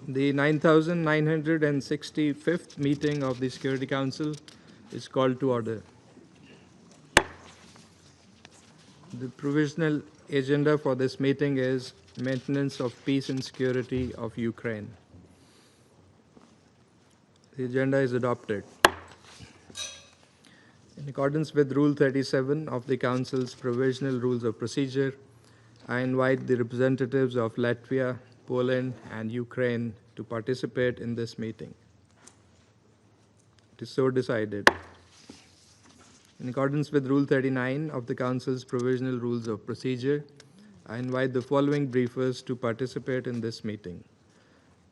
The 9965th meeting of the Security Council is called to order. The provisional agenda for this meeting is maintenance of peace and security of Ukraine. The agenda is adopted. In accordance with Rule 37 of the Council's Provisional Rules of Procedure, I invite the representatives of Latvia, Poland, and Ukraine to participate in this meeting. It is so decided. In accordance with Rule 39 of the Council's Provisional Rules of Procedure, I invite the following briefers to participate in this meeting.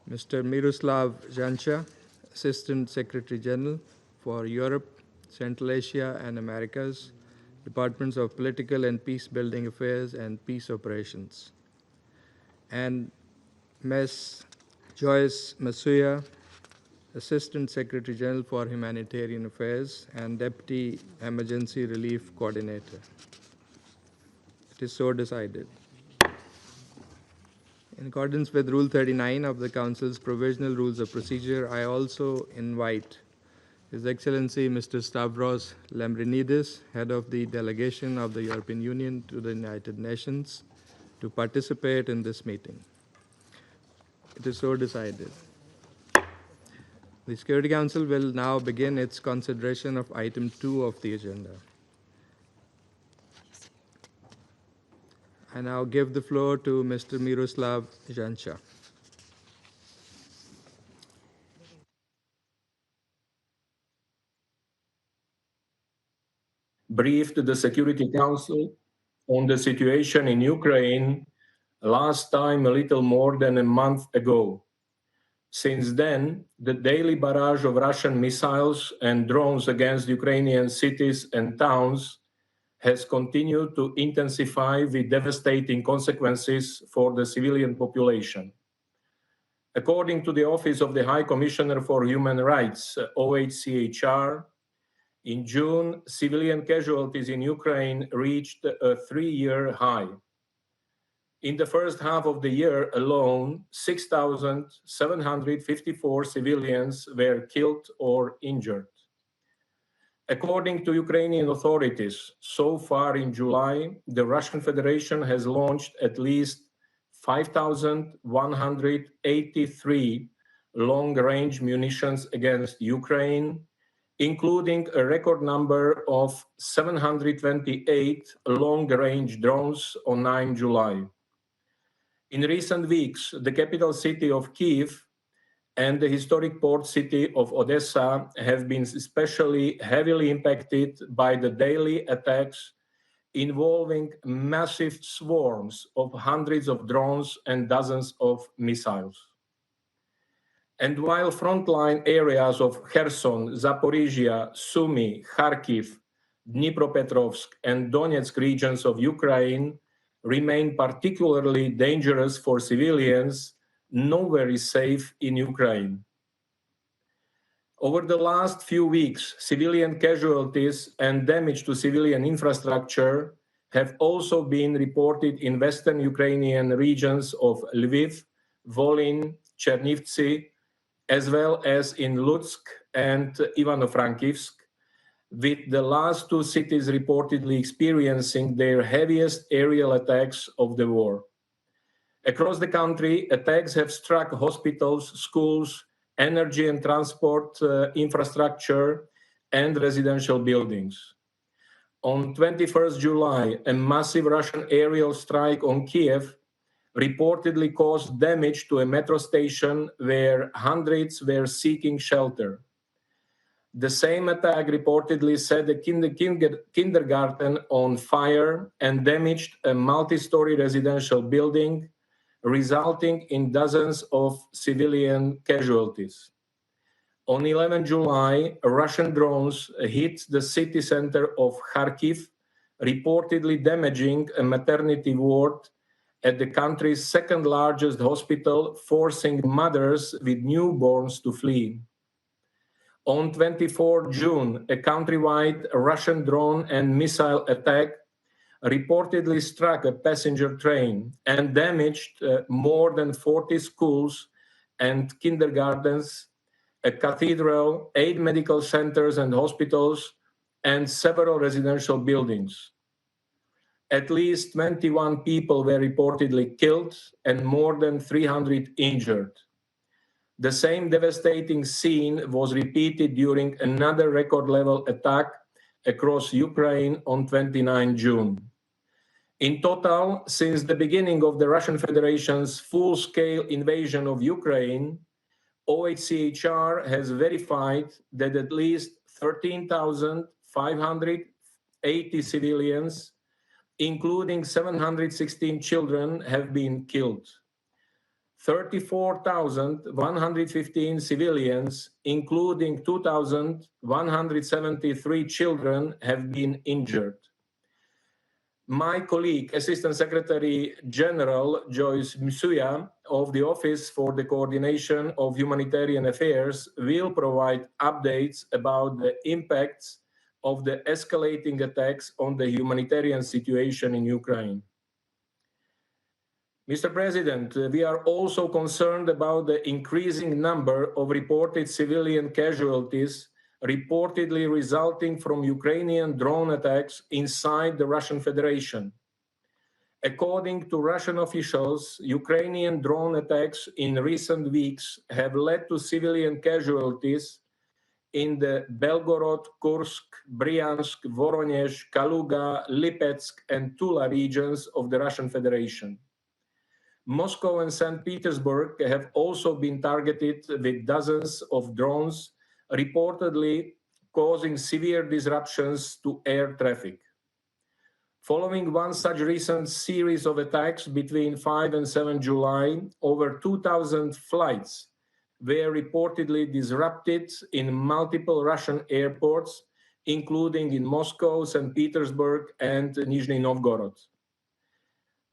Mr. Miroslav Jancha, Assistant Secretary General for Europe, Central Asia and Americas, Departments of Political and Peace Building Affairs and Peace Operations. And Ms. Joyce Masuya, Assistant Secretary General for Humanitarian Affairs and Deputy Emergency Relief Coordinator. It is so decided. In accordance with Rule 39 of the Council's Provisional Rules of Procedure, I also invite His Excellency Mr. Stavros Lambrinidis, Head of the Delegation of the European Union to the United Nations, to participate in this meeting. It is so decided. The Security Council will now begin its consideration of item 2 of the agenda. I now give the floor to Mr. Miroslav Jancha. Briefed the Security Council on the situation in Ukraine last time a little more than a month ago. Since then, the daily barrage of Russian missiles and drones against Ukrainian cities and towns has continued to intensify with devastating consequences for the civilian population. According to the Office of the High Commissioner for Human Rights, OHCHR, in June, civilian casualties in Ukraine reached a 3-year high. In the first half of the year alone, 6,754 civilians were killed or injured. According to Ukrainian authorities, so far in July, the Russian Federation has launched at least 5,183 long-range munitions against Ukraine, including a record number of 728 long-range drones on 9 July. In recent weeks, the capital city of Kyiv and the historic port city of Odessa have been especially heavily impacted by the daily attacks involving massive swarms of hundreds of drones and dozens of missiles. And while frontline areas of Kherson, Zaporizhia, Sumy, Kharkiv, Dnipropetrovsk, and Donetsk regions of Ukraine remain particularly dangerous for civilians, nowhere is safe in Ukraine. Over the last few weeks, civilian casualties and damage to civilian infrastructure have also been reported in western Ukrainian regions of Lviv, Volyn, Chernivtsi, as well as in Lutsk and Ivano-Frankivsk, with the last two cities reportedly experiencing their heaviest aerial attacks of the war. Across the country, attacks have struck hospitals, schools, energy and transport infrastructure, and residential buildings. On 21st July, a massive Russian aerial strike on Kiev reportedly caused damage to a metro station where hundreds were seeking shelter. The same attack reportedly set a kindergarten on fire and damaged a multi-story residential building, resulting in dozens of civilian casualties. On 11 July, Russian drones hit the city center of Kharkiv, reportedly damaging a maternity ward at the country's second largest hospital, forcing mothers with newborns to flee. On 24 June, a countrywide Russian drone and missile attack reportedly struck a passenger train and damaged more than 40 schools and kindergartens, a cathedral, 8 medical centers and hospitals, and several residential buildings. At least 21 people were reportedly killed and more than 300 injured. The same devastating scene was repeated during another record-level attack across Ukraine on 29 June. In total, since the beginning of the Russian Federation's full-scale invasion of Ukraine, OHCHR has verified that at least 13,580 civilians, including 716 children, have been killed. 34,115 civilians, including 2,173 children, have been injured. My colleague, Assistant Secretary General Joyce Msuya of the Office for the Coordination of Humanitarian Affairs, will provide updates about the impacts of the escalating attacks on the humanitarian situation in Ukraine. Mr. President, we are also concerned about the increasing number of reported civilian casualties reportedly resulting from Ukrainian drone attacks inside the Russian Federation. According to Russian officials, Ukrainian drone attacks in recent weeks have led to civilian casualties in the Belgorod, Kursk, Bryansk, Voronezh, Kaluga, Lipetsk, and Tula regions of the Russian Federation. Moscow and St. Petersburg have also been targeted with dozens of drones, reportedly causing severe disruptions to air traffic. Following one such recent series of attacks between 5 and 7 July, over 2,000 flights were reportedly disrupted in multiple Russian airports, including in Moscow, St. Petersburg, and Nizhny Novgorod.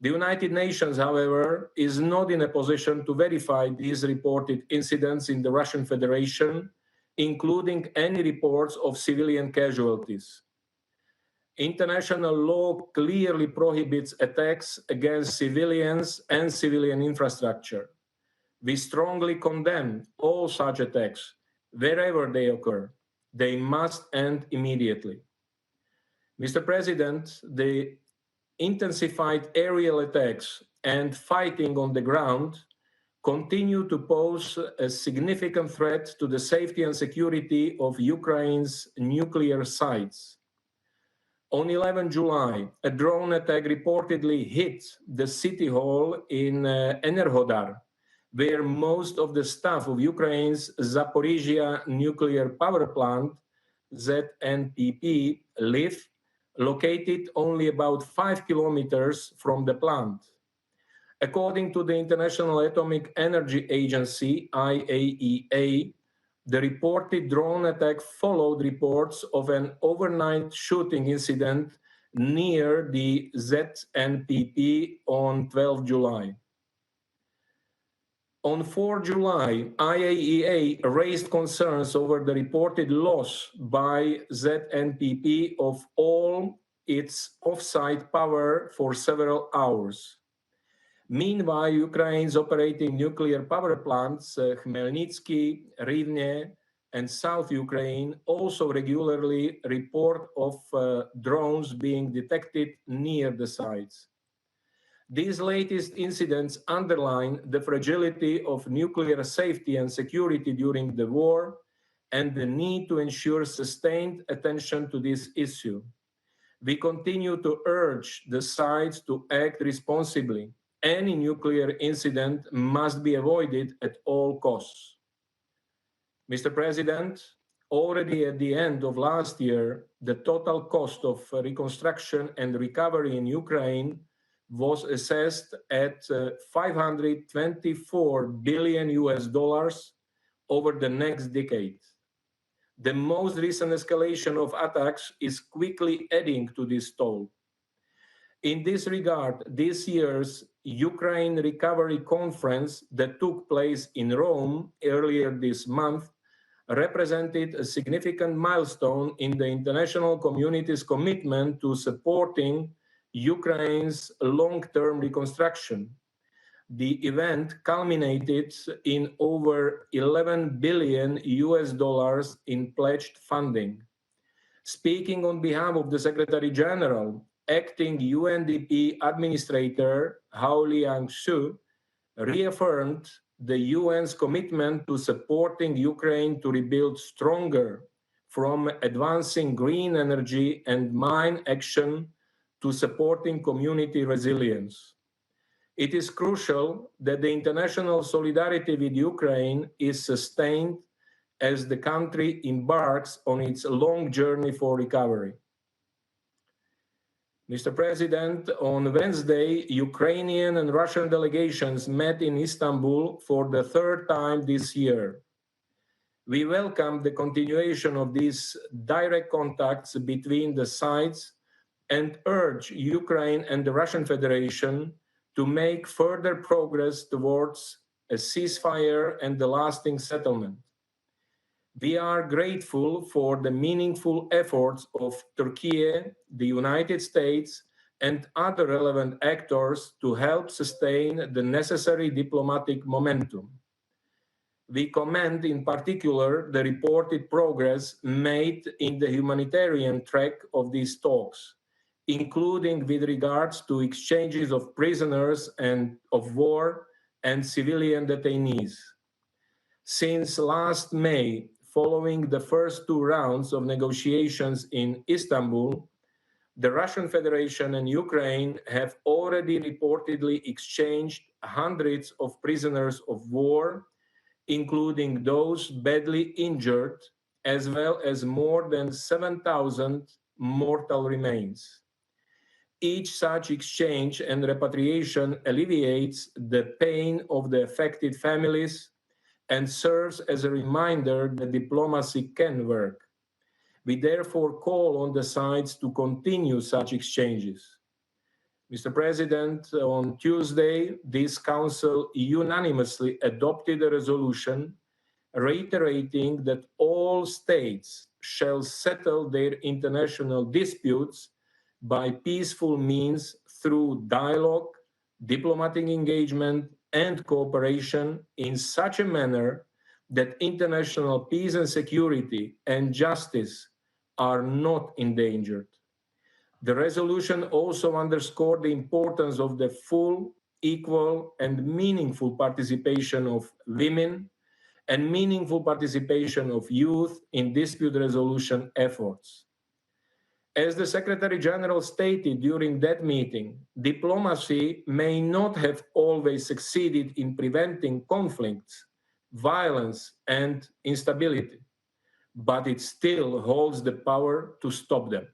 The United Nations, however, is not in a position to verify these reported incidents in the Russian Federation, including any reports of civilian casualties. International law clearly prohibits attacks against civilians and civilian infrastructure. We strongly condemn all such attacks, wherever they occur. They must end immediately. Mr. President, the intensified aerial attacks and fighting on the ground continue to pose a significant threat to the safety and security of Ukraine's nuclear sites. On 11 July, a drone attack reportedly hit the city hall in Enerhodar, where most of the staff of Ukraine's Zaporizhia nuclear power plant, ZNPP, live, located only about 5 kilometers from the plant. According to the International Atomic Energy Agency, IAEA, the reported drone attack followed reports of an overnight shooting incident near the ZNPP on 12 July. On 4 July, IAEA raised concerns over the reported loss by ZNPP of all its off-site power for several hours. Meanwhile, Ukraine's operating nuclear power plants, Khmelnytsky, Rivne, and South Ukraine also regularly report of drones being detected near the sites. These latest incidents underline the fragility of nuclear safety and security during the war and the need to ensure sustained attention to this issue. We continue to urge the sides to act responsibly. Any nuclear incident must be avoided at all costs. Mr. President, already at the end of last year, the total cost of reconstruction and recovery in Ukraine was assessed at $524 billion over the next decade. The most recent escalation of attacks is quickly adding to this toll. In this regard, this year's Ukraine Recovery Conference that took place in Rome earlier this month represented a significant milestone in the international community's commitment to supporting Ukraine's long-term reconstruction. The event culminated in over $11 billion in pledged funding. Speaking on behalf of the Secretary General, acting UNDP Administrator Hao Liang-shu reaffirmed the UN's commitment to supporting Ukraine to rebuild stronger, from advancing green energy and mine action to supporting community resilience. It is crucial that the international solidarity with Ukraine is sustained as the country embarks on its long journey for recovery. Mr. President, on Wednesday, Ukrainian and Russian delegations met in Istanbul for the third time this year. We welcome the continuation of these direct contacts between the sides and urge Ukraine and the Russian Federation to make further progress towards a ceasefire and a lasting settlement. We are grateful for the meaningful efforts of Turkey, the United States, and other relevant actors to help sustain the necessary diplomatic momentum. We commend in particular the reported progress made in the humanitarian track of these talks, including with regards to exchanges of prisoners and of war and civilian detainees. Since last May, following the first two rounds of negotiations in Istanbul, the Russian Federation and Ukraine have already reportedly exchanged hundreds of prisoners of war, including those badly injured, as well as more than 7,000 mortal remains. Each such exchange and repatriation alleviates the pain of the affected families and serves as a reminder that diplomacy can work. We therefore call on the sides to continue such exchanges. Mr. President, on Tuesday, this Council unanimously adopted a resolution reiterating that all states shall settle their international disputes by peaceful means through dialogue, diplomatic engagement, and cooperation in such a manner that international peace and security and justice are not endangered. The resolution also underscored the importance of the full, equal, and meaningful participation of women and meaningful participation of youth in dispute resolution efforts. As the Secretary General stated during that meeting, diplomacy may not have always succeeded in preventing conflicts, violence, and instability, but it still holds the power to stop them.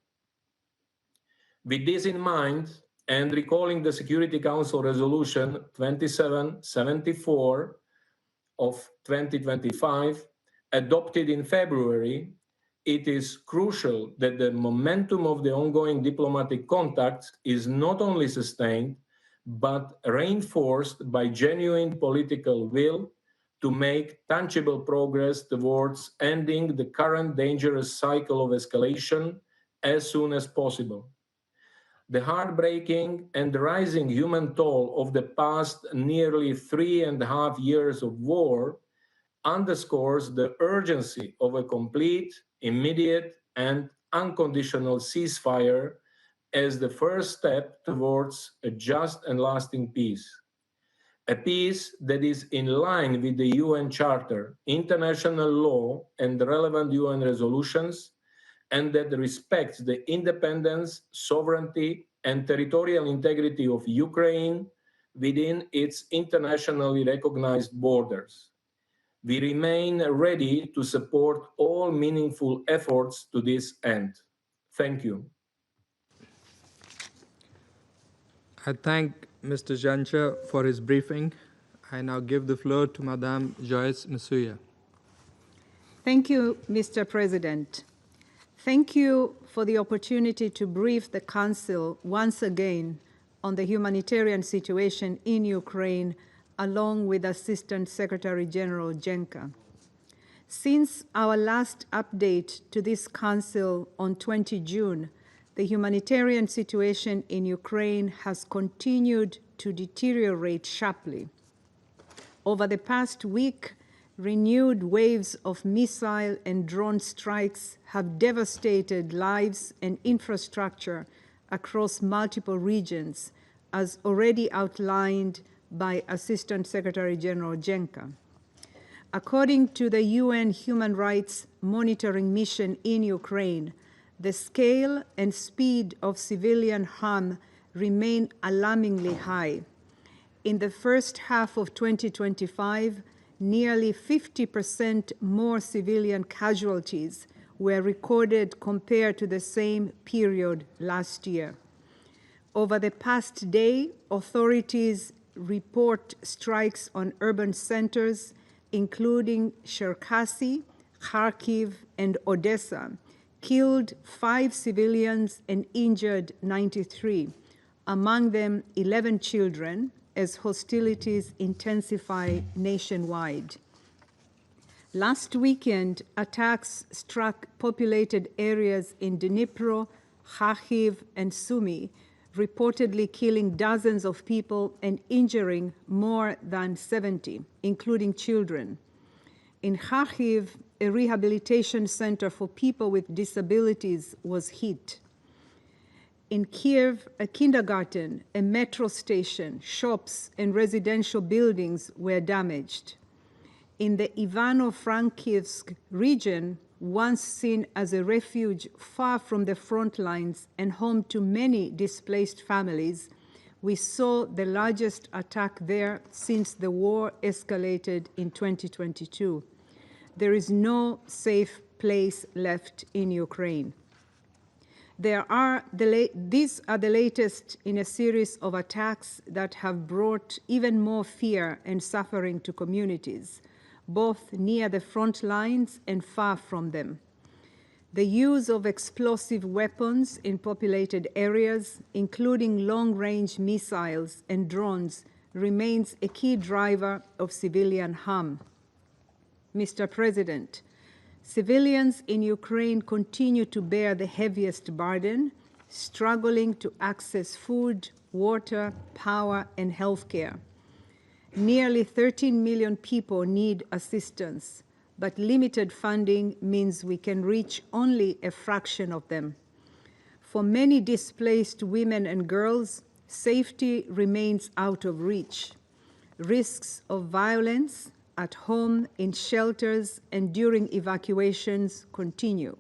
With this in mind, and recalling the Security Council Resolution 2774 of 2025, adopted in February, it is crucial that the momentum of the ongoing diplomatic contacts is not only sustained, but reinforced by genuine political will to make tangible progress towards ending the current dangerous cycle of escalation as soon as possible. The heartbreaking and rising human toll of the past nearly 3.5 years of war underscores the urgency of a complete, immediate, and unconditional ceasefire as the first step towards a just and lasting peace. A peace that is in line with the UN Charter, international law, and relevant UN resolutions, and that respects the independence, sovereignty, and territorial integrity of Ukraine within its internationally recognized borders. We remain ready to support all meaningful efforts to this end. Thank you. I thank Mr. Jancha for his briefing. I now give the floor to Madame Joyce Msuya. Thank you, Mr. President. Thank you for the opportunity to brief the Council once again on the humanitarian situation in Ukraine, along with Assistant Secretary General Jenka. Since our last update to this Council on 20 June, the humanitarian situation in Ukraine has continued to deteriorate sharply. Over the past week, renewed waves of missile and drone strikes have devastated lives and infrastructure across multiple regions, as already outlined by Assistant Secretary General Jenka. According to the UN Human Rights Monitoring Mission in Ukraine, the scale and speed of civilian harm remain alarmingly high. In the first half of 2025, nearly 50% more civilian casualties were recorded compared to the same period last year. Over the past day, authorities report strikes on urban centers, including Cherkasy, Kharkiv, and Odessa, killed 5 civilians and injured 93, among them 11 children, as hostilities intensify nationwide. Last weekend, attacks struck populated areas in Dnipro, Kharkiv, and Sumy, reportedly killing dozens of people and injuring more than 70, including children. In Kharkiv, a rehabilitation center for people with disabilities was hit. In Kiev, a kindergarten, a metro station, shops, and residential buildings were damaged. In the Ivano-Frankivsk region, once seen as a refuge far from the front lines and home to many displaced families, we saw the largest attack there since the war escalated in 2022. There is no safe place left in Ukraine. These are the latest in a series of attacks that have brought even more fear and suffering to communities, both near the front lines and far from them. The use of explosive weapons in populated areas, including long-range missiles and drones, remains a key driver of civilian harm. Mr. President, civilians in Ukraine continue to bear the heaviest burden, struggling to access food, water, power, and healthcare. Nearly 13 million people need assistance, but limited funding means we can reach only a fraction of them. For many displaced women and girls, safety remains out of reach. Risks of violence at home, in shelters, and during evacuations continue.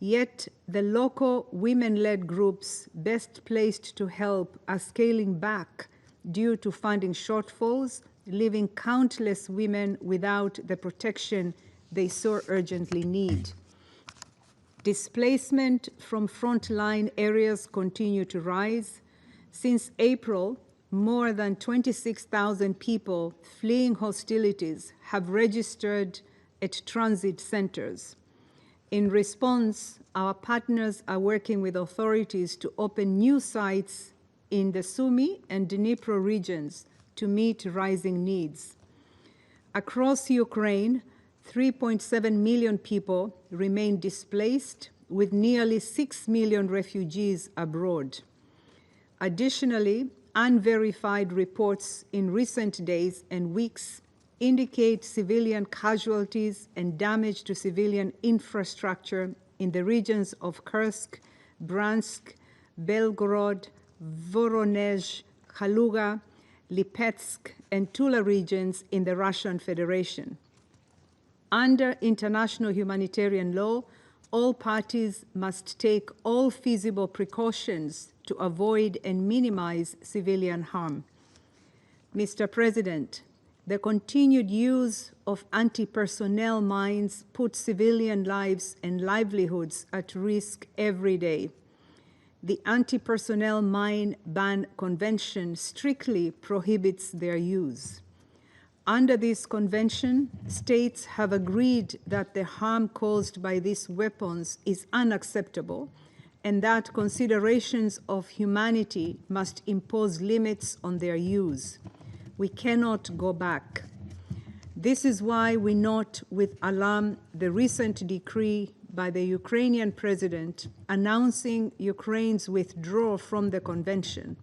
Yet the local women-led groups best placed to help are scaling back due to funding shortfalls, leaving countless women without the protection they so urgently need. Displacement from frontline areas continue to rise. Since April, more than 26,000 people fleeing hostilities have registered at transit centers. In response, our partners are working with authorities to open new sites in the Sumy and Dnipro regions to meet rising needs. Across Ukraine, 3.7 million people remain displaced, with nearly 6 million refugees abroad. Additionally, unverified reports in recent days and weeks indicate civilian casualties and damage to civilian infrastructure in the regions of Kursk, Bryansk, Belgorod, Voronezh, Kaluga, Lipetsk, and Tula regions in the Russian Federation. Under international humanitarian law, all parties must take all feasible precautions to avoid and minimize civilian harm. Mr. President, the continued use of anti-personnel mines puts civilian lives and livelihoods at risk every day. The Anti-Personnel Mine Ban Convention strictly prohibits their use. Under this convention, states have agreed that the harm caused by these weapons is unacceptable and that considerations of humanity must impose limits on their use. We cannot go back. This is why we note with alarm the recent decree by the Ukrainian president announcing Ukraine's withdrawal from the convention.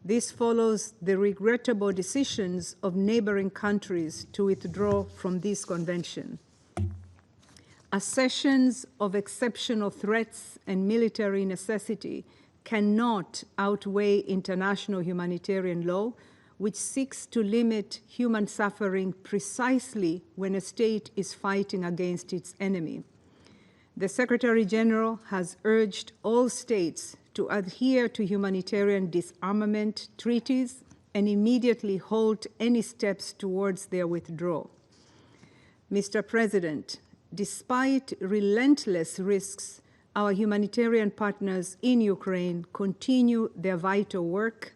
This follows the regrettable decisions of neighboring countries to withdraw from this convention. Assertions of exceptional threats and military necessity cannot outweigh international humanitarian law, which seeks to limit human suffering precisely when a state is fighting against its enemy. The Secretary General has urged all states to adhere to humanitarian disarmament treaties and immediately halt any steps towards their withdrawal. Mr. President, despite relentless risks, our humanitarian partners in Ukraine continue their vital work,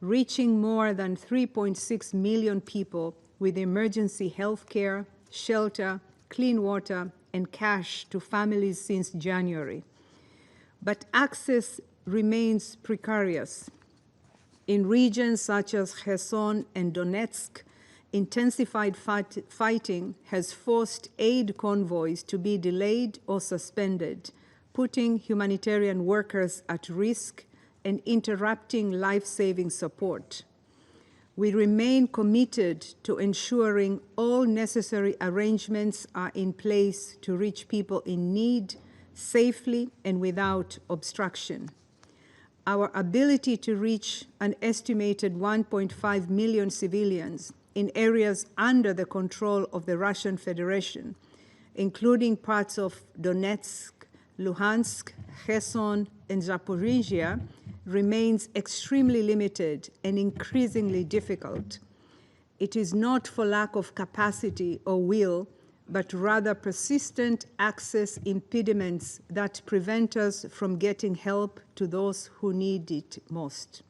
reaching more than 3.6 million people with emergency health care, shelter, clean water, and cash to families since January. But access remains precarious. In regions such as Kherson and Donetsk, intensified fighting has forced aid convoys to be delayed or suspended, putting humanitarian workers at risk and interrupting life-saving support. We remain committed to ensuring all necessary arrangements are in place to reach people in need safely and without obstruction. Our ability to reach an estimated 1.5 million civilians in areas under the control of the Russian Federation, including parts of Donetsk, Luhansk, Kherson, and Zaporizhia, remains extremely limited and increasingly difficult. It is not for lack of capacity or will, but rather persistent access impediments that prevent us from getting help to those who need it most.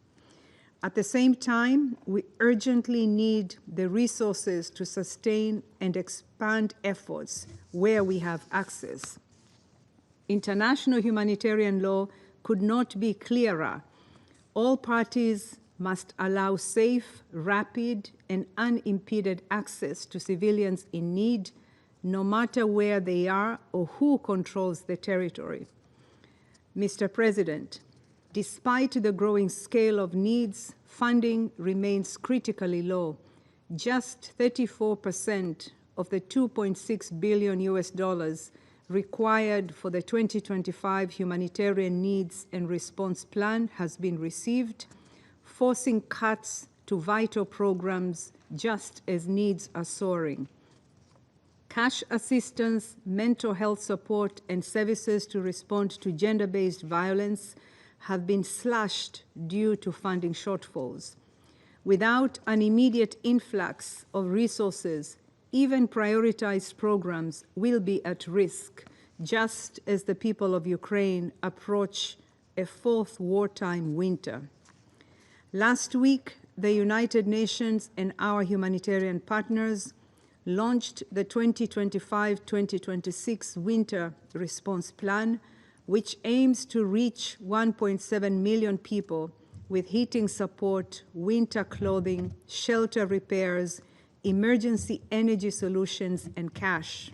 At the same time, we urgently need the resources to sustain and expand efforts where we have access. International humanitarian law could not be clearer. All parties must allow safe, rapid, and unimpeded access to civilians in need, no matter where they are or who controls the territory. Mr. President, despite the growing scale of needs, funding remains critically low. Just 34% of the $2.6 billion required for the 2025 Humanitarian Needs and Response Plan has been received, forcing cuts to vital programs just as needs are soaring. Cash assistance, mental health support, and services to respond to gender-based violence have been slashed due to funding shortfalls. Without an immediate influx of resources, even prioritized programs will be at risk, just as the people of Ukraine approach a fourth wartime winter. Last week, the United Nations and our humanitarian partners launched the 2025-2026 Winter Response Plan, which aims to reach 1.7 million people with heating support, winter clothing, shelter repairs, emergency energy solutions, and cash.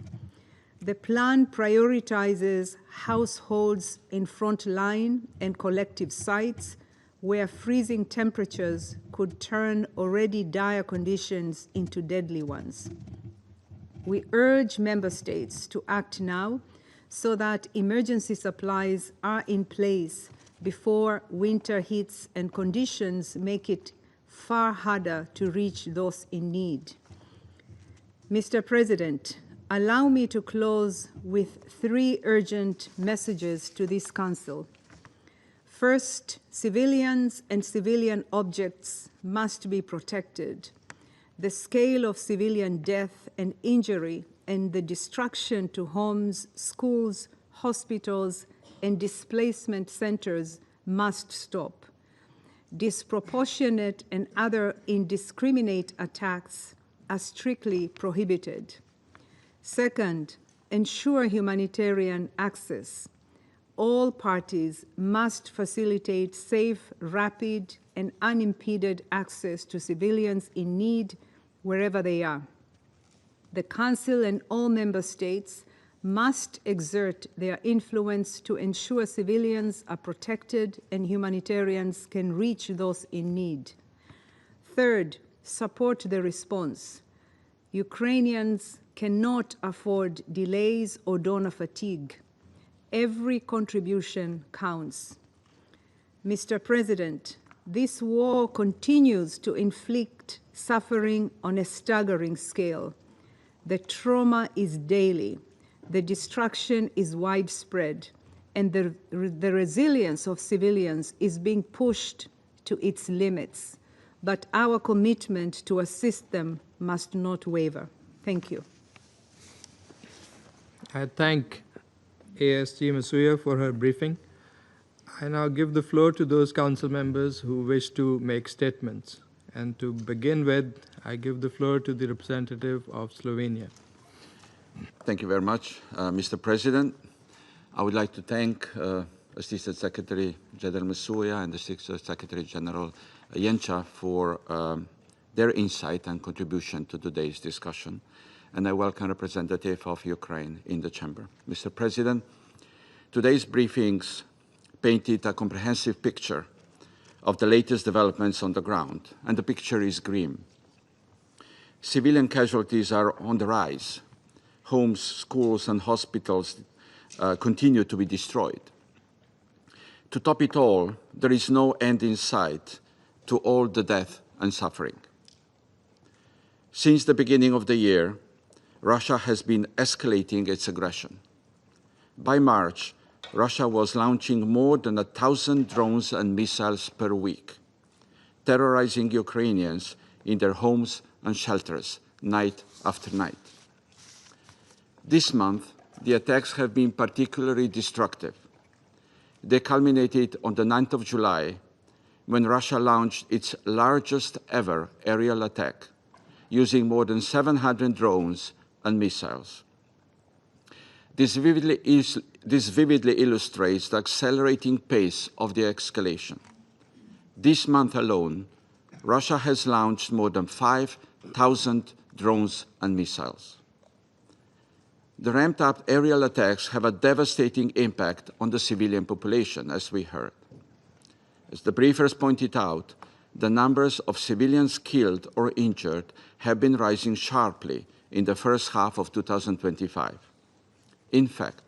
The plan prioritizes households in frontline and collective sites where freezing temperatures could turn already dire conditions into deadly ones. We urge member states to act now so that emergency supplies are in place before winter hits and conditions make it far harder to reach those in need. Mr. President, allow me to close with 3 urgent messages to this Council. First, civilians and civilian objects must be protected. The scale of civilian death and injury and the destruction to homes, schools, hospitals, and displacement centers must stop. Disproportionate and other indiscriminate attacks are strictly prohibited. Second, ensure humanitarian access. All parties must facilitate safe, rapid, and unimpeded access to civilians in need wherever they are. The Council and all member states must exert their influence to ensure civilians are protected and humanitarians can reach those in need. Third, support the response. Ukrainians cannot afford delays or donor fatigue. Every contribution counts. Mr. President, this war continues to inflict suffering on a staggering scale. The trauma is daily, the destruction is widespread, and the resilience of civilians is being pushed to its limits. But our commitment to assist them must not waver. Thank you. I thank ASG Masuya for her briefing. I now give the floor to those council members who wish to make statements. And to begin with, I give the floor to the representative of Slovenia. Thank you very much, Mr. President. I would like to thank Assistant Secretary General Masuya and Assistant Secretary General Jenča for their insight and contribution to today's discussion. And I welcome representative of Ukraine in the chamber. Mr. President, today's briefings painted a comprehensive picture of the latest developments on the ground, and the picture is grim. Civilian casualties are on the rise. Homes, schools, and hospitals continue to be destroyed. To top it all, there is no end in sight to all the death and suffering. Since the beginning of the year, Russia has been escalating its aggression. By March, Russia was launching more than 1,000 drones and missiles per week, terrorizing Ukrainians in their homes and shelters night after night. This month, the attacks have been particularly destructive. They culminated on the 9th of July, when Russia launched its largest ever aerial attack, using more than 700 drones and missiles. This vividly illustrates the accelerating pace of the escalation. This month alone, Russia has launched more than 5,000 drones and missiles. The ramped-up aerial attacks have a devastating impact on the civilian population, as we heard. As the briefers pointed out, the numbers of civilians killed or injured have been rising sharply in the first half of 2025. In fact,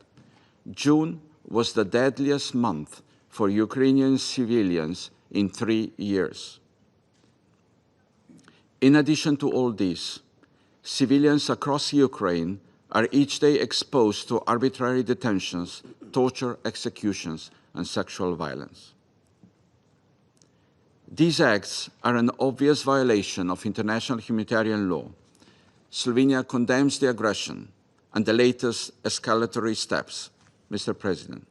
June was the deadliest month for Ukrainian civilians in 3 years. In addition to all this, civilians across Ukraine are each day exposed to arbitrary detentions, torture, executions, and sexual violence. These acts are an obvious violation of international humanitarian law. Slovenia condemns the aggression and the latest escalatory steps, Mr. President.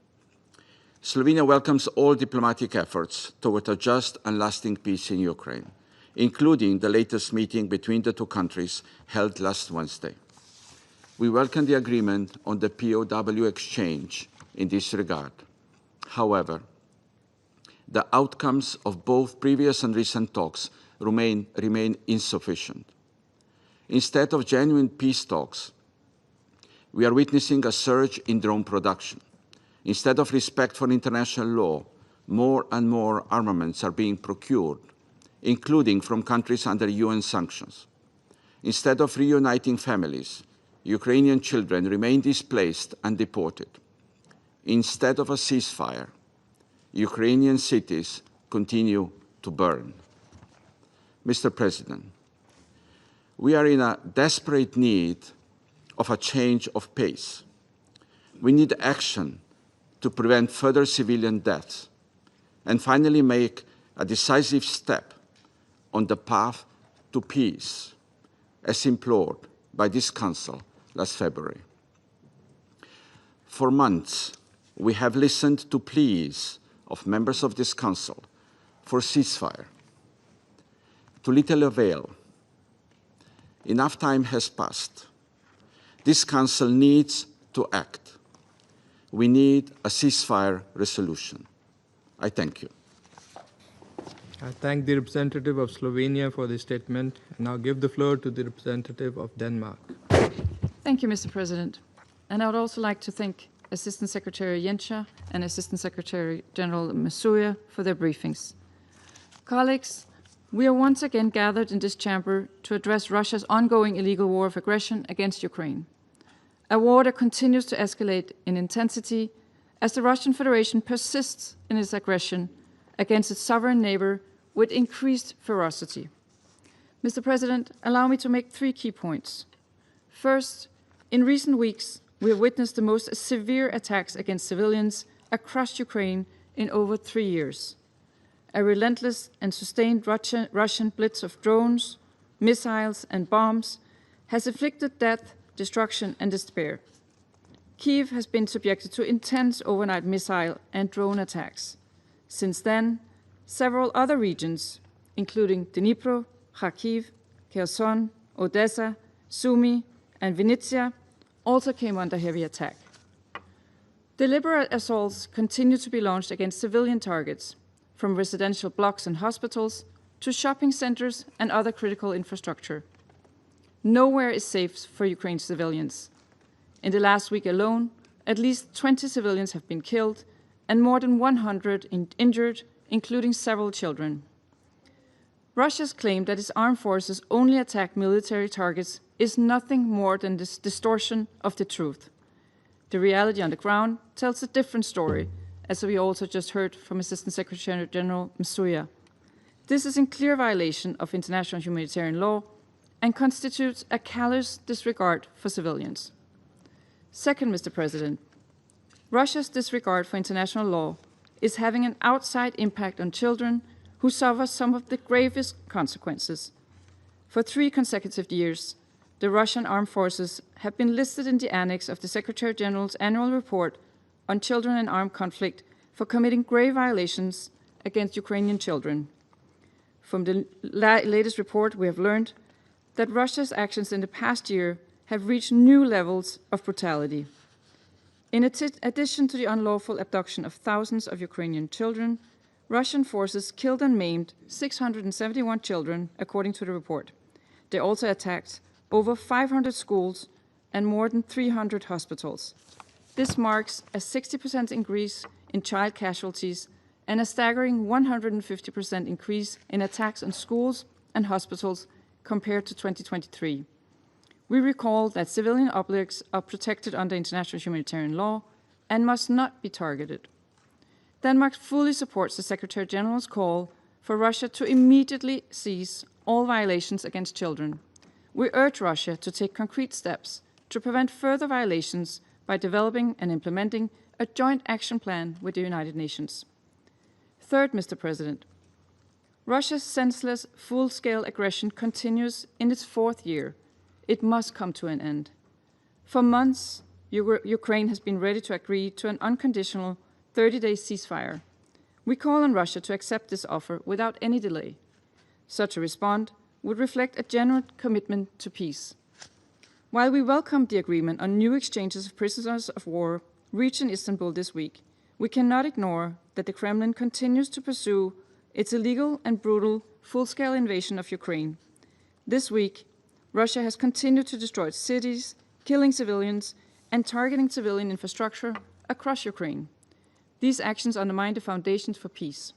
Slovenia welcomes all diplomatic efforts toward a just and lasting peace in Ukraine, including the latest meeting between the two countries held last Wednesday. We welcome the agreement on the POW exchange in this regard. However, the outcomes of both previous and recent talks remain insufficient. Instead of genuine peace talks, we are witnessing a surge in drone production. Instead of respect for international law, more and more armaments are being procured, including from countries under UN sanctions. Instead of reuniting families, Ukrainian children remain displaced and deported. Instead of a ceasefire, Ukrainian cities continue to burn. Mr. President, we are in a desperate need of a change of pace. We need action to prevent further civilian deaths and finally make a decisive step on the path to peace, as implored by this Council last February. For months, we have listened to pleas of members of this Council for ceasefire. To little avail. Enough time has passed. This Council needs to act. We need a ceasefire resolution. I thank you. I thank the representative of Slovenia for the statement, and now give the floor to the representative of Denmark. Thank you, Mr. President. And I would also like to thank Assistant Secretary Jenša and Assistant Secretary General Masuya for their briefings. Colleagues, we are once again gathered in this chamber to address Russia's ongoing illegal war of aggression against Ukraine, a war that continues to escalate in intensity as the Russian Federation persists in its aggression against its sovereign neighbor with increased ferocity. Mr. President, allow me to make 3 key points. First, in recent weeks, we have witnessed the most severe attacks against civilians across Ukraine in over 3 years. A relentless and sustained Russian blitz of drones, missiles, and bombs has inflicted death, destruction, and despair. Kyiv has been subjected to intense overnight missile and drone attacks. Since then, several other regions, including Dnipro, Kharkiv, Kherson, Odessa, Sumy, and Vinnytsia, also came under heavy attack. Deliberate assaults continue to be launched against civilian targets, from residential blocks and hospitals to shopping centers and other critical infrastructure. Nowhere is safe for Ukraine's civilians. In the last week alone, at least 20 civilians have been killed and more than 100 injured, including several children. Russia's claim that its armed forces only attack military targets is nothing more than this distortion of the truth. The reality on the ground tells a different story, as we also just heard from Assistant Secretary General Masuya. This is in clear violation of international humanitarian law and constitutes a callous disregard for civilians. Second, Mr. President, Russia's disregard for international law is having an outside impact on children who suffer some of the gravest consequences. For 3 consecutive years, the Russian armed forces have been listed in the annex of the Secretary General's annual report on children in armed conflict for committing grave violations against Ukrainian children. From the latest report, we have learned that Russia's actions in the past year have reached new levels of brutality. In addition to the unlawful abduction of thousands of Ukrainian children, Russian forces killed and maimed 671 children, according to the report. They also attacked over 500 schools and more than 300 hospitals. This marks a 60% increase in child casualties and a staggering 150% increase in attacks on schools and hospitals compared to 2023. We recall that civilian objects are protected under international humanitarian law and must not be targeted. Denmark fully supports the Secretary General's call for Russia to immediately cease all violations against children. We urge Russia to take concrete steps to prevent further violations by developing and implementing a joint action plan with the United Nations. Third, Mr. President, Russia's senseless, full-scale aggression continues in its 4th year. It must come to an end. For months, Ukraine has been ready to agree to an unconditional 30-day ceasefire. We call on Russia to accept this offer without any delay. Such a response would reflect a genuine commitment to peace. While we welcome the agreement on new exchanges of prisoners of war reached in Istanbul this week, we cannot ignore that the Kremlin continues to pursue its illegal and brutal full-scale invasion of Ukraine. This week, Russia has continued to destroy cities, killing civilians, and targeting civilian infrastructure across Ukraine. These actions undermine the foundations for peace.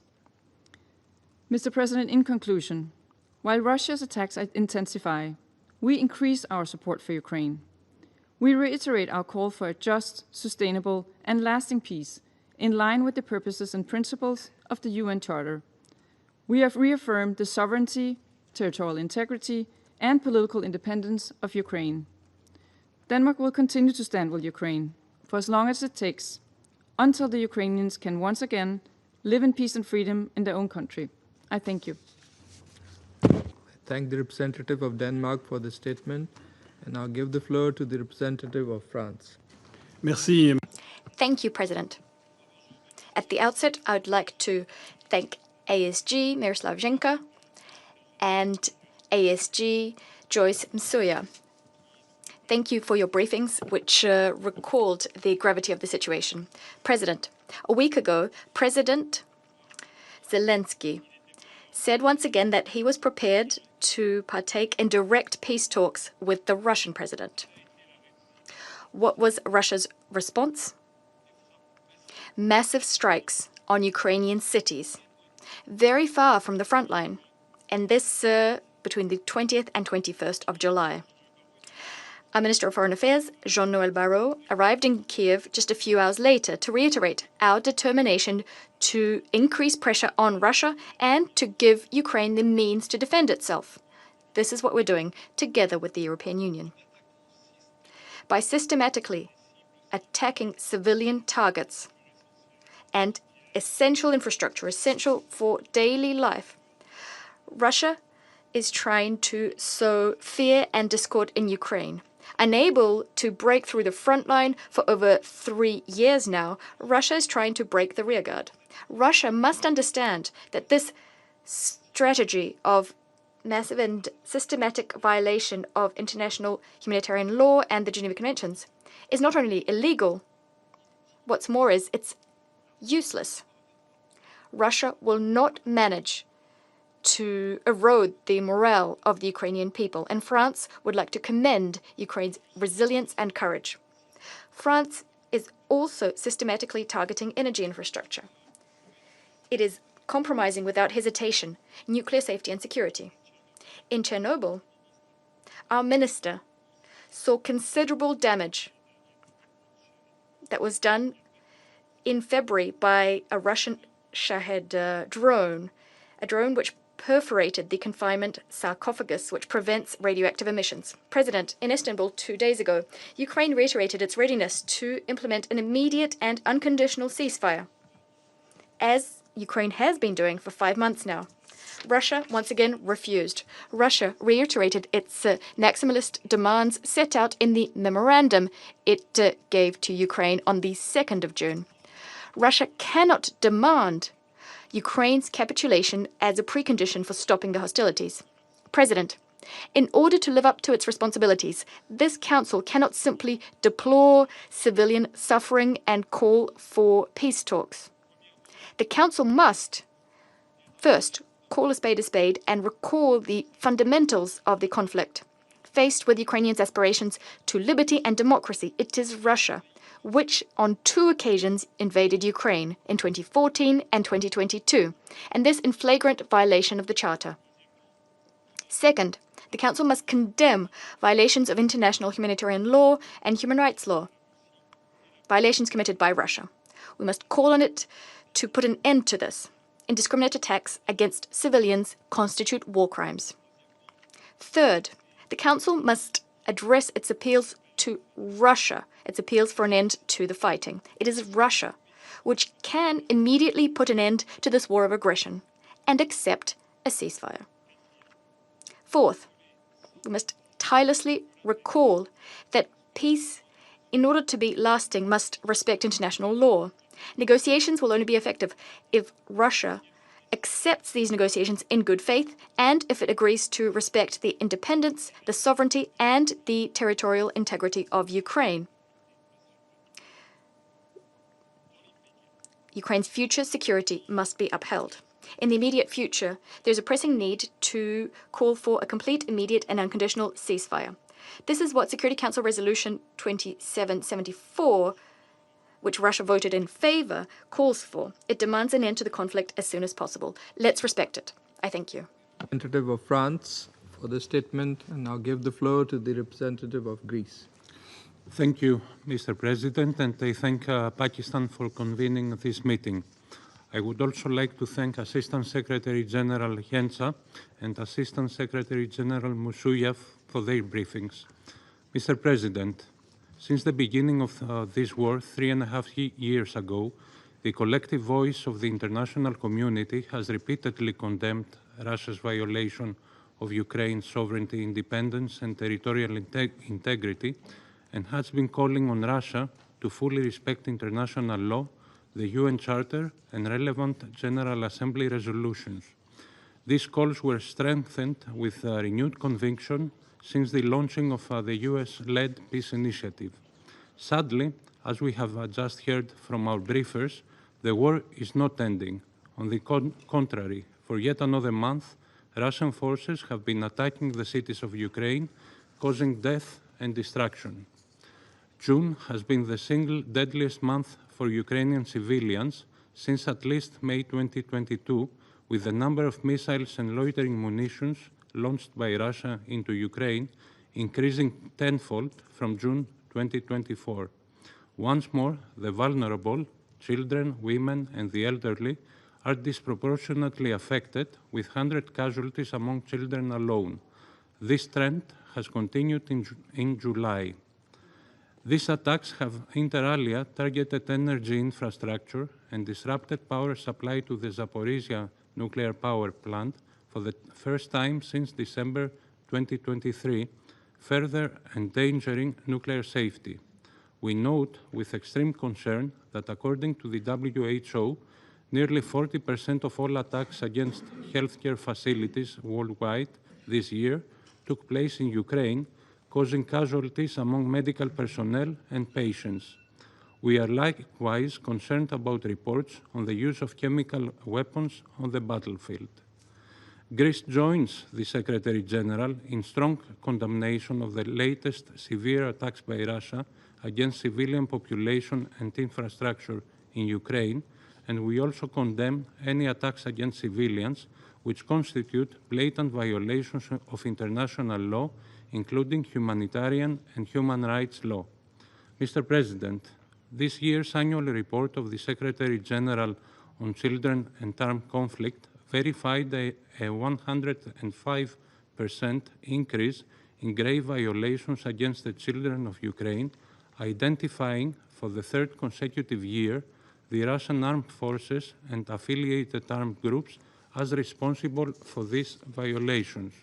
Mr. President, in conclusion, while Russia's attacks intensify, we increase our support for Ukraine. We reiterate our call for a just, sustainable, and lasting peace in line with the purposes and principles of the UN Charter. We have reaffirmed the sovereignty, territorial integrity, and political independence of Ukraine. Denmark will continue to stand with Ukraine for as long as it takes, until the Ukrainians can once again live in peace and freedom in their own country. I thank you. Thank the representative of Denmark for the statement, and I'll give the floor to the representative of France. Merci. Thank you, President. At the outset, I would like to thank ASG Miroslav Zhenka and ASG Joyce Msuya. Thank you for your briefings, which recalled the gravity of the situation. President, a week ago, President Zelensky said once again that he was prepared to partake in direct peace talks with the Russian president. What was Russia's response? Massive strikes on Ukrainian cities, very far from the front line, and this between the 20th and 21st of July. Our Minister of Foreign Affairs, Jean-Noël Barrot, arrived in Kiev just a few hours later to reiterate our determination to increase pressure on Russia and to give Ukraine the means to defend itself. This is what we're doing together with the European Union. By systematically attacking civilian targets and essential infrastructure, essential for daily life, Russia is trying to sow fear and discord in Ukraine. Unable to break through the front line for over 3 years now, Russia is trying to break the rearguard. Russia must understand that this strategy of massive and systematic violation of international humanitarian law and the Geneva Conventions is not only illegal, what's more is it's useless. Russia will not manage to erode the morale of the Ukrainian people, and France would like to commend Ukraine's resilience and courage. France is also systematically targeting energy infrastructure. It is compromising without hesitation nuclear safety and security. In Chernobyl, our minister saw considerable damage that was done in February by a Russian Shahed drone, a drone which perforated the confinement sarcophagus, which prevents radioactive emissions. President, in Istanbul 2 days ago, Ukraine reiterated its readiness to implement an immediate and unconditional ceasefire, as Ukraine has been doing for 5 months now. Russia once again refused. Russia reiterated its maximalist demands set out in the memorandum it gave to Ukraine on the 2nd of June. Russia cannot demand Ukraine's capitulation as a precondition for stopping the hostilities. President, in order to live up to its responsibilities, this Council cannot simply deplore civilian suffering and call for peace talks. The Council must, first, call a spade and recall the fundamentals of the conflict. Faced with Ukrainians' aspirations to liberty and democracy, it is Russia which on 2 occasions invaded Ukraine in 2014 and 2022, and this in flagrant violation of the Charter. Second, the Council must condemn violations of international humanitarian law and human rights law, violations committed by Russia. We must call on it to put an end to this. Indiscriminate attacks against civilians constitute war crimes. Third, the Council must address its appeals to Russia, its appeals for an end to the fighting. It is Russia which can immediately put an end to this war of aggression and accept a ceasefire. Fourth, we must tirelessly recall that peace, in order to be lasting, must respect international law. Negotiations will only be effective if Russia accepts these negotiations in good faith and if it agrees to respect the independence, the sovereignty, and the territorial integrity of Ukraine. Ukraine's future security must be upheld. In the immediate future, there's a pressing need to call for a complete, immediate, and unconditional ceasefire. This is what Security Council Resolution 2774, which Russia voted in favor, calls for. It demands an end to the conflict as soon as possible. Let's respect it. I thank you. Representative of France for the statement, and now give the floor to the representative of Greece. Thank you, Mr. President, and I thank Pakistan for convening this meeting. I would also like to thank Assistant Secretary General Yencha and Assistant Secretary General Musuyev for their briefings. Mr. President, since the beginning of this war 3.5 years ago, the collective voice of the international community has repeatedly condemned Russia's violation of Ukraine's sovereignty, independence, and territorial integrity, and has been calling on Russia to fully respect international law, the UN Charter, and relevant General Assembly resolutions. These calls were strengthened with renewed conviction since the launching of the US-led peace initiative. Sadly, as we have just heard from our briefers, the war is not ending. On the contrary, for yet another month, Russian forces have been attacking the cities of Ukraine, causing death and destruction. June has been the single deadliest month for Ukrainian civilians since at least May 2022, with the number of missiles and loitering munitions launched by Russia into Ukraine increasing tenfold from June 2024. Once more, the vulnerable, children, women, and the elderly, are disproportionately affected, with 100 casualties among children alone. This trend has continued in July. These attacks have inter alia targeted energy infrastructure and disrupted power supply to the Zaporizhia nuclear power plant for the first time since December 2023, further endangering nuclear safety. We note with extreme concern that according to the WHO, nearly 40% of all attacks against healthcare facilities worldwide this year took place in Ukraine, causing casualties among medical personnel and patients. We are likewise concerned about reports on the use of chemical weapons on the battlefield. Greece joins the Secretary General in strong condemnation of the latest severe attacks by Russia against civilian population and infrastructure in Ukraine, and we also condemn any attacks against civilians which constitute blatant violations of international law, including humanitarian and human rights law. Mr. President, this year's annual report of the Secretary General on Children and Armed Conflict verified a 105% increase in grave violations against the children of Ukraine, identifying for the third consecutive year the Russian armed forces and affiliated armed groups as responsible for these violations.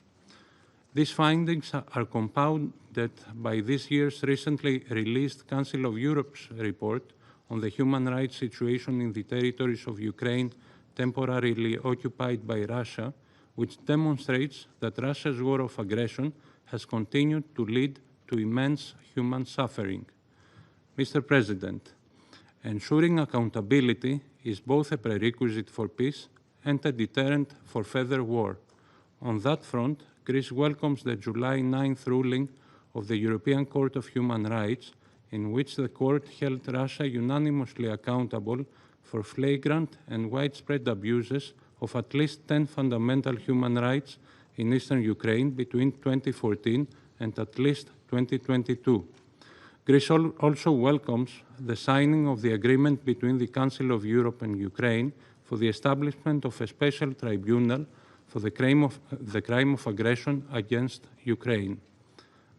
These findings are compounded by this year's recently released Council of Europe's report on the human rights situation in the territories of Ukraine temporarily occupied by Russia, which demonstrates that Russia's war of aggression has continued to lead to immense human suffering. Mr. President, ensuring accountability is both a prerequisite for peace and a deterrent for further war. On that front, Greece welcomes the July 9th ruling of the European Court of Human Rights, in which the court held Russia unanimously accountable for flagrant and widespread abuses of at least 10 fundamental human rights in eastern Ukraine between 2014 and at least 2022. Greece also welcomes the signing of the agreement between the Council of Europe and Ukraine for the establishment of a special tribunal for the crime of aggression against Ukraine.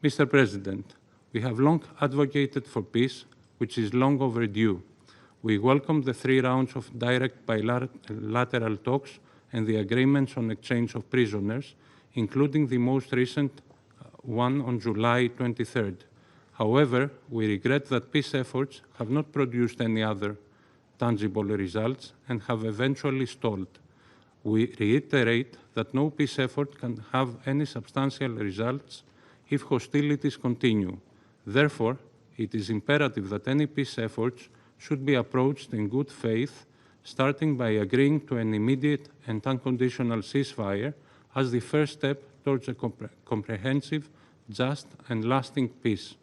Mr. President, we have long advocated for peace, which is long overdue. We welcome the 3 rounds of direct bilateral talks and the agreements on exchange of prisoners, including the most recent one on July 23rd. However, we regret that peace efforts have not produced any other tangible results and have eventually stalled. We reiterate that no peace effort can have any substantial results if hostilities continue. Therefore, it is imperative that any peace efforts should be approached in good faith, starting by agreeing to an immediate and unconditional ceasefire as the first step towards a comprehensive, just, and lasting peace,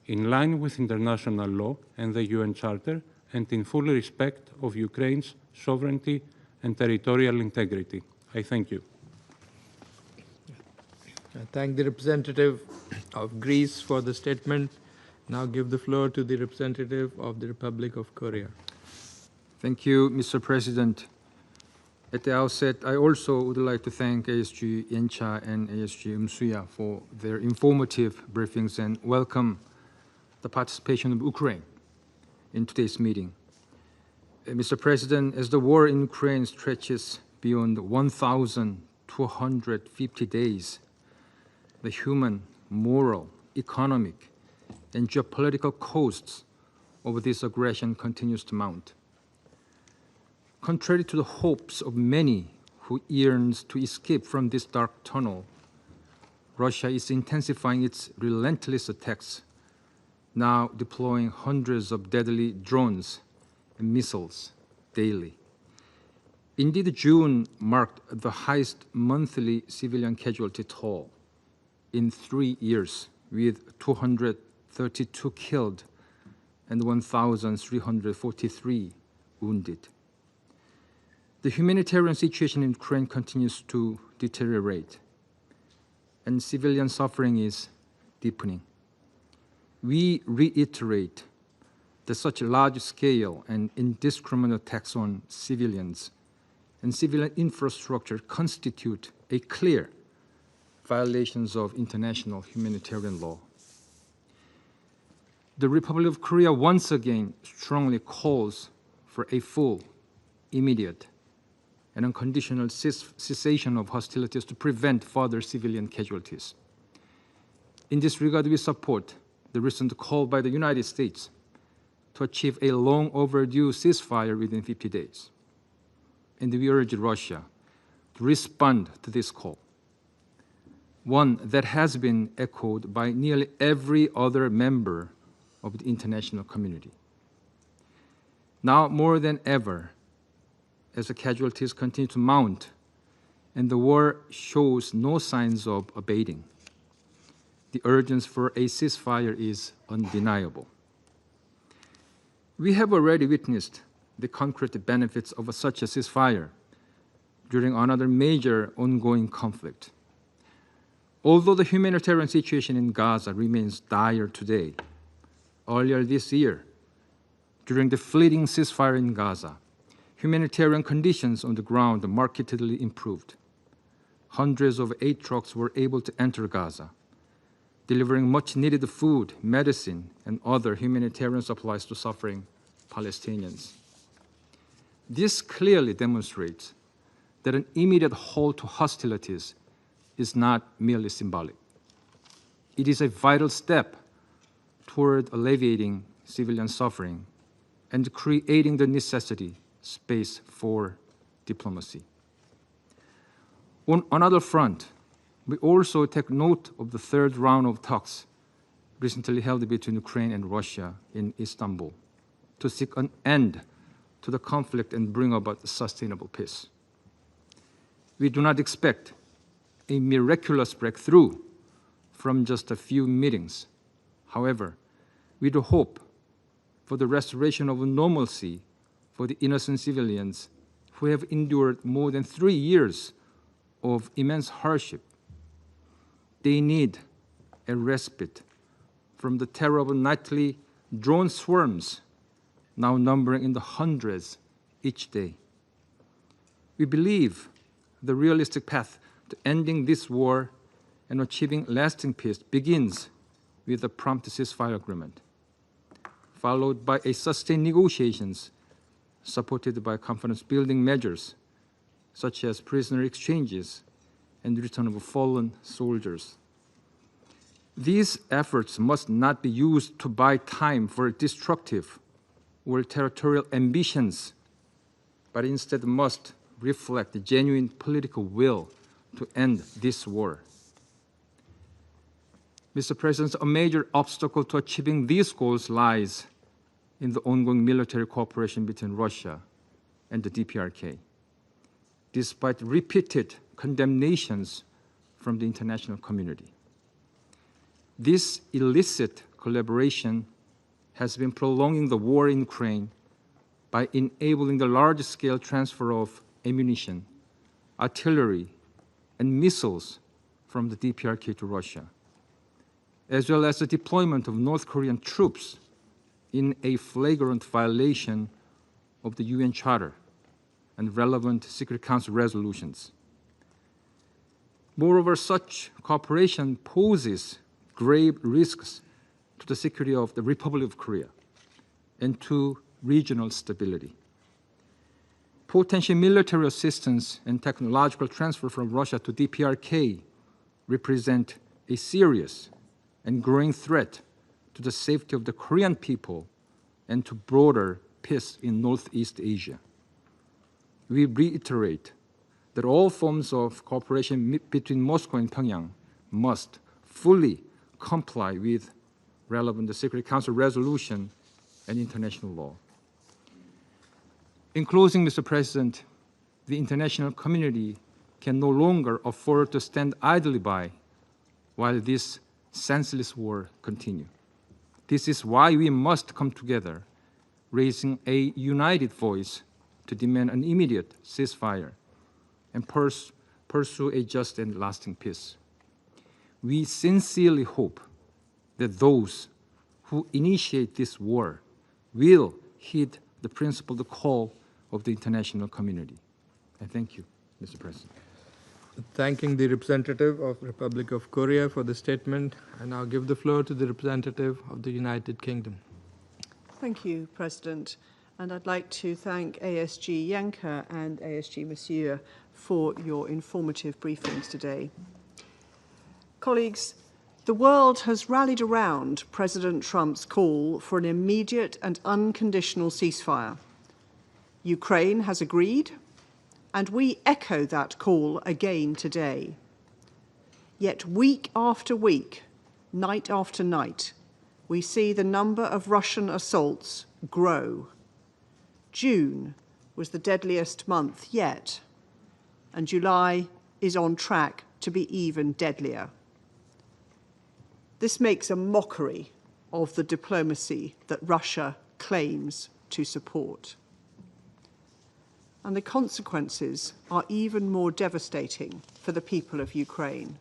in line with international law and the UN Charter, and in full respect of Ukraine's sovereignty and territorial integrity. I thank you. I thank the representative of Greece for the statement. Now give the floor to the representative of the Republic of Korea. Thank you, Mr. President. At the outset, I also would like to thank ASG Yencha and ASG Msuya for their informative briefings and welcome the participation of Ukraine in today's meeting. Mr. President, as the war in Ukraine stretches beyond 1,250 days, the human, moral, economic, and geopolitical costs of this aggression continues to mount. Contrary to the hopes of many who yearns to escape from this dark tunnel, Russia is intensifying its relentless attacks, now deploying hundreds of deadly drones and missiles daily. Indeed, June marked the highest monthly civilian casualty toll in 3 years, with 32 killed, and 1,343 wounded. The humanitarian situation in Ukraine continues to deteriorate, and civilian suffering is deepening. We reiterate that such large-scale and indiscriminate attacks on civilians and civilian infrastructure constitute a clear violations of international humanitarian law. The Republic of Korea once again strongly calls for a full, immediate, and unconditional cessation of hostilities to prevent further civilian casualties. In this regard, we support the recent call by the United States to achieve a long overdue ceasefire within 50 days. And we urge Russia to respond to this call, one that has been echoed by nearly every other member of the international community. Now more than ever, as the casualties continue to mount and the war shows no signs of abating, the urgency for a ceasefire is undeniable. We have already witnessed the concrete benefits of such a ceasefire during another major ongoing conflict. Although the humanitarian situation in Gaza remains dire today, earlier this year, during the fleeting ceasefire in Gaza, humanitarian conditions on the ground markedly improved. Hundreds of aid trucks were able to enter Gaza, delivering much-needed food, medicine, and other humanitarian supplies to suffering Palestinians. This clearly demonstrates that an immediate halt to hostilities is not merely symbolic. It is a vital step toward alleviating civilian suffering and creating the necessary space for diplomacy. On another front, we also take note of the third round of talks recently held between Ukraine and Russia in Istanbul to seek an end to the conflict and bring about sustainable peace. We do not expect a miraculous breakthrough from just a few meetings. However, we do hope for the restoration of normalcy for the innocent civilians who have endured more than 3 years of immense hardship. They need a respite from the terrible nightly drone swarms, now numbering in the hundreds each day. We believe the realistic path to ending this war and achieving lasting peace begins with a prompt ceasefire agreement, followed by a sustained negotiations supported by confidence-building measures such as prisoner exchanges and return of fallen soldiers. These efforts must not be used to buy time for destructive or territorial ambitions, but instead must reflect the genuine political will to end this war. Mr. President, a major obstacle to achieving these goals lies in the ongoing military cooperation between Russia and the DPRK. Despite repeated condemnations from the international community, this illicit collaboration has been prolonging the war in Ukraine by enabling the large-scale transfer of ammunition, artillery, and missiles from the DPRK to Russia, as well as the deployment of North Korean troops in a flagrant violation of the UN Charter and relevant Security Council resolutions. Moreover, such cooperation poses grave risks to the security of the Republic of Korea and to regional stability. Potential military assistance and technological transfer from Russia to DPRK represent a serious and growing threat to the safety of the Korean people and to broader peace in Northeast Asia. We reiterate that all forms of cooperation between Moscow and Pyongyang must fully comply with relevant Security Council resolution and international law. In closing, Mr. President, the international community can no longer afford to stand idly by while this senseless war continues. This is why we must come together, raising a united voice to demand an immediate ceasefire and pursue a just and lasting peace. We sincerely hope that those who initiate this war will heed the principled call of the international community. I thank you, Mr. President. Thanking the representative of Republic of Korea for the statement, I now give the floor to the representative of the United Kingdom. Thank you, President. And I'd like to thank ASG Yanka and ASG Monsieur for your informative briefings today. Colleagues, the world has rallied around President Trump's call for an immediate and unconditional ceasefire. Ukraine has agreed, and we echo that call again today. Yet week after week, night after night, we see the number of Russian assaults grow. June was the deadliest month yet, and July is on track to be even deadlier. This makes a mockery of the diplomacy that Russia claims to support. And the consequences are even more devastating for the people of Ukraine.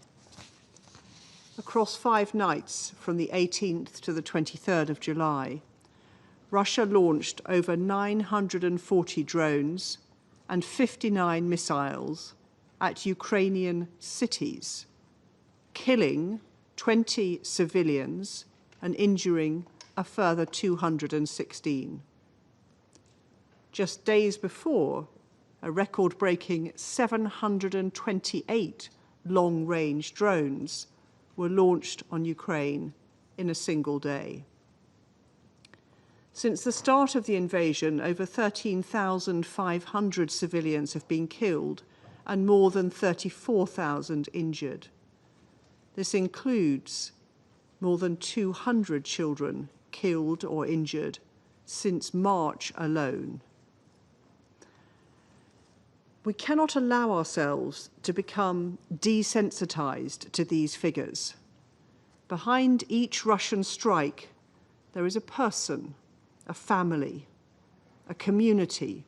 Across 5 nights, from the 18th to the 23rd of July, Russia launched over 940 drones and 59 missiles at Ukrainian cities, killing 20 civilians and injuring a further 216. Just days before, a record-breaking 728 long-range drones were launched on Ukraine in a single day. Since the start of the invasion, over 13,500 civilians have been killed and more than 34,000 injured. This includes more than 200 children killed or injured since March alone. We cannot allow ourselves to become desensitized to these figures. Behind each Russian strike, there is a person, a family, a community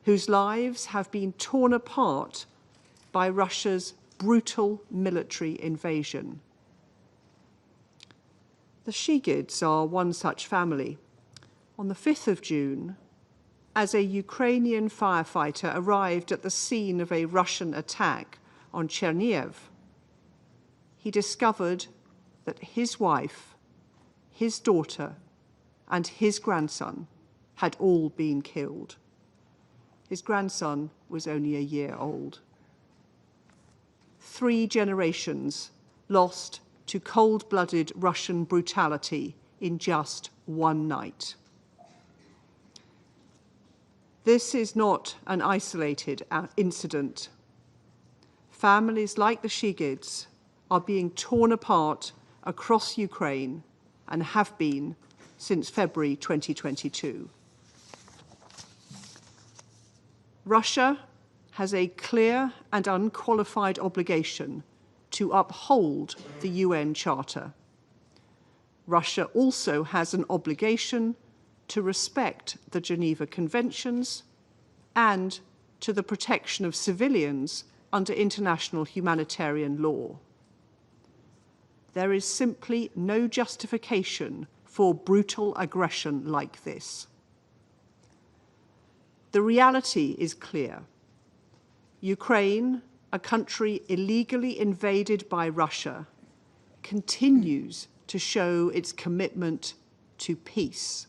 whose lives have been torn apart by Russia's brutal military invasion. The Síguenos are one such family. On the 5th of June, as a Ukrainian firefighter arrived at the scene of a Russian attack on Chernihiv, he discovered that his wife, his daughter, and his grandson had all been killed. His grandson was only a year old. 3 generations lost to cold-blooded Russian brutality in just one night. This is not an isolated incident. Families like the Síguenos are being torn apart across Ukraine and have been since February 2022. Russia has a clear and unqualified obligation to uphold the UN Charter. Russia also has an obligation to respect the Geneva Conventions and to the protection of civilians under international humanitarian law. There is simply no justification for brutal aggression like this. The reality is clear. Ukraine, a country illegally invaded by Russia, continues to show its commitment to peace.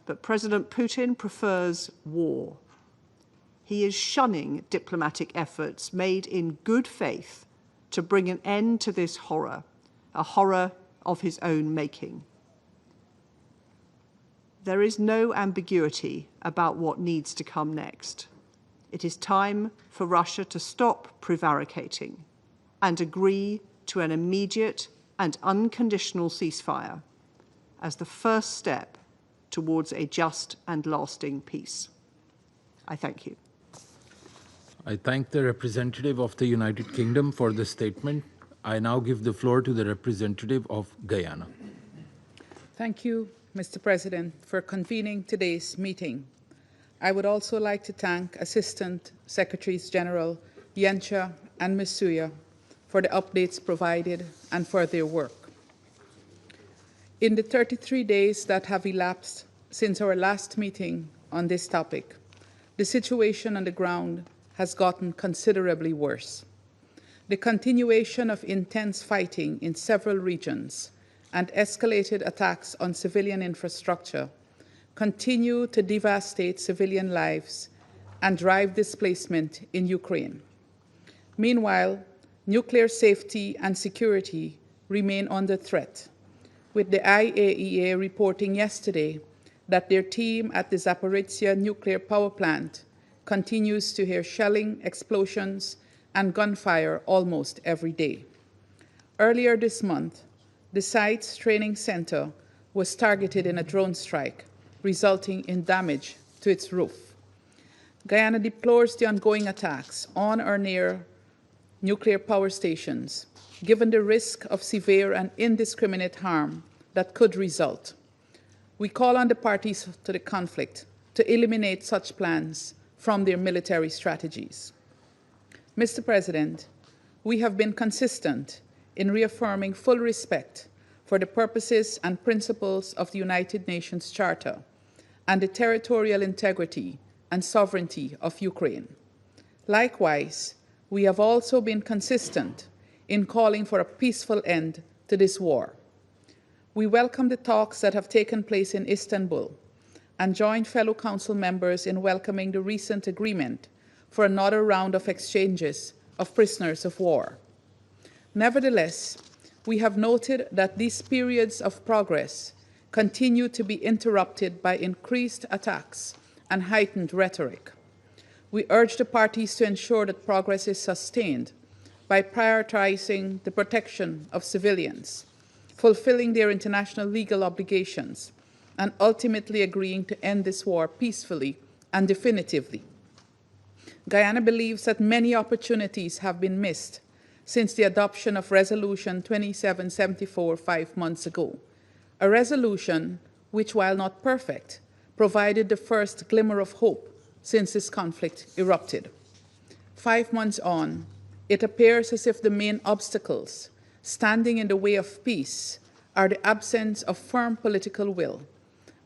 But President Putin prefers war. He is shunning diplomatic efforts made in good faith to bring an end to this horror, a horror of his own making. There is no ambiguity about what needs to come next. It is time for Russia to stop prevaricating and agree to an immediate and unconditional ceasefire as the first step towards a just and lasting peace. I thank you. I thank the representative of the United Kingdom for the statement. I now give the floor to the representative of Guyana. Thank you, Mr. President, for convening today's meeting. I would also like to thank Assistant Secretaries General Yencha and Masuya for the updates provided and for their work. In the 33 days that have elapsed since our last meeting on this topic, the situation on the ground has gotten considerably worse. The continuation of intense fighting in several regions and escalated attacks on civilian infrastructure continue to devastate civilian lives and drive displacement in Ukraine. Meanwhile, nuclear safety and security remain under threat, with the IAEA reporting yesterday that their team at the Zaporizhzhia nuclear power plant continues to hear shelling, explosions, and gunfire almost every day. Earlier this month, the site's training center was targeted in a drone strike, resulting in damage to its roof. Guyana deplores the ongoing attacks on or near nuclear power stations, given the risk of severe and indiscriminate harm that could result. We call on the parties to the conflict to eliminate such plans from their military strategies. Mr. President, we have been consistent in reaffirming full respect for the purposes and principles of the United Nations Charter and the territorial integrity and sovereignty of Ukraine. Likewise, we have also been consistent in calling for a peaceful end to this war. We welcome the talks that have taken place in Istanbul and join fellow Council members in welcoming the recent agreement for another round of exchanges of prisoners of war. Nevertheless, we have noted that these periods of progress continue to be interrupted by increased attacks and heightened rhetoric. We urge the parties to ensure that progress is sustained by prioritizing the protection of civilians, fulfilling their international legal obligations, and ultimately agreeing to end this war peacefully and definitively. Guyana believes that many opportunities have been missed since the adoption of Resolution 2774 5 months ago, a resolution which, while not perfect, provided the first glimmer of hope since this conflict erupted. 5 months on, it appears as if the main obstacles standing in the way of peace are the absence of firm political will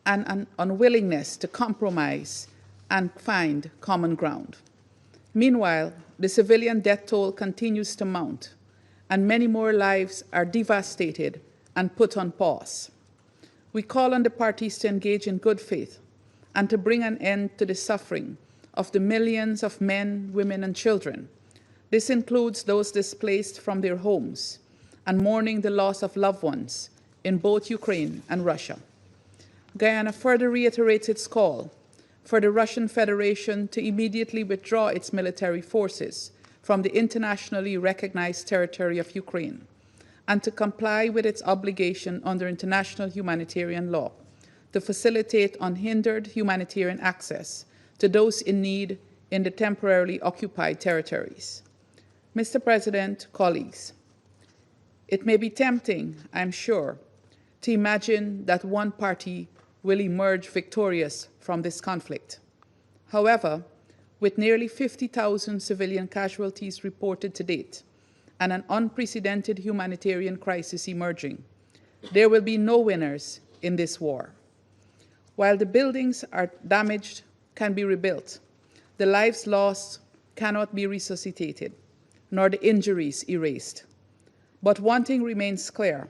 and an unwillingness to compromise and find common ground. Meanwhile, the civilian death toll continues to mount, and many more lives are devastated and put on pause. We call on the parties to engage in good faith and to bring an end to the suffering of the millions of men, women, and children. This includes those displaced from their homes and mourning the loss of loved ones in both Ukraine and Russia. Guyana further reiterates its call for the Russian Federation to immediately withdraw its military forces from the internationally recognized territory of Ukraine and to comply with its obligation under international humanitarian law to facilitate unhindered humanitarian access to those in need in the temporarily occupied territories. Mr. President, colleagues, it may be tempting, I'm sure, to imagine that one party will emerge victorious from this conflict. However, with nearly 50,000 civilian casualties reported to date and an unprecedented humanitarian crisis emerging, there will be no winners in this war. While the buildings are damaged can be rebuilt, the lives lost cannot be resuscitated, nor the injuries erased. But one thing remains clear: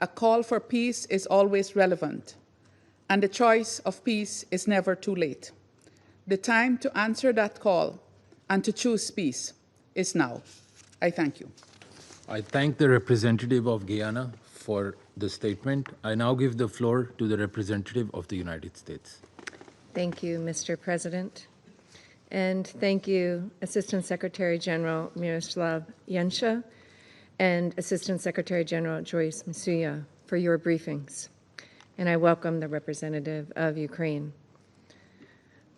a call for peace is always relevant, and the choice of peace is never too late. The time to answer that call and to choose peace is now. I thank you. I thank the representative of Guyana for the statement. I now give the floor to the representative of the United States. Thank you, Mr. President. And thank you, Assistant Secretary General Miroslav Yencha and Assistant Secretary General Joyce Masuya for your briefings. And I welcome the representative of Ukraine.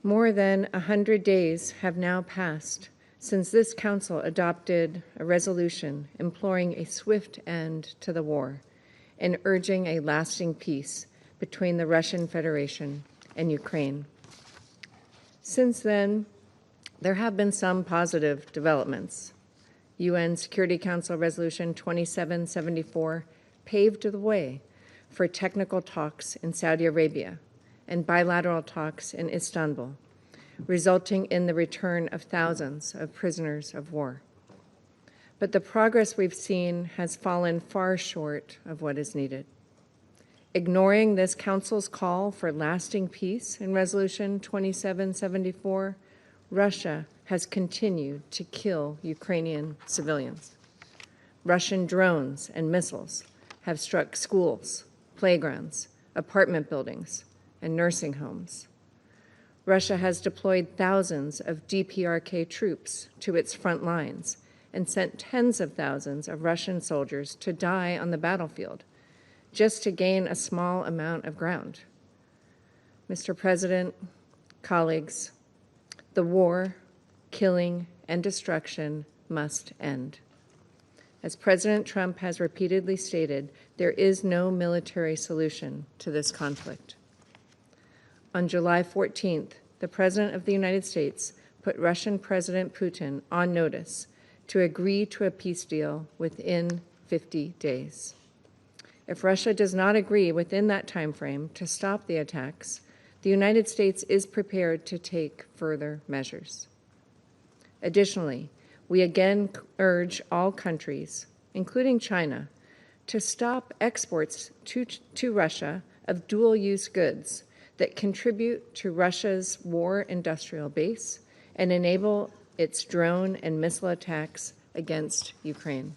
More than 100 days have now passed since this Council adopted a resolution imploring a swift end to the war in urging a lasting peace between the Russian Federation and Ukraine. Since then, there have been some positive developments. UN Security Council Resolution 2774 paved the way for technical talks in Saudi Arabia and bilateral talks in Istanbul, resulting in the return of thousands of prisoners of war. But the progress we've seen has fallen far short of what is needed. Ignoring this Council's call for lasting peace in Resolution 2774, Russia has continued to kill Ukrainian civilians. Russian drones and missiles have struck schools, playgrounds, apartment buildings, and nursing homes. Russia has deployed thousands of DPRK troops to its front lines and sent tens of thousands of Russian soldiers to die on the battlefield just to gain a small amount of ground. Mr. President, colleagues, the war, killing, and destruction must end. As President Trump has repeatedly stated, there is no military solution to this conflict. On July 14th, the President of the United States put Russian President Putin on notice to agree to a peace deal within 50 days. If Russia does not agree within that time frame to stop the attacks, the United States is prepared to take further measures. Additionally, we again urge all countries, including China, to stop exports to Russia of dual-use goods that contribute to Russia's war industrial base and enable its drone and missile attacks against Ukraine.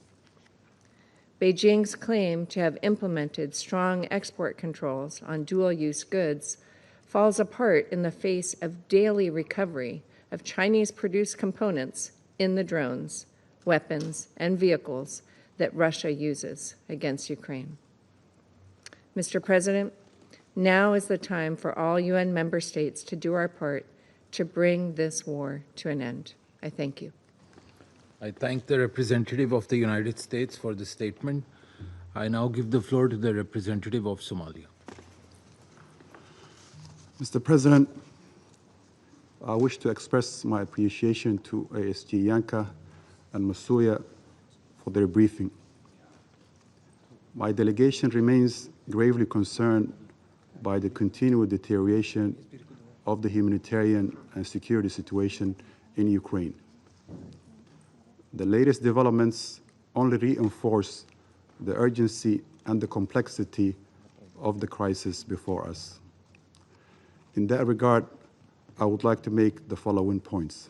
Beijing's claim to have implemented strong export controls on dual-use goods falls apart in the face of daily recovery of Chinese-produced components in the drones, weapons, and vehicles that Russia uses against Ukraine. Mr. President, now is the time for all UN member states to do our part to bring this war to an end. I thank you. I thank the representative of the United States for the statement. I now give the floor to the representative of Somalia. Mr. President, I wish to express my appreciation to ASG Yanka and Masuya for their briefing. My delegation remains gravely concerned by the continued deterioration of the humanitarian and security situation in Ukraine. The latest developments only reinforce the urgency and the complexity of the crisis before us. In that regard, I would like to make the following points.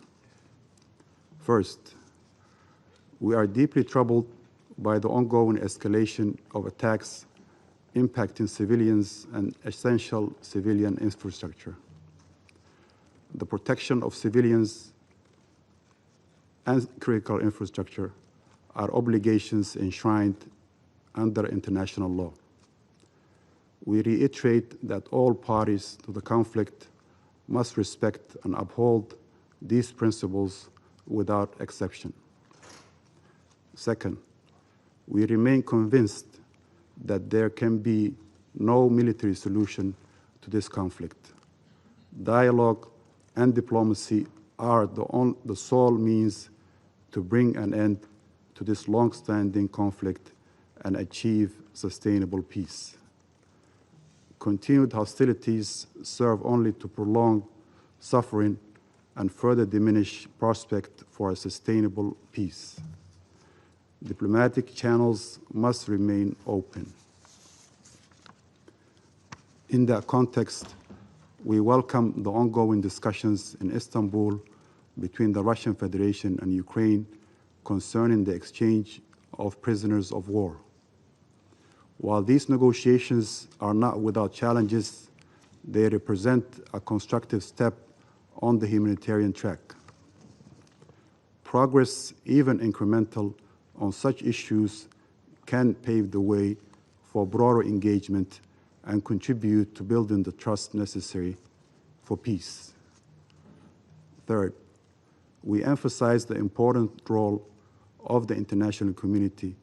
First, we are deeply troubled by the ongoing escalation of attacks impacting civilians and essential civilian infrastructure. The protection of civilians and critical infrastructure are obligations enshrined under international law. We reiterate that all parties to the conflict must respect and uphold these principles without exception. Second, we remain convinced that there can be no military solution to this conflict. Dialogue and diplomacy are the sole means to bring an end to this long-standing conflict and achieve sustainable peace. Continued hostilities serve only to prolong suffering and further diminish prospect for a sustainable peace. Diplomatic channels must remain open. In that context, we welcome the ongoing discussions in Istanbul between the Russian Federation and Ukraine concerning the exchange of prisoners of war. While these negotiations are not without challenges, they represent a constructive step on the humanitarian track. Progress, even incremental, on such issues can pave the way for broader engagement and contribute to building the trust necessary for peace. Third, we emphasize the important role of the international community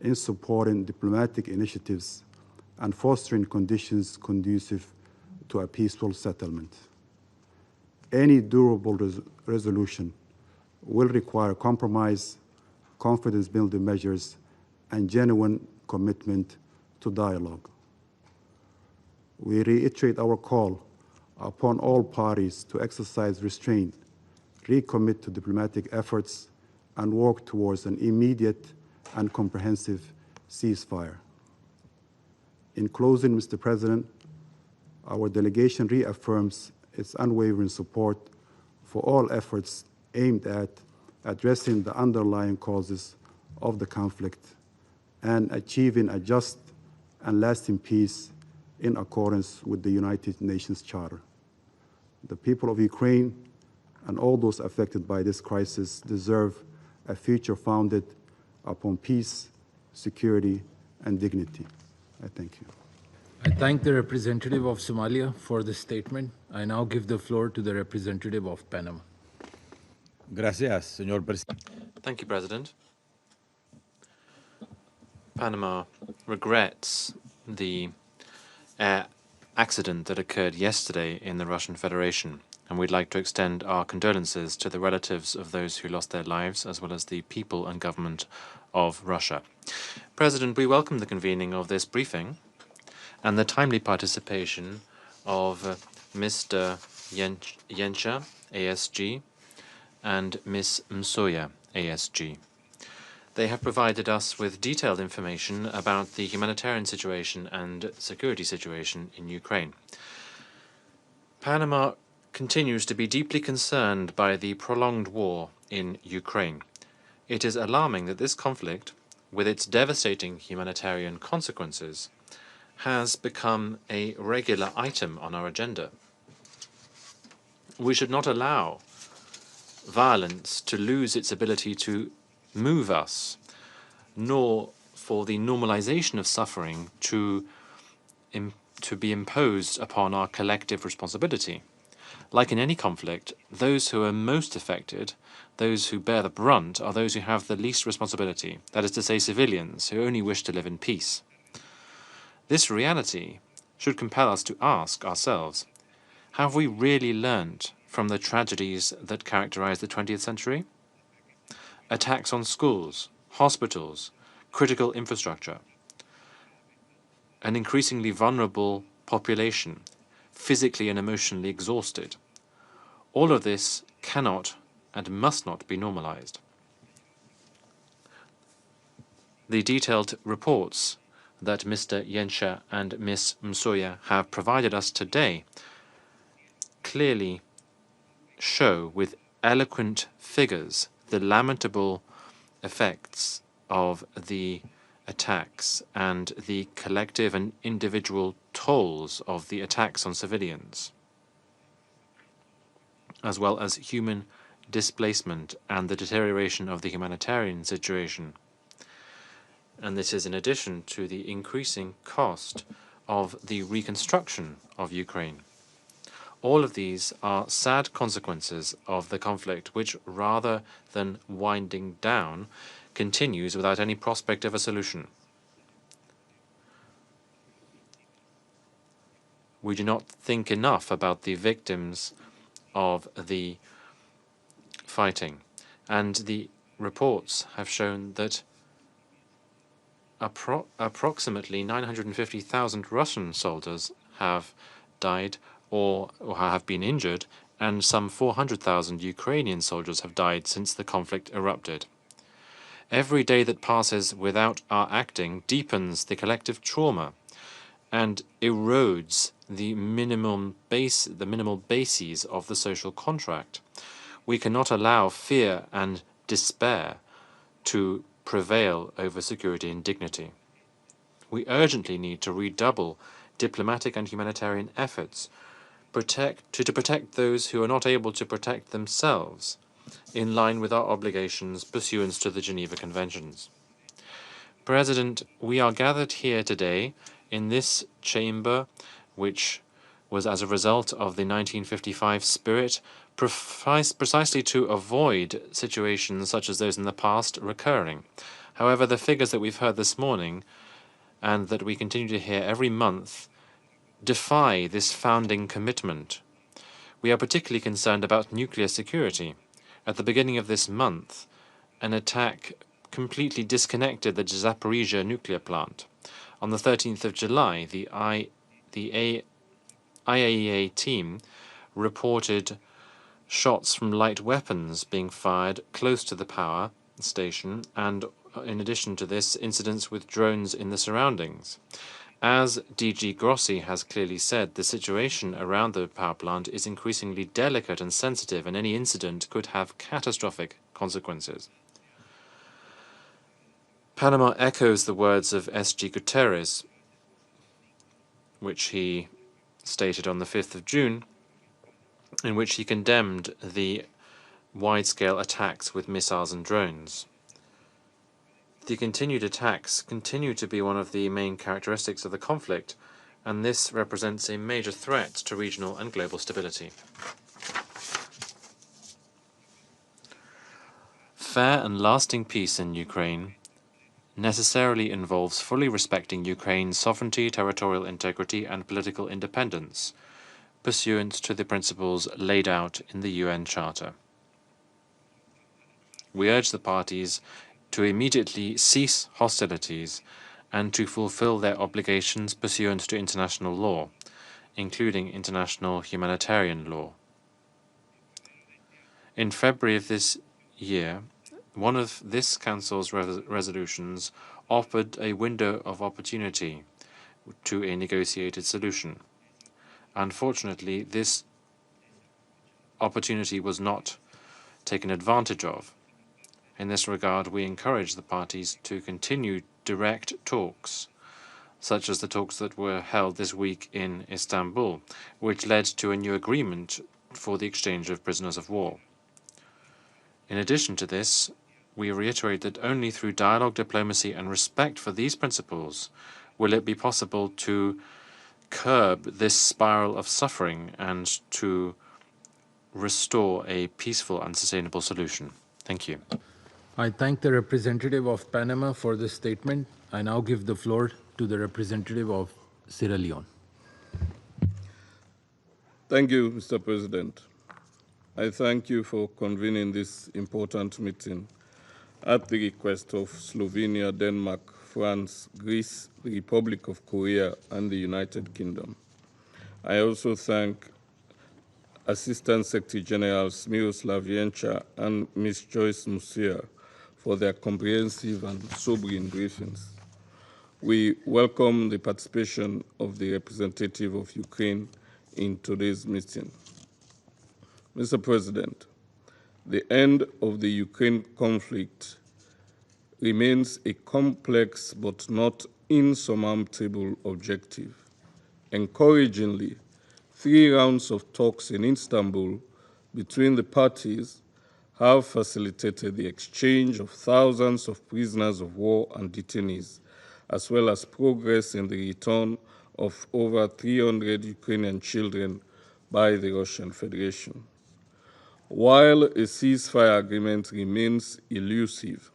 in supporting diplomatic initiatives and fostering conditions conducive to a peaceful settlement. Any durable resolution will require compromise, confidence-building measures, and genuine commitment to dialogue. We reiterate our call upon all parties to exercise restraint, recommit to diplomatic efforts, and work towards an immediate and comprehensive ceasefire. In closing, Mr. President, our delegation reaffirms its unwavering support for all efforts aimed at addressing the underlying causes of the conflict and achieving a just and lasting peace in accordance with the United Nations Charter. The people of Ukraine and all those affected by this crisis deserve a future founded upon peace, security, and dignity. I thank you. I thank the representative of Somalia for the statement. I now give the floor to the representative of Panama. Gracias, señor presidente. Thank you, President. Panama regrets the air accident that occurred yesterday in the Russian Federation, and we'd like to extend our condolences to the relatives of those who lost their lives, as well as the people and government of Russia. President, we welcome the convening of this briefing and the timely participation of Mr. Yencha, ASG, and Ms. Msuya, ASG. They have provided us with detailed information about the humanitarian situation and security situation in Ukraine. Panama continues to be deeply concerned by the prolonged war in Ukraine. It is alarming that this conflict, with its devastating humanitarian consequences, has become a regular item on our agenda. We should not allow violence to lose its ability to move us, nor for the normalization of suffering to be imposed upon our collective responsibility. Like in any conflict, those who are most affected, those who bear the brunt, are those who have the least responsibility, that is to say civilians who only wish to live in peace. This reality should compel us to ask ourselves, have we really learned from the tragedies that characterize the 20th century? Attacks on schools, hospitals, critical infrastructure, an increasingly vulnerable population, physically and emotionally exhausted. All of this cannot and must not be normalized. The detailed reports that Mr. Yencha and Ms. Msuya have provided us today clearly show with eloquent figures the lamentable effects of the attacks and the collective and individual tolls of the attacks on civilians, as well as human displacement and the deterioration of the humanitarian situation. And this is in addition to the increasing cost of the reconstruction of Ukraine. All of these are sad consequences of the conflict, which, rather than winding down, continues without any prospect of a solution. We do not think enough about the victims of the fighting, and the reports have shown that approximately 950,000 Russian soldiers have died or have been injured, and some 400,000 Ukrainian soldiers have died since the conflict erupted. Every day that passes without our acting deepens the collective trauma and erodes the minimal bases of the social contract. We cannot allow fear and despair to prevail over security and dignity. We urgently need to redouble diplomatic and humanitarian efforts to protect those who are not able to protect themselves, in line with our obligations pursuant to the Geneva Conventions. President, we are gathered here today in this chamber, which was as a result of the 1955 spirit, precisely to avoid situations such as those in the past recurring. However, the figures that we've heard this morning and that we continue to hear every month, defy this founding commitment. We are particularly concerned about nuclear security. At the beginning of this month, an attack completely disconnected the Zaporizhzhia nuclear plant. On the 13th of July, the IAEA team reported shots from light weapons being fired close to the power station, and in addition to this, incidents with drones in the surroundings. As DG Grossi has clearly said, the situation around the power plant is increasingly delicate and sensitive, and any incident could have catastrophic consequences. Panama echoes the words of S.G. Guterres, which he stated on the 5th of June, in which he condemned the wide-scale attacks with missiles and drones. The continued attacks continue to be one of the main characteristics of the conflict, and this represents a major threat to regional and global stability. Fair and lasting peace in Ukraine necessarily involves fully respecting Ukraine's sovereignty, territorial integrity, and political independence, pursuant to the principles laid out in the UN Charter. We urge the parties to immediately cease hostilities and to fulfill their obligations pursuant to international law, including international humanitarian law. In February of this year, one of this Council's resolutions offered a window of opportunity to a negotiated solution. Unfortunately, this opportunity was not taken advantage of. In this regard, we encourage the parties to continue direct talks, such as the talks that were held this week in Istanbul, which led to a new agreement for the exchange of prisoners of war. In addition to this, we reiterate that only through dialogue, diplomacy, and respect for these principles will it be possible to curb this spiral of suffering and to restore a peaceful and sustainable solution. Thank you. I thank the representative of Panama for this statement. I now give the floor to the representative of Sierra Leone. Thank you, Mr. President. I thank you for convening this important meeting at the request of Slovenia, Denmark, France, Greece, the Republic of Korea, and the United Kingdom. I also thank Assistant Secretary Generals Miroslav Jenča and Ms. Joyce Musia for their comprehensive and sobering briefings. We welcome the participation of the representative of Ukraine in today's meeting. Mr. President, the end of the Ukraine conflict remains a complex but not insurmountable objective. Encouragingly, 3 rounds of talks in Istanbul between the parties have facilitated the exchange of thousands of prisoners of war and detainees, as well as progress in the return of over 300 Ukrainian children by the Russian Federation. While a ceasefire agreement remains elusive,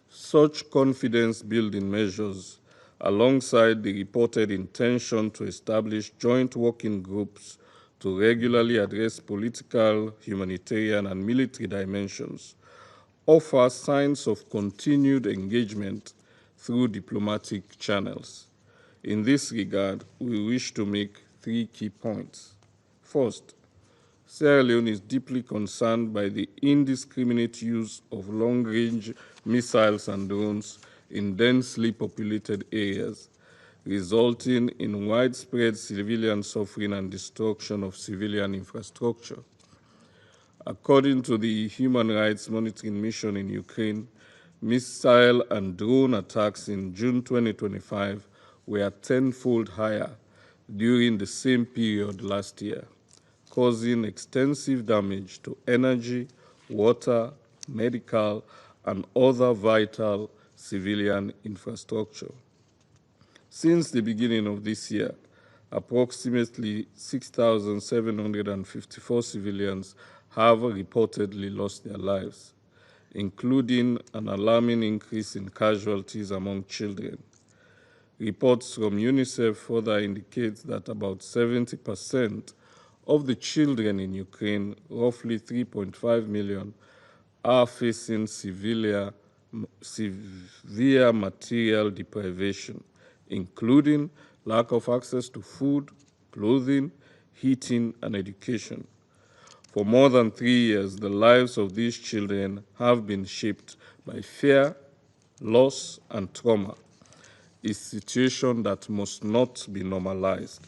such confidence-building measures, alongside the reported intention to establish joint working groups to regularly address political, humanitarian, and military dimensions, offer signs of continued engagement through diplomatic channels. In this regard, we wish to make 3 key points. First, Sierra Leone is deeply concerned by the indiscriminate use of long-range missiles and drones in densely populated areas, resulting in widespread civilian suffering and destruction of civilian infrastructure. According to the Human Rights Monitoring Mission in Ukraine, missile and drone attacks in June 2025 were 10-fold higher during the same period last year, causing extensive damage to energy, water, medical, and other vital civilian infrastructure. Since the beginning of this year, approximately 6,754 civilians have reportedly lost their lives, including an alarming increase in casualties among children. Reports from UNICEF further indicate that about 70% of the children in Ukraine, roughly 3.5 million, are facing severe material deprivation, including lack of access to food, clothing, heating, and education. For more than 3 years, the lives of these children have been shaped by fear, loss, and trauma, a situation that must not be normalized.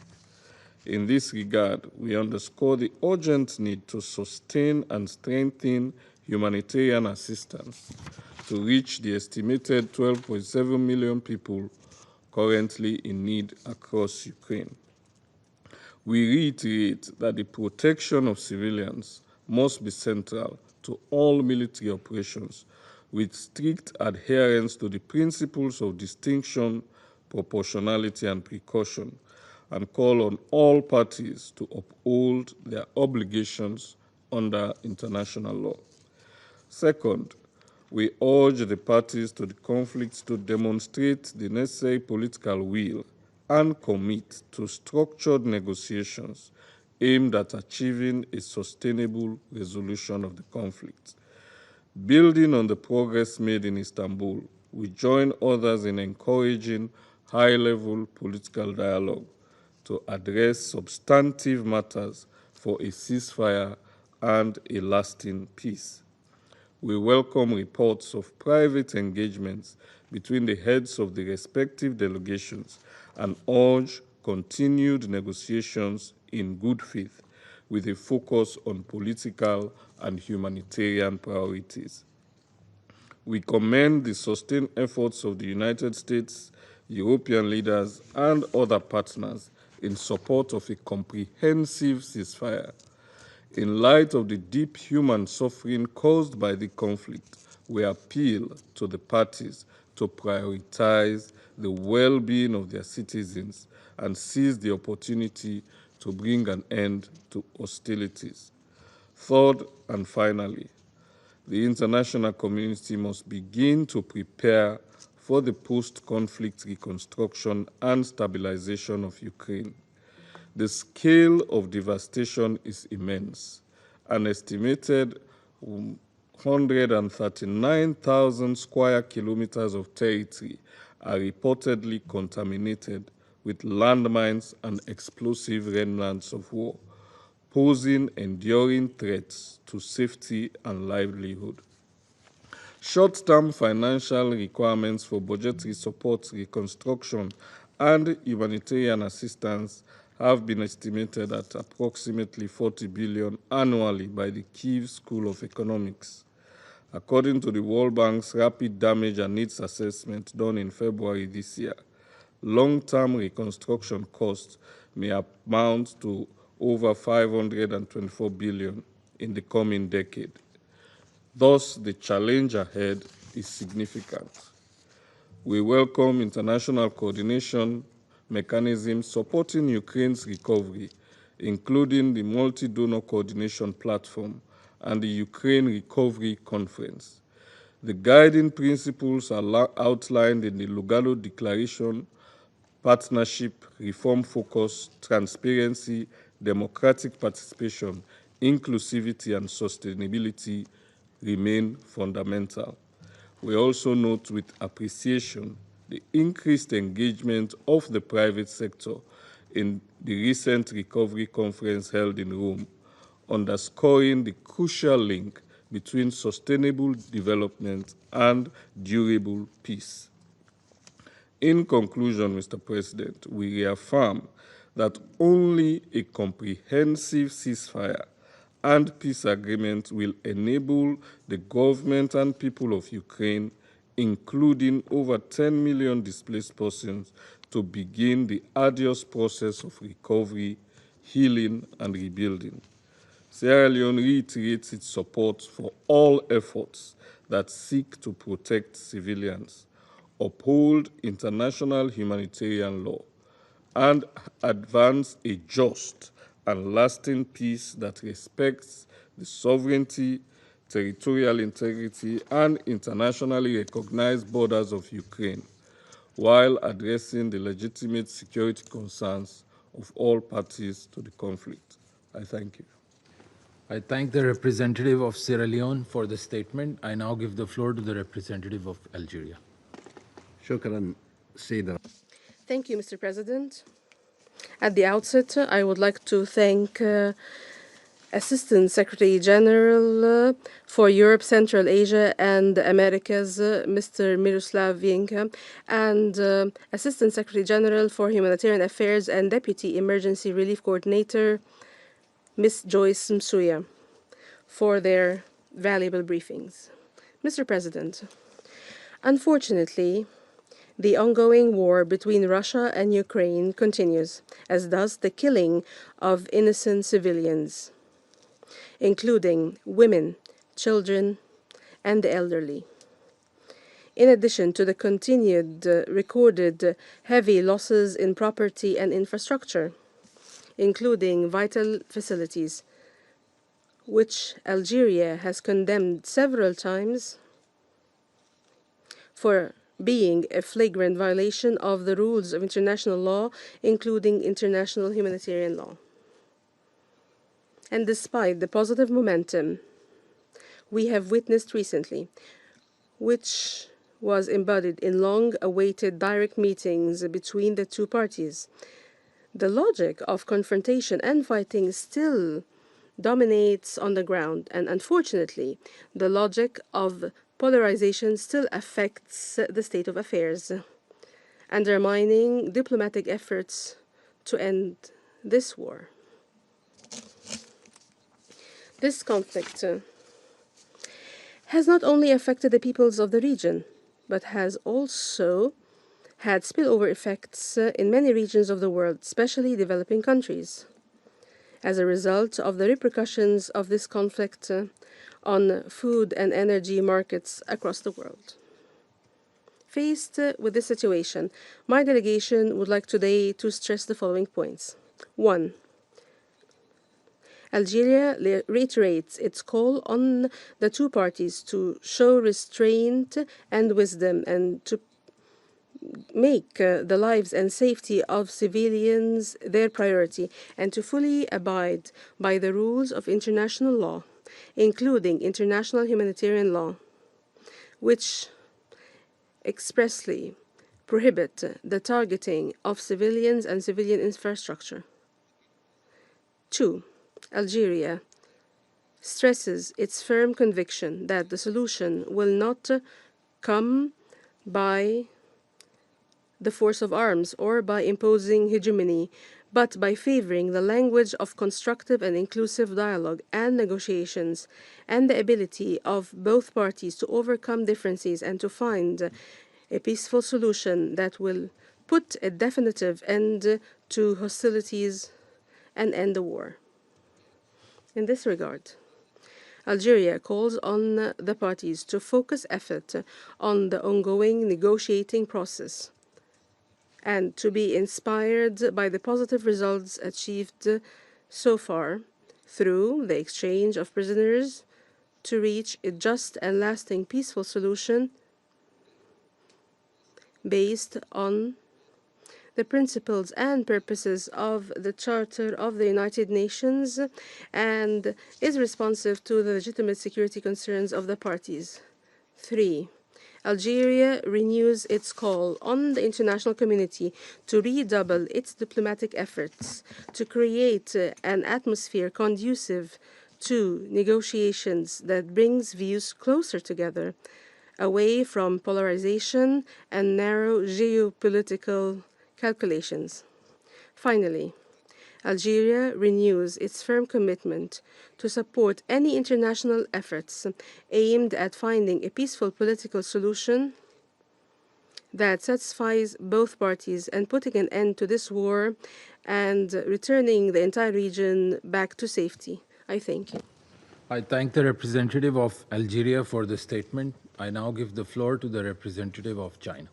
In this regard, we underscore the urgent need to sustain and strengthen humanitarian assistance to reach the estimated 12.7 million people currently in need across Ukraine. We reiterate that the protection of civilians must be central to all military operations, with strict adherence to the principles of distinction, proportionality, and precaution, and call on all parties to uphold their obligations under international law. Second, we urge the parties to the conflict to demonstrate the necessary political will and commit to structured negotiations aimed at achieving a sustainable resolution of the conflict. Building on the progress made in Istanbul, we join others in encouraging high-level political dialogue to address substantive matters for a ceasefire and a lasting peace. We welcome reports of private engagements between the heads of the respective delegations and urge continued negotiations in good faith with a focus on political and humanitarian priorities. We commend the sustained efforts of the United States, European leaders, and other partners in support of a comprehensive ceasefire. In light of the deep human suffering caused by the conflict, we appeal to the parties to prioritize the well-being of their citizens and seize the opportunity to bring an end to hostilities. Third and finally, the international community must begin to prepare for the post-conflict reconstruction and stabilization of Ukraine. The scale of devastation is immense. An estimated 139,000 square kilometers of territory are reportedly contaminated with landmines and explosive remnants of war, posing enduring threats to safety and livelihood. Short-term financial requirements for budgetary support, reconstruction, and humanitarian assistance have been estimated at approximately 40 billion annually by the Kyiv School of Economics. According to the World Bank's Rapid Damage and Needs Assessment done in February this year, long-term reconstruction costs may amount to over 524 billion in the coming decade. Thus, the challenge ahead is significant. We welcome international coordination mechanisms supporting Ukraine's recovery, including the Multi-Donor Coordination Platform and the Ukraine Recovery Conference. The guiding principles are outlined in the Lugano Declaration: partnership, reform focus, transparency, democratic participation, inclusivity, and sustainability remain fundamental. We also note with appreciation the increased engagement of the private sector in the recent recovery conference held in Rome, underscoring the crucial link between sustainable development and durable peace. In conclusion, Mr. President, we reaffirm that only a comprehensive ceasefire and peace agreement will enable the government and people of Ukraine, including over 10 million displaced persons, to begin the arduous process of recovery, healing, and rebuilding. Sierra Leone reiterates its support for all efforts that seek to protect civilians, uphold international humanitarian law, and advance a just and lasting peace that respects the sovereignty, territorial integrity, and internationally recognized borders of Ukraine. while addressing the legitimate security concerns of all parties to the conflict. I thank you. I thank the representative of Sierra Leone for the statement. I now give the floor to the representative of Algeria. Thank you, Mr. President. At the outset, I would like to thank Assistant Secretary General for Europe, Central Asia, and the Americas, Mr. Miroslav Vienka, and Assistant Secretary General for Humanitarian Affairs and Deputy Emergency Relief Coordinator, Ms. Joyce Msuya, for their valuable briefings. Mr. President, unfortunately, the ongoing war between Russia and Ukraine continues, as does the killing of innocent civilians, including women, children, and the elderly. In addition to the continued recorded heavy losses in property and infrastructure, including vital facilities, which Algeria has condemned several times for being a flagrant violation of the rules of international law, including international humanitarian law. And despite the positive momentum we have witnessed recently, which was embodied in long-awaited direct meetings between the two parties, the logic of confrontation and fighting still dominates on the ground, and unfortunately, the logic of polarization still affects the state of affairs, undermining diplomatic efforts to end this war. This conflict has not only affected the peoples of the region, but has also had spillover effects in many regions of the world, especially developing countries. As a result of the repercussions of this conflict on food and energy markets across the world. Faced with this situation, my delegation would like today to stress the following points. 1. Algeria reiterates its call on the two parties to show restraint and wisdom and to make the lives and safety of civilians their priority and to fully abide by the rules of international law, including international humanitarian law, which expressly prohibit the targeting of civilians and civilian infrastructure. 2. Algeria stresses its firm conviction that the solution will not come by the force of arms or by imposing hegemony, but by favoring the language of constructive and inclusive dialogue and negotiations, and the ability of both parties to overcome differences and to find a peaceful solution that will put a definitive end to hostilities and end the war. In this regard, Algeria calls on the parties to focus effort on the ongoing negotiating process and to be inspired by the positive results achieved so far through the exchange of prisoners to reach a just and lasting peaceful solution based on the principles and purposes of the Charter of the United Nations and is responsive to the legitimate security concerns of the parties. 3. Algeria renews its call on the international community to redouble its diplomatic efforts to create an atmosphere conducive to negotiations that brings views closer together, away from polarization and narrow geopolitical calculations. Finally, Algeria renews its firm commitment to support any international efforts aimed at finding a peaceful political solution that satisfies both parties and putting an end to this war and returning the entire region back to safety. I thank you. I thank the representative of Algeria for the statement. I now give the floor to the representative of China.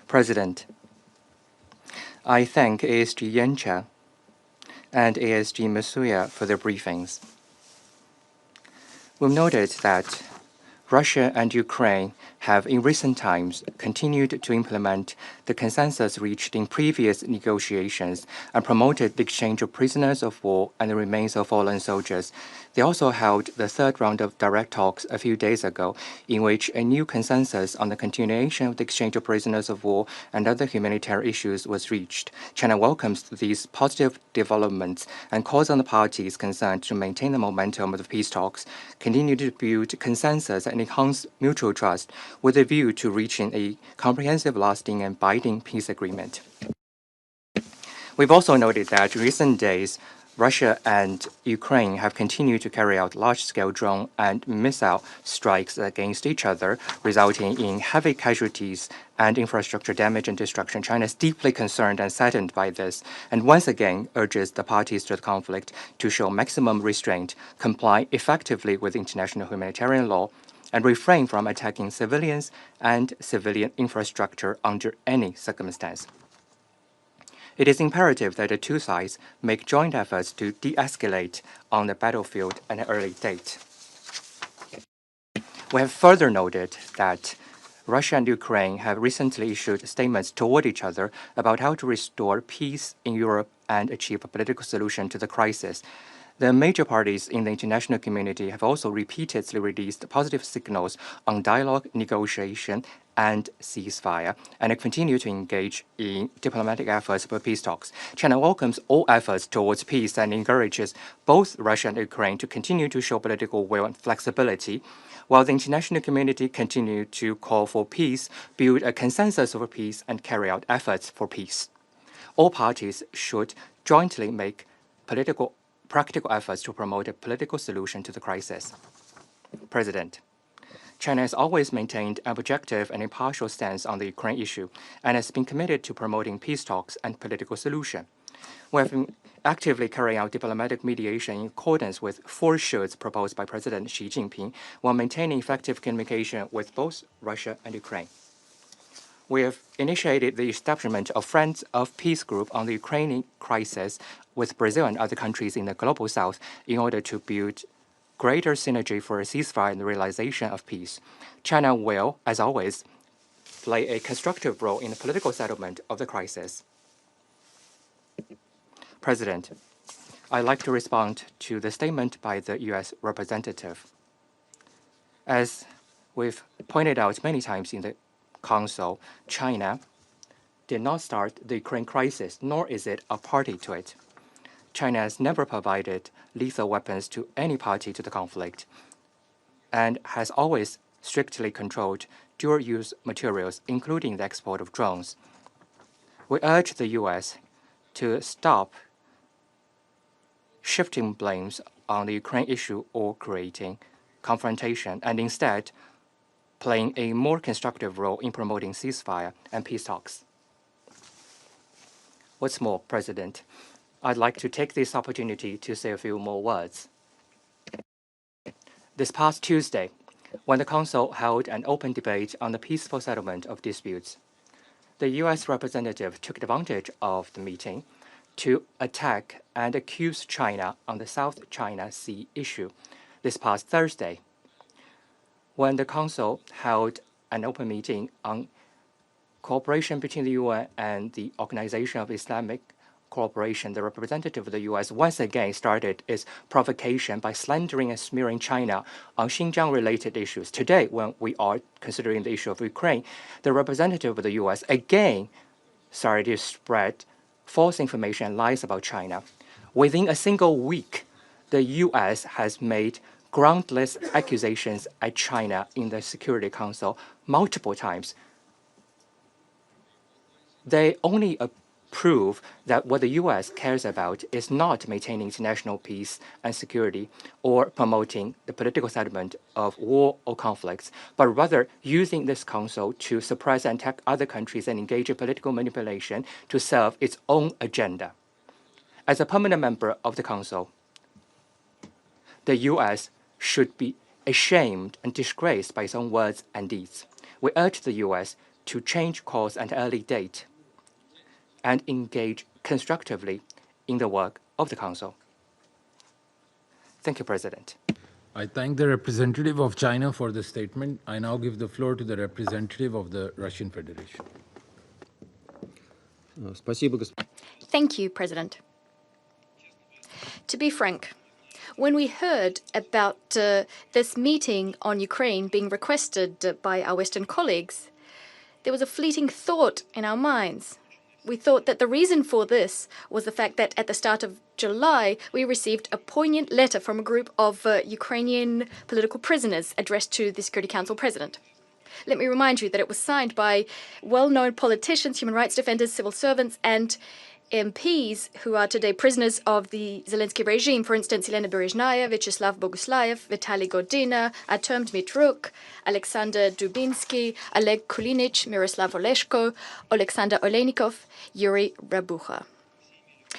President, I thank ASG Yencha and ASG Masuya for their briefings. We've noted that Russia and Ukraine have in recent times continued to implement the consensus reached in previous negotiations and promoted the exchange of prisoners of war and the remains of fallen soldiers. They also held the third round of direct talks a few days ago, in which a new consensus on the continuation of the exchange of prisoners of war and other humanitarian issues was reached. China welcomes these positive developments and calls on the parties concerned to maintain the momentum of the peace talks, continue to build consensus and enhance mutual trust with a view to reaching a comprehensive, lasting, and binding peace agreement. We've also noted that in recent days, Russia and Ukraine have continued to carry out large-scale drone and missile strikes against each other, resulting in heavy casualties and infrastructure damage and destruction. China is deeply concerned and saddened by this, and once again urges the parties to the conflict to show maximum restraint, comply effectively with international humanitarian law, and refrain from attacking civilians and civilian infrastructure under any circumstance. It is imperative that the two sides make joint efforts to de-escalate on the battlefield at an early date. We have further noted that Russia and Ukraine have recently issued statements toward each other about how to restore peace in Europe and achieve a political solution to the crisis. The major parties in the international community have also repeatedly released positive signals on dialogue, negotiation, and ceasefire, and continue to engage in diplomatic efforts for peace talks. China welcomes all efforts towards peace and encourages both Russia and Ukraine to continue to show political will and flexibility, while the international community continue to call for peace, build a consensus over peace, and carry out efforts for peace. All parties should jointly make practical efforts to promote a political solution to the crisis. President, China has always maintained an objective and impartial stance on the Ukraine issue and has been committed to promoting peace talks and political solution. We have been actively carrying out diplomatic mediation in accordance with 4 shoulds proposed by President Xi Jinping while maintaining effective communication with both Russia and Ukraine. We have initiated the establishment of Friends of Peace Group on the Ukrainian crisis with Brazil and other countries in the Global South in order to build greater synergy for a ceasefire and the realization of peace. China will, as always, play a constructive role in the political settlement of the crisis. President, I'd like to respond to the statement by the U.S. representative. As we've pointed out many times in the Council, China did not start the Ukraine crisis, nor is it a party to it. China has never provided lethal weapons to any party to the conflict and has always strictly controlled dual-use materials, including the export of drones. We urge the U.S. to stop shifting blames on the Ukraine issue or creating confrontation, and instead playing a more constructive role in promoting ceasefire and peace talks. What's more, President, I'd like to take this opportunity to say a few more words. This past Tuesday, when the Council held an open debate on the peaceful settlement of disputes, the U.S. representative took advantage of the meeting to attack and accuse China on the South China Sea issue. This past Thursday, when the Council held an open meeting on cooperation between the UN and the Organization of Islamic Cooperation, the representative of the U.S. once again started its provocation by slandering and smearing China on Xinjiang-related issues. Today, when we are considering the issue of Ukraine, the representative of the U.S. again started to spread false information and lies about China. Within a single week, the U.S. has made groundless accusations at China in the Security Council multiple times. They only prove that what the U.S. cares about is not maintaining international peace and security or promoting the political settlement of war or conflicts, but rather using this council to suppress and attack other countries and engage in political manipulation to serve its own agenda. As a permanent member of the council, the U.S. should be ashamed and disgraced by its own words and deeds. We urge the U.S. to change course at an early date and engage constructively in the work of the Council. Thank you, President. I thank the representative of China for the statement. I now give the floor to the representative of the Russian Federation. Thank you, President. To be frank, when we heard about this meeting on Ukraine being requested by our Western colleagues, there was a fleeting thought in our minds. We thought that the reason for this was the fact that at the start of July, we received a poignant letter from a group of Ukrainian political prisoners addressed to the Security Council President. Let me remind you that it was signed by well-known politicians, human rights defenders, civil servants, and MPs who are today prisoners of the Zelensky regime. For instance, Elena Berezhnaya, Vyacheslav Boguslayev, Vitaly Godina, Artem Dmitruk, Alexander Dubinsky, Oleg Kulinich, Miroslav Oleshko, Alexander Oleynikov, Yuri Rabucha.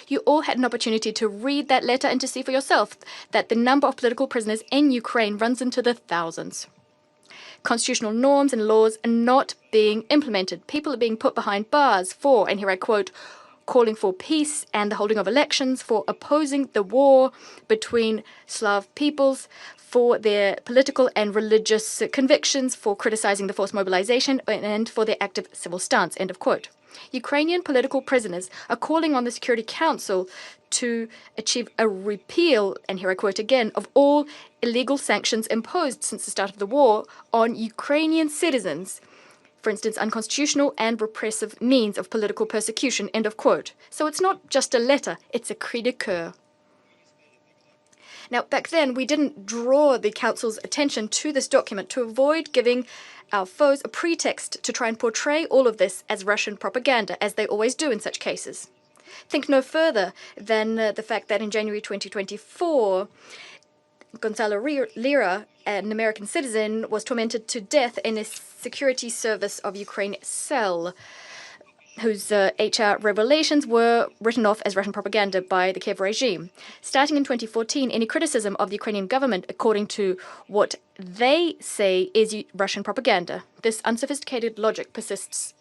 You all had an opportunity to read that letter and to see for yourself that the number of political prisoners in Ukraine runs into the thousands. Constitutional norms and laws are not being implemented. People are being put behind bars for, and here I quote, calling for peace and the holding of elections, for opposing the war between Slav peoples, for their political and religious convictions, for criticizing the forced mobilization, and for their active civil stance, end of quote. Ukrainian political prisoners are calling on the Security Council to achieve a repeal, and here I quote again, of all illegal sanctions imposed since the start of the war on Ukrainian citizens, for instance, unconstitutional and repressive means of political persecution, end of quote. So it's not just a letter, it's a cri de coeur. Now, back then, we didn't draw the Council's attention to this document to avoid giving our foes a pretext to try and portray all of this as Russian propaganda, as they always do in such cases. Think no further than the fact that in January 2024, Gonzalo Lira, an American citizen, was tormented to death in a security service of Ukraine cell, whose HR revelations were written off as Russian propaganda by the Kiev regime. Starting in 2014, any criticism of the Ukrainian government, according to what they say is Russian propaganda. This unsophisticated logic persists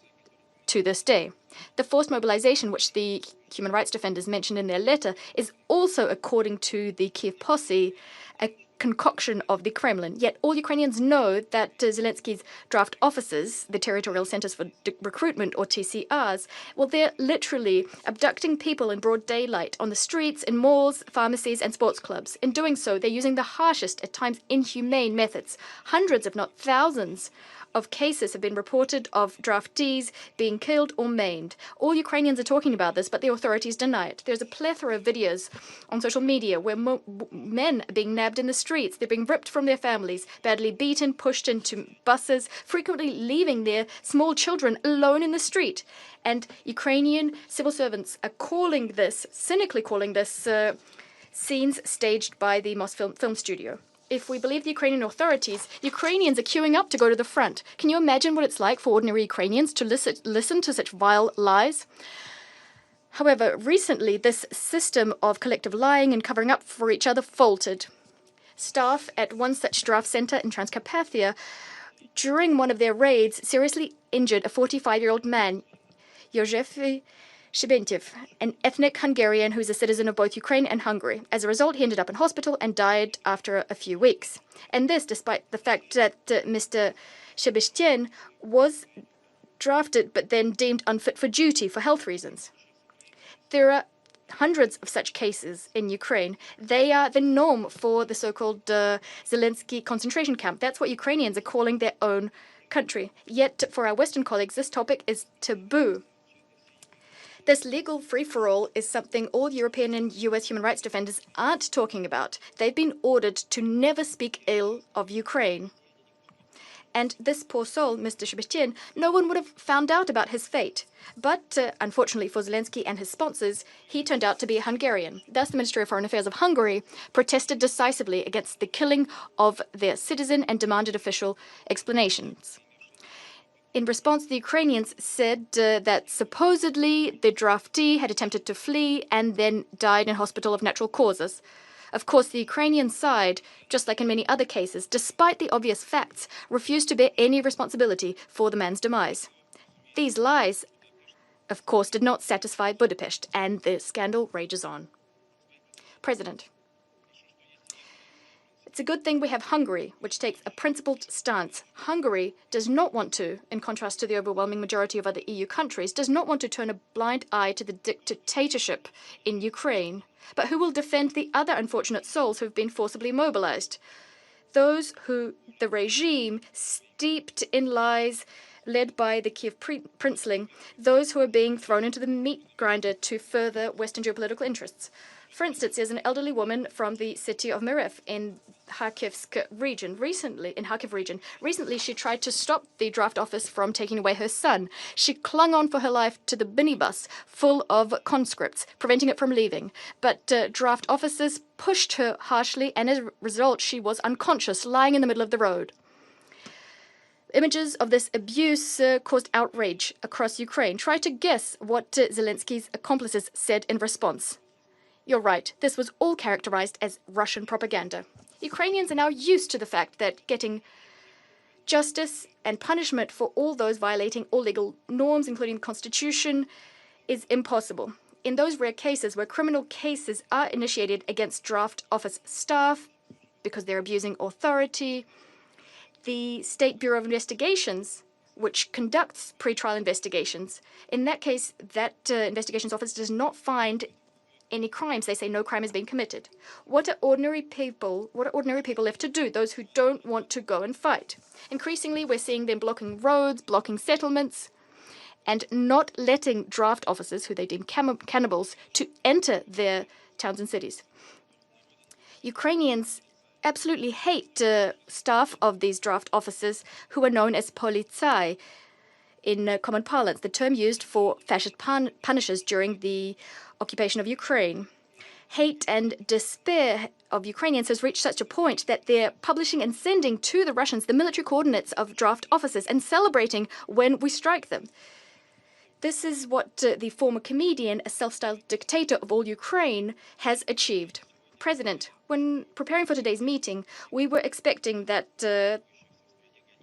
to this day. The forced mobilization, which the human rights defenders mentioned in their letter, is also, according to the Kiev posse, a concoction of the Kremlin. Yet all Ukrainians know that Zelensky's draft officers, the Territorial Centers for Recruitment, or TCRs, well, they're literally abducting people in broad daylight on the streets, in malls, pharmacies, and sports clubs. In doing so, they're using the harshest, at times inhumane methods. Hundreds, if not thousands, of cases have been reported of draftees being killed or maimed. All Ukrainians are talking about this, but the authorities deny it. There's a plethora of videos on social media where men are being nabbed in the streets. They're being ripped from their families, badly beaten, pushed into buses, frequently leaving their small children alone in the street. And Ukrainian civil servants are calling this, cynically calling this, scenes staged by the Moscow film studio. If we believe the Ukrainian authorities, Ukrainians are queuing up to go to the front. Can you imagine what it's like for ordinary Ukrainians to listen to such vile lies? However, recently, this system of collective lying and covering up for each other faltered. Staff at one such draft center in Transcarpathia, during one of their raids, seriously injured a 45-year-old man, József Szybentyev, an ethnic Hungarian who's a citizen of both Ukraine and Hungary. As a result, he ended up in hospital and died after a few weeks. And this despite the fact that Mr. Szybentyev was drafted but then deemed unfit for duty for health reasons. There are hundreds of such cases in Ukraine. They are the norm for the so-called Zelensky concentration camp. That's what Ukrainians are calling their own country. Yet, for our Western colleagues, this topic is taboo. This legal free-for-all is something all European and US human rights defenders aren't talking about. They've been ordered to never speak ill of Ukraine. And this poor soul, Mr. Szybentyev, no one would have found out about his fate. But, unfortunately for Zelensky and his sponsors, he turned out to be a Hungarian. Thus, the Ministry of Foreign Affairs of Hungary protested decisively against the killing of their citizen and demanded official explanations. In response, the Ukrainians said that supposedly the draftee had attempted to flee and then died in hospital of natural causes. Of course, the Ukrainian side, just like in many other cases, despite the obvious facts, refused to bear any responsibility for the man's demise. These lies, of course, did not satisfy Budapest, and the scandal rages on. President, It's a good thing we have Hungary, which takes a principled stance. Hungary does not want to, in contrast to the overwhelming majority of other EU countries, does not want to turn a blind eye to the dictatorship in Ukraine, but who will defend the other unfortunate souls who have been forcibly mobilized. Those who the regime, steeped in lies, led by the Kiev princeling, those who are being thrown into the meat grinder to further Western geopolitical interests. For instance, there's an elderly woman from the city of Myrev in Kharkiv region. Recently, she tried to stop the draft office from taking away her son. She clung on for her life to the minibus full of conscripts, preventing it from leaving. But draft officers pushed her harshly, and as a result, she was unconscious, lying in the middle of the road. Images of this abuse caused outrage across Ukraine. Try to guess what Zelensky's accomplices said in response. You're right, this was all characterized as Russian propaganda. Ukrainians are now used to the fact that getting justice and punishment for all those violating all legal norms, including the Constitution, is impossible. In those rare cases where criminal cases are initiated against draft office staff because they're abusing authority, the State Bureau of Investigations, which conducts pre-trial investigations, in that case, that investigations office does not find any crimes. They say no crime has been committed. What are ordinary people left to do, those who don't want to go and fight? Increasingly, we're seeing them blocking roads, blocking settlements, and not letting draft officers, who they deem cannibals, to enter their towns and cities. Ukrainians absolutely hate staff of these draft officers who are known as politsai in common parlance, the term used for fascist punishers during the occupation of Ukraine. Hate and despair of Ukrainians has reached such a point that they're publishing and sending to the Russians the military coordinates of draft officers and celebrating when we strike them. This is what the former comedian, a self-styled dictator of all Ukraine, has achieved. President, when preparing for today's meeting, we were expecting that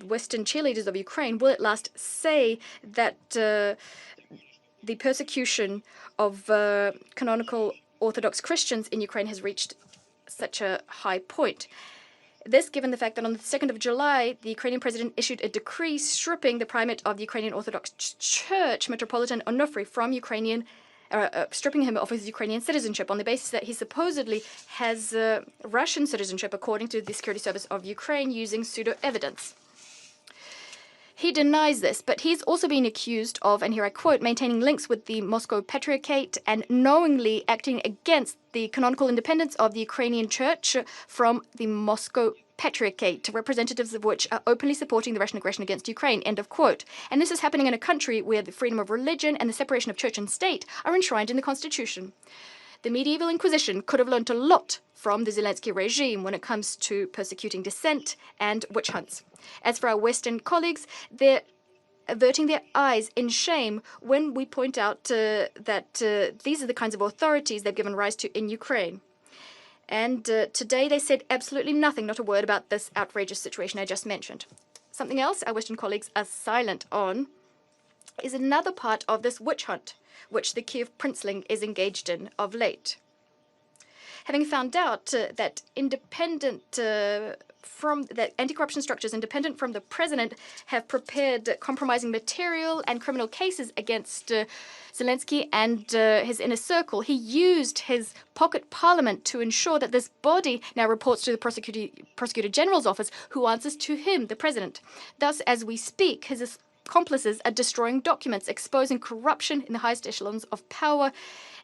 Western cheerleaders of Ukraine will at last say that the persecution of canonical Orthodox Christians in Ukraine has reached such a high point. This, given the fact that on the 2nd of July, the Ukrainian president issued a decree stripping the primate of the Ukrainian Orthodox Church, Metropolitan Onufry, from stripping him of his Ukrainian citizenship on the basis that he supposedly has Russian citizenship, according to the Security Service of Ukraine, using pseudo-evidence. He denies this, but he's also being accused of, and here I quote, maintaining links with the Moscow Patriarchate and knowingly acting against the canonical independence of the Ukrainian Church from the Moscow Patriarchate, representatives of which are openly supporting the Russian aggression against Ukraine, end of quote. And this is happening in a country where the freedom of religion and the separation of church and state are enshrined in the Constitution. The medieval Inquisition could have learnt a lot from the Zelensky regime when it comes to persecuting dissent and witch hunts. As for our Western colleagues, they're averting their eyes in shame when we point out that these are the kinds of authorities they've given rise to in Ukraine. And today they said absolutely nothing, not a word about this outrageous situation I just mentioned. Something else our Western colleagues are silent on is another part of this witch hunt, which the Kiev princeling is engaged in of late. Having found out that anti-corruption structures independent from the president have prepared compromising material and criminal cases against Zelensky and his inner circle, he used his pocket parliament to ensure that this body now reports to the Prosecutor General's office, who answers to him, the president. Thus, as we speak, his accomplices are destroying documents exposing corruption in the highest echelons of power,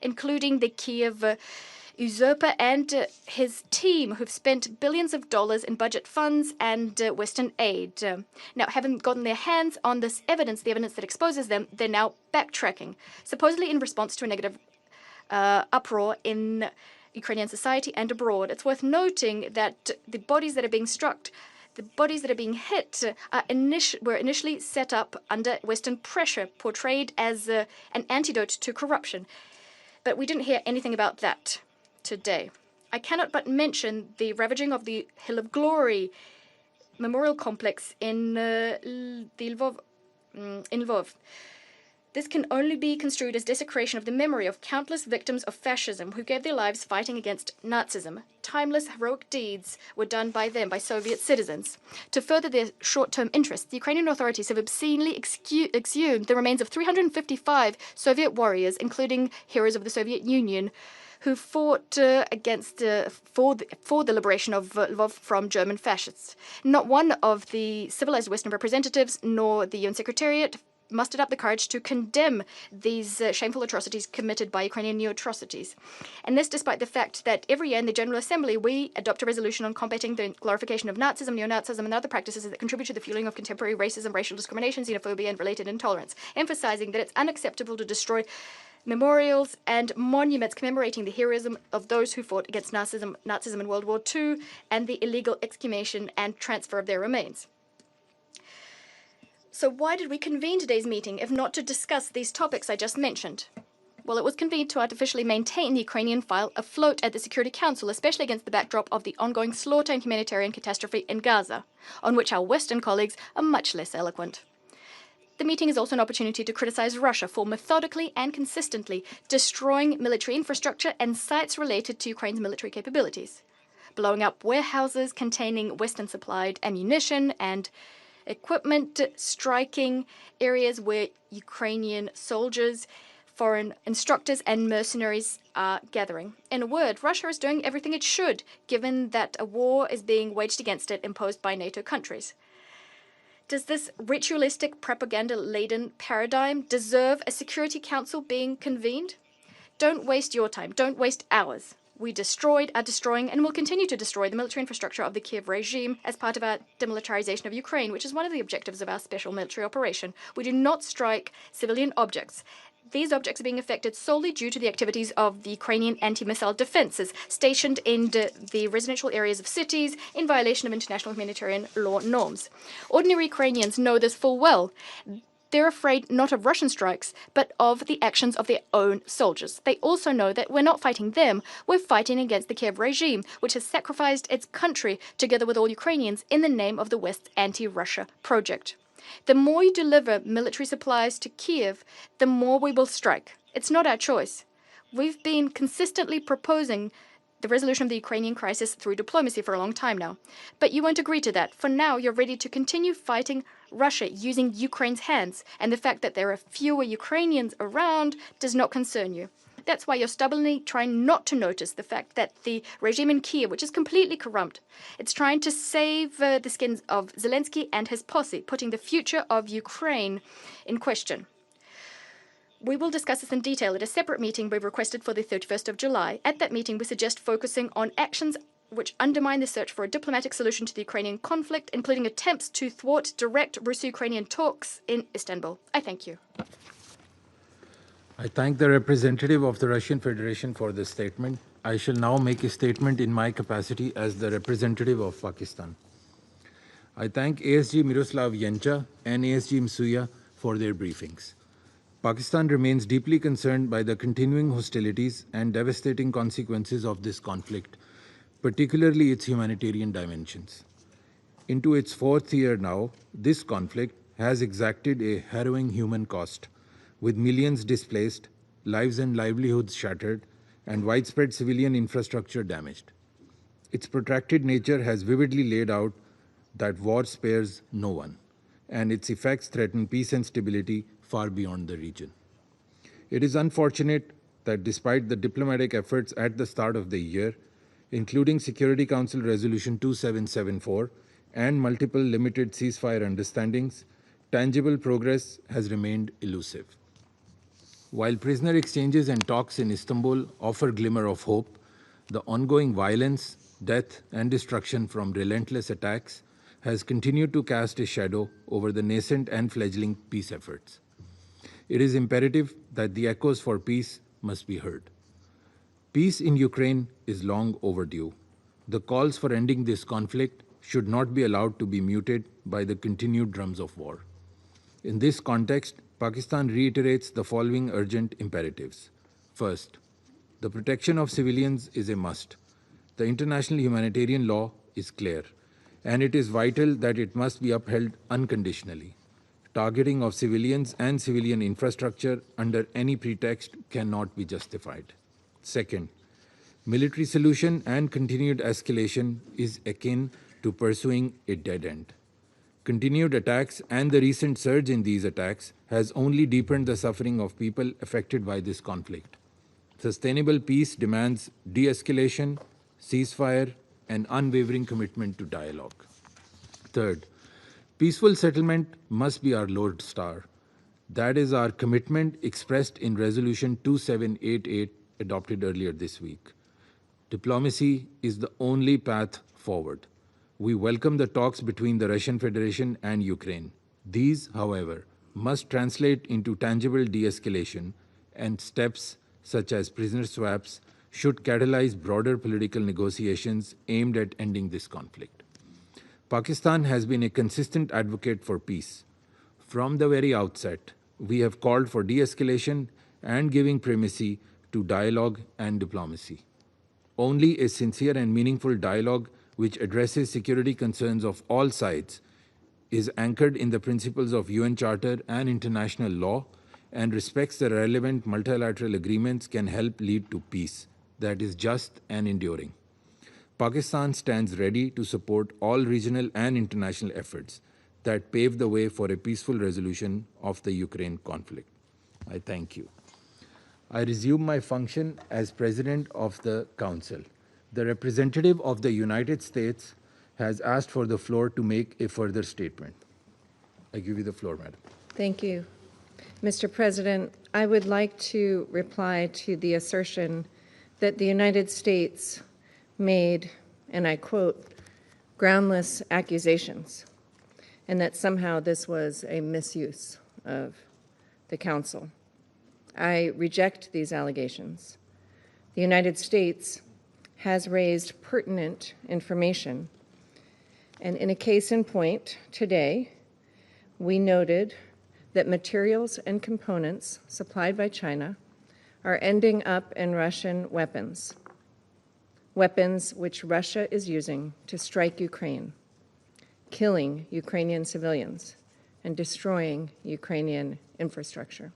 including the Kiev usurper and his team, who've spent billions of dollars in budget funds and Western aid. Now, having gotten their hands on this evidence, the evidence that exposes them, they're now backtracking, supposedly in response to a negative uproar in Ukrainian society and abroad. It's worth noting that the bodies that are being struck, the bodies that are being hit were initially set up under Western pressure, portrayed as an antidote to corruption. But we didn't hear anything about that today. I cannot but mention the ravaging of the Hill of Glory memorial complex in Lvov. This can only be construed as desecration of the memory of countless victims of fascism who gave their lives fighting against Nazism. Timeless heroic deeds were done by them, by Soviet citizens. To further their short-term interests, the Ukrainian authorities have obscenely exhumed the remains of 355 Soviet warriors, including heroes of the Soviet Union, who fought for the liberation of Lvov from German fascists. Not one of the civilized Western representatives nor the UN Secretariat mustered up the courage to condemn these shameful atrocities committed by Ukrainian neo-atrocities. And this despite the fact that every year in the General Assembly we adopt a resolution on combating the glorification of Nazism, neo-Nazism and other practices that contribute to the fueling of contemporary racism, racial discrimination, xenophobia and related intolerance, emphasizing that it's unacceptable to destroy memorials and monuments commemorating the heroism of those who fought against Nazism in World War II and the illegal exhumation and transfer of their remains. So why did we convene today's meeting if not to discuss these topics I just mentioned? Well, it was convened to artificially maintain the Ukrainian file afloat at the Security Council, especially against the backdrop of the ongoing slaughter and humanitarian catastrophe in Gaza, on which our Western colleagues are much less eloquent. The meeting is also an opportunity to criticize Russia for methodically and consistently destroying military infrastructure and sites related to Ukraine's military capabilities, blowing up warehouses containing Western-supplied ammunition and equipment, striking areas where Ukrainian soldiers, foreign instructors and mercenaries are gathering. In a word, Russia is doing everything it should, given that a war is being waged against it imposed by NATO countries. Does this ritualistic, propaganda-laden paradigm deserve a Security Council being convened? Don't waste your time. Don't waste ours. We destroyed, are destroying, and will continue to destroy the military infrastructure of the Kiev regime as part of our demilitarization of Ukraine, which is one of the objectives of our special military operation. We do not strike civilian objects. These objects are being affected solely due to the activities of the Ukrainian anti-missile defenses stationed in the residential areas of cities in violation of international humanitarian law norms. Ordinary Ukrainians know this full well. They're afraid not of Russian strikes, but of the actions of their own soldiers. They also know that we're not fighting them, we're fighting against the Kiev regime, which has sacrificed its country, together with all Ukrainians, in the name of the West's anti-Russia project. The more you deliver military supplies to Kiev, the more we will strike. It's not our choice. We've been consistently proposing the resolution of the Ukrainian crisis through diplomacy for a long time now. But you won't agree to that. For now, you're ready to continue fighting Russia using Ukraine's hands, and the fact that there are fewer Ukrainians around does not concern you. That's why you're stubbornly trying not to notice the fact that the regime in Kiev, which is completely corrupt, it's trying to save the skins of Zelensky and his posse, putting the future of Ukraine in question. We will discuss this in detail at a separate meeting we've requested for the 31st of July. At that meeting, we suggest focusing on actions which undermine the search for a diplomatic solution to the Ukrainian conflict, including attempts to thwart direct Russo-Ukrainian talks in Istanbul. I thank you. I thank the representative of the Russian Federation for this statement. I shall now make a statement in my capacity as the representative of Pakistan. I thank ASG Miroslav Yencha and ASG Msuya for their briefings. Pakistan remains deeply concerned by the continuing hostilities and devastating consequences of this conflict, particularly its humanitarian dimensions. Into its fourth year now, this conflict has exacted a harrowing human cost, with millions displaced, lives and livelihoods shattered, and widespread civilian infrastructure damaged. Its protracted nature has vividly laid out that war spares no one, and its effects threaten peace and stability far beyond the region. It is unfortunate that despite the diplomatic efforts at the start of the year, including Security Council Resolution 2774 and multiple limited ceasefire understandings, tangible progress has remained elusive. While prisoner exchanges and talks in Istanbul offer glimmer of hope, the ongoing violence, death, and destruction from relentless attacks has continued to cast a shadow over the nascent and fledgling peace efforts. It is imperative that the echoes for peace must be heard. Peace in Ukraine is long overdue. The calls for ending this conflict should not be allowed to be muted by the continued drums of war. In this context, Pakistan reiterates the following urgent imperatives. First, the protection of civilians is a must. The international humanitarian law is clear, and it is vital that it must be upheld unconditionally. targeting of civilians and civilian infrastructure under any pretext cannot be justified. Second, military solution and continued escalation is akin to pursuing a dead end. Continued attacks and the recent surge in these attacks has only deepened the suffering of people affected by this conflict. Sustainable peace demands de-escalation, ceasefire, and unwavering commitment to dialogue. Third, peaceful settlement must be our Lord Star. That is our commitment expressed in Resolution 2788 adopted earlier this week. Diplomacy is the only path forward. We welcome the talks between the Russian Federation and Ukraine. These, however, must translate into tangible de-escalation, and steps such as prisoner swaps should catalyze broader political negotiations aimed at ending this conflict. Pakistan has been a consistent advocate for peace. From the very outset, we have called for de-escalation and giving primacy to dialogue and diplomacy. Only a sincere and meaningful dialogue which addresses security concerns of all sides is anchored in the principles of UN Charter and international law and respects the relevant multilateral agreements can help lead to peace that is just and enduring. Pakistan stands ready to support all regional and international efforts that pave the way for a peaceful resolution of the Ukraine conflict. I thank you. I resume my function as President of the Council. The representative of the United States has asked for the floor to make a further statement. I give you the floor, Madam. Thank you. Mr. President, I would like to reply to the assertion that the United States made, and I quote, groundless accusations, and that somehow this was a misuse of the Council. I reject these allegations. The United States has raised pertinent information, and in a case in point today, we noted that materials and components supplied by China are ending up in Russian weapons, weapons which Russia is using to strike Ukraine, killing Ukrainian civilians and destroying Ukrainian infrastructure.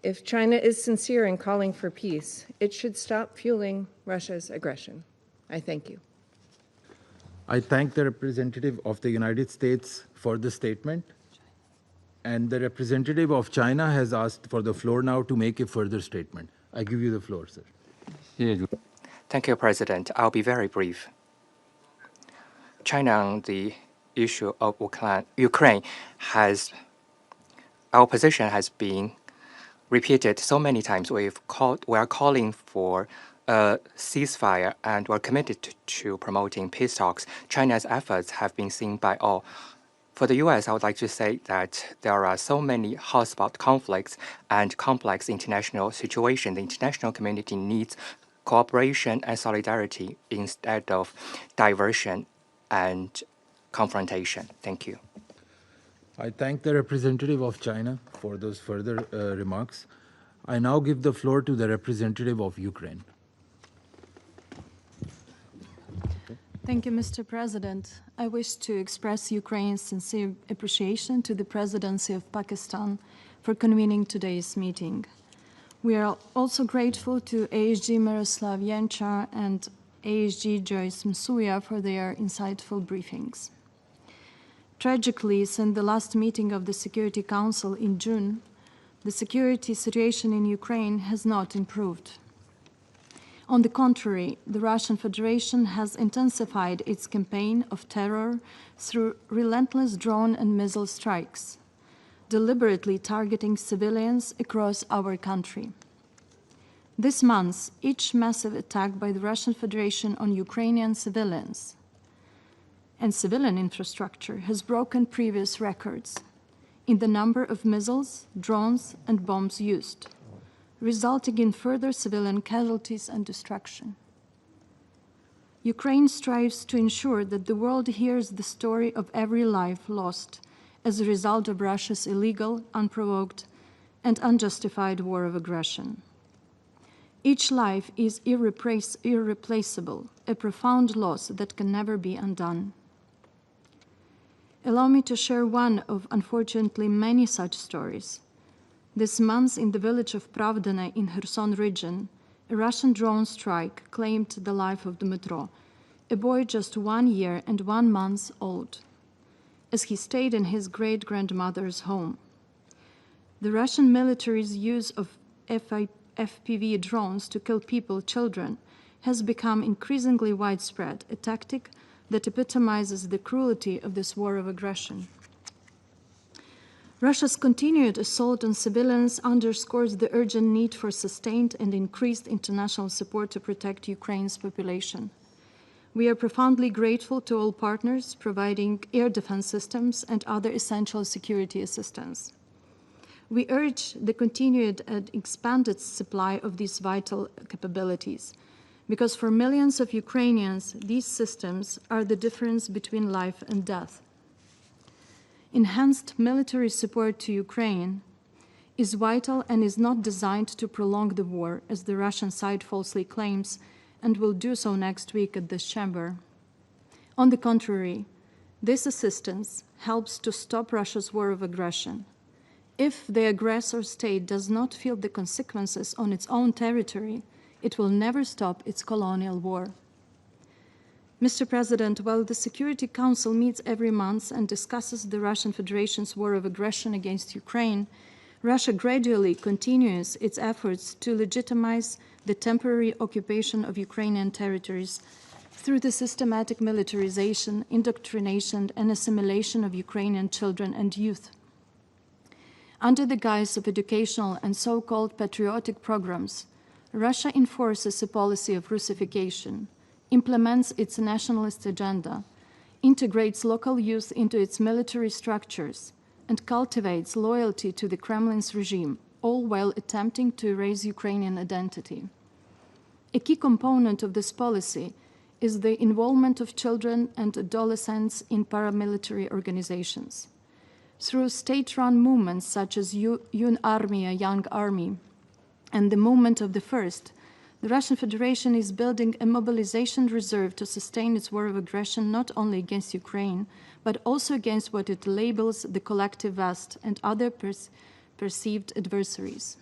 If China is sincere in calling for peace, it should stop fueling Russia's aggression. I thank you. I thank the representative of the United States for the statement, and the representative of China has asked for the floor now to make a further statement. I give you the floor, sir. Thank you, President. I'll be very brief. China on the issue of Ukraine our position has been repeated so many times. We are calling for a ceasefire and we're committed to promoting peace talks. China's efforts have been seen by all. For the U.S., I would like to say that there are so many hotspot conflicts and complex international situations. The international community needs cooperation and solidarity instead of diversion and confrontation. Thank you. I thank the representative of China for those further remarks. I now give the floor to the representative of Ukraine. Thank you, Mr. President. I wish to express Ukraine's sincere appreciation to the Presidency of Pakistan for convening today's meeting. We are also grateful to ASG Miroslav Yencha and ASG Joyce Msuya for their insightful briefings. Tragically, since the last meeting of the Security Council in June, the security situation in Ukraine has not improved. On the contrary, the Russian Federation has intensified its campaign of terror through relentless drone and missile strikes, deliberately targeting civilians across our country. This month, each massive attack by the Russian Federation on Ukrainian civilians and civilian infrastructure has broken previous records in the number of missiles, drones, and bombs used, resulting in further civilian casualties and destruction. Ukraine strives to ensure that the world hears the story of every life lost as a result of Russia's illegal, unprovoked, and unjustified war of aggression. Each life is irreplaceable, a profound loss that can never be undone. Allow me to share one of, unfortunately, many such stories. This month, in the village of Pravdane in Kherson region, a Russian drone strike claimed the life of Dmytro, a boy just 1 year and 1 month old, as he stayed in his great-grandmother's home. The Russian military's use of FPV drones to kill people, children, has become increasingly widespread, a tactic that epitomizes the cruelty of this war of aggression. Russia's continued assault on civilians underscores the urgent need for sustained and increased international support to protect Ukraine's population. We are profoundly grateful to all partners providing air defense systems and other essential security assistance. We urge the continued and expanded supply of these vital capabilities, because for millions of Ukrainians, these systems are the difference between life and death. Enhanced military support to Ukraine is vital and is not designed to prolong the war, as the Russian side falsely claims, and will do so next week at this chamber. On the contrary, this assistance helps to stop Russia's war of aggression. If the aggressor state does not feel the consequences on its own territory, it will never stop its colonial war. Mr. President, while the Security Council meets every month and discusses the Russian Federation's war of aggression against Ukraine, Russia gradually continues its efforts to legitimize the temporary occupation of Ukrainian territories through the systematic militarization, indoctrination, and assimilation of Ukrainian children and youth. Under the guise of educational and so-called patriotic programs, Russia enforces a policy of Russification, implements its nationalist agenda, integrates local youth into its military structures, and cultivates loyalty to the Kremlin's regime, all while attempting to erase Ukrainian identity. A key component of this policy is the involvement of children and adolescents in paramilitary organizations. Through state-run movements such as Young Army, and the Movement of the First, the Russian Federation is building a mobilization reserve to sustain its war of aggression not only against Ukraine, but also against what it labels the collective West and other perceived adversaries.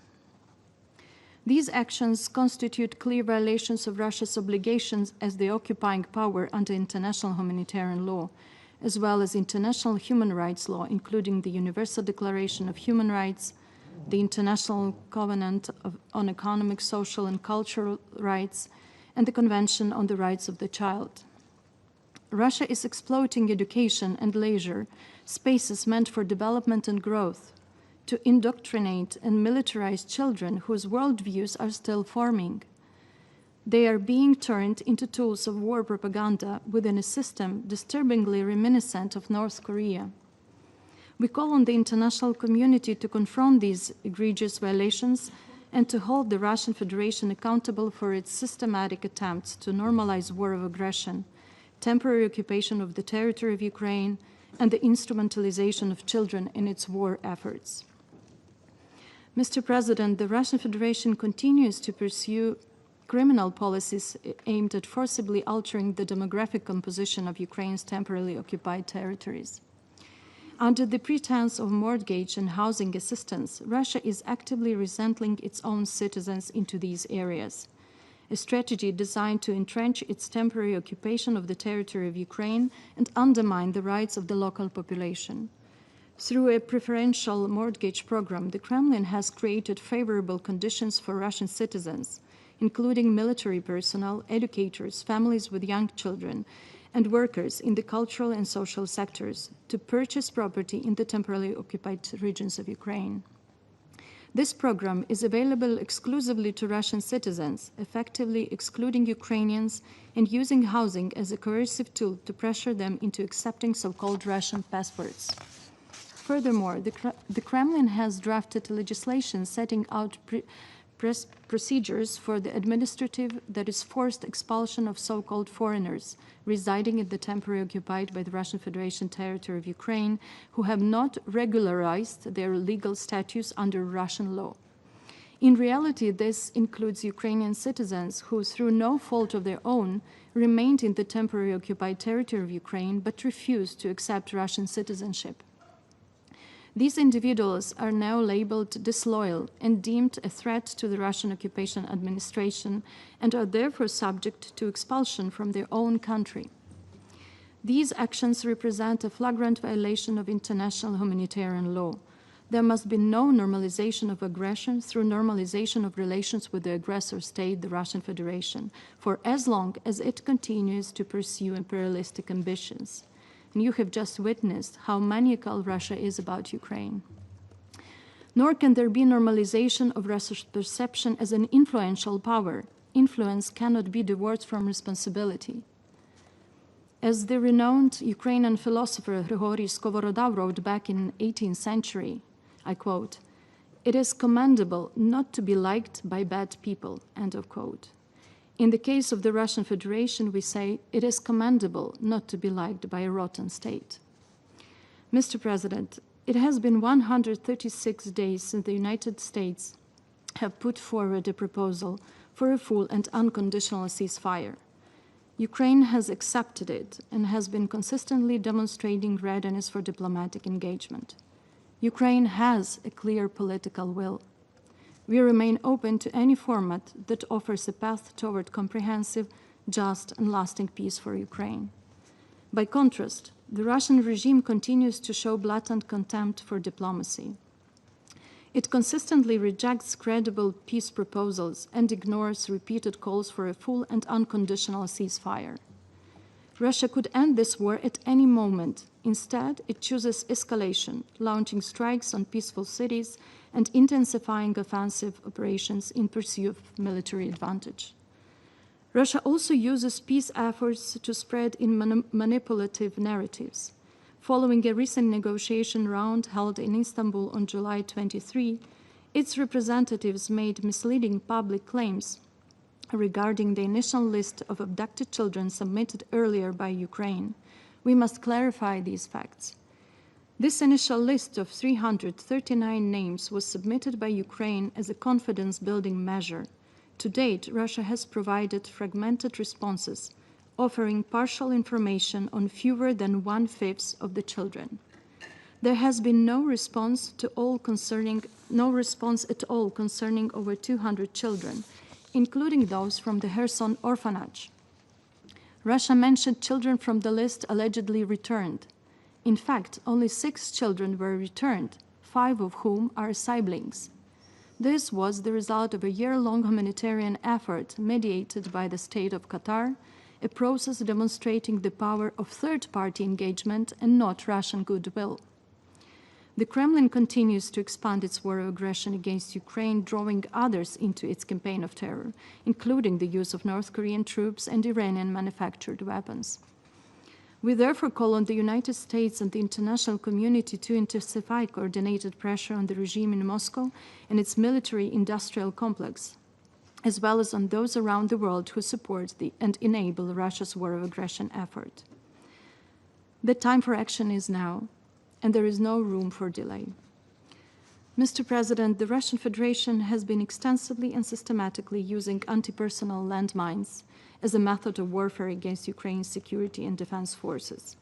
These actions constitute clear violations of Russia's obligations as the occupying power under international humanitarian law, as well as international human rights law, including the Universal Declaration of Human Rights, the International Covenant on Economic, Social, and Cultural Rights, and the Convention on the Rights of the Child. Russia is exploiting education and leisure, spaces meant for development and growth, to indoctrinate and militarize children whose worldviews are still forming. They are being turned into tools of war propaganda within a system disturbingly reminiscent of North Korea. We call on the international community to confront these egregious violations and to hold the Russian Federation accountable for its systematic attempts to normalize war of aggression, temporary occupation of the territory of Ukraine, and the instrumentalization of children in its war efforts. Mr. President, the Russian Federation continues to pursue criminal policies aimed at forcibly altering the demographic composition of Ukraine's temporarily occupied territories. Under the pretense of mortgage and housing assistance, Russia is actively resettling its own citizens into these areas, a strategy designed to entrench its temporary occupation of the territory of Ukraine and undermine the rights of the local population. Through a preferential mortgage program, the Kremlin has created favorable conditions for Russian citizens, including military personnel, educators, families with young children, and workers in the cultural and social sectors to purchase property in the temporarily occupied regions of Ukraine. This program is available exclusively to Russian citizens, effectively excluding Ukrainians and using housing as a coercive tool to pressure them into accepting so-called Russian passports. Furthermore, the Kremlin has drafted legislation setting out procedures for the administrative, that is, forced expulsion of so-called foreigners residing in the temporarily occupied by the Russian Federation territory of Ukraine who have not regularized their legal status under Russian law. In reality, this includes Ukrainian citizens who, through no fault of their own, remained in the temporarily occupied territory of Ukraine but refused to accept Russian citizenship. These individuals are now labeled disloyal and deemed a threat to the Russian occupation administration and are therefore subject to expulsion from their own country. These actions represent a flagrant violation of international humanitarian law. There must be no normalization of aggression through normalization of relations with the aggressor state, the Russian Federation, for as long as it continues to pursue imperialistic ambitions. And you have just witnessed how maniacal Russia is about Ukraine. Nor can there be normalization of Russia's perception as an influential power. Influence cannot be divorced from responsibility. As the renowned Ukrainian philosopher Grigory Skovoroda wrote back in the 18th century, I quote, "It is commendable not to be liked by bad people," end of quote. In the case of the Russian Federation, we say it is commendable not to be liked by a rotten state. Mr. President, it has been 136 days since the United States have put forward a proposal for a full and unconditional ceasefire. Ukraine has accepted it and has been consistently demonstrating readiness for diplomatic engagement. Ukraine has a clear political will. We remain open to any format that offers a path toward comprehensive, just, and lasting peace for Ukraine. By contrast, the Russian regime continues to show blatant contempt for diplomacy. It consistently rejects credible peace proposals and ignores repeated calls for a full and unconditional ceasefire. Russia could end this war at any moment. Instead, it chooses escalation, launching strikes on peaceful cities and intensifying offensive operations in pursuit of military advantage. Russia also uses peace efforts to spread in manipulative narratives. Following a recent negotiation round held in Istanbul on July 23, its representatives made misleading public claims regarding the initial list of abducted children submitted earlier by Ukraine. We must clarify these facts. This initial list of 339 names was submitted by Ukraine as a confidence-building measure. To date, Russia has provided fragmented responses, offering partial information on fewer than 1/5 of the children. There has been no response at all concerning over 200 children, including those from the Kherson orphanage. Russia mentioned children from the list allegedly returned. In fact, only 6 children were returned, 5 of whom are siblings. This was the result of a year-long humanitarian effort mediated by the State of Qatar, a process demonstrating the power of third-party engagement and not Russian goodwill. The Kremlin continues to expand its war of aggression against Ukraine, drawing others into its campaign of terror, including the use of North Korean troops and Iranian-manufactured weapons. We therefore call on the United States and the international community to intensify coordinated pressure on the regime in Moscow and its military-industrial complex, as well as on those around the world who support and enable Russia's war of aggression effort. The time for action is now, and there is no room for delay. Mr. President, the Russian Federation has been extensively and systematically using anti-personnel landmines as a method of warfare against Ukraine's security and defense forces.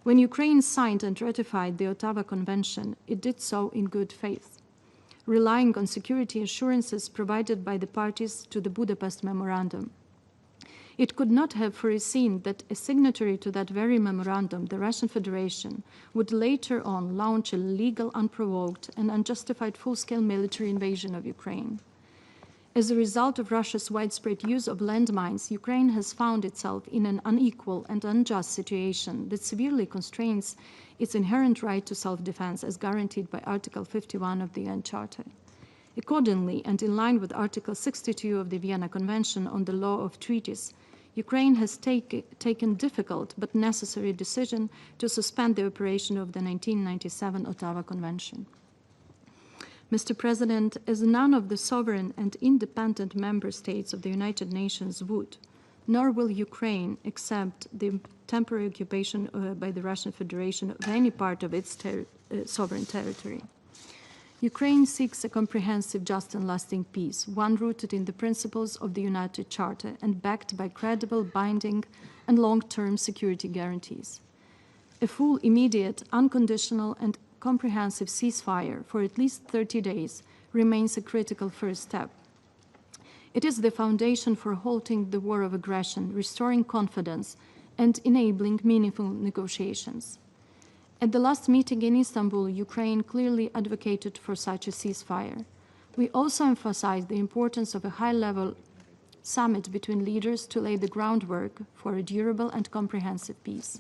When Ukraine signed and ratified the Ottawa Convention, it did so in good faith, relying on security assurances provided by the parties to the Budapest Memorandum. It could not have foreseen that a signatory to that very memorandum, the Russian Federation, would later on launch a legal, unprovoked, and unjustified full-scale military invasion of Ukraine. As a result of Russia's widespread use of landmines, Ukraine has found itself in an unequal and unjust situation that severely constrains its inherent right to self-defense as guaranteed by Article 51 of the UN Charter. Accordingly, and in line with Article 62 of the Vienna Convention on the Law of Treaties, Ukraine has taken difficult but necessary decision to suspend the operation of the 1997 Ottawa Convention. Mr. President, as none of the sovereign and independent member states of the United Nations would, nor will Ukraine accept the temporary occupation by the Russian Federation of any part of its sovereign territory. Ukraine seeks a comprehensive, just and lasting peace, one rooted in the principles of the United Charter and backed by credible, binding, and long-term security guarantees. A full, immediate, unconditional, and comprehensive ceasefire for at least 30 days remains a critical first step. It is the foundation for halting the war of aggression, restoring confidence, and enabling meaningful negotiations. At the last meeting in Istanbul, Ukraine clearly advocated for such a ceasefire. We also emphasized the importance of a high-level summit between leaders to lay the groundwork for a durable and comprehensive peace.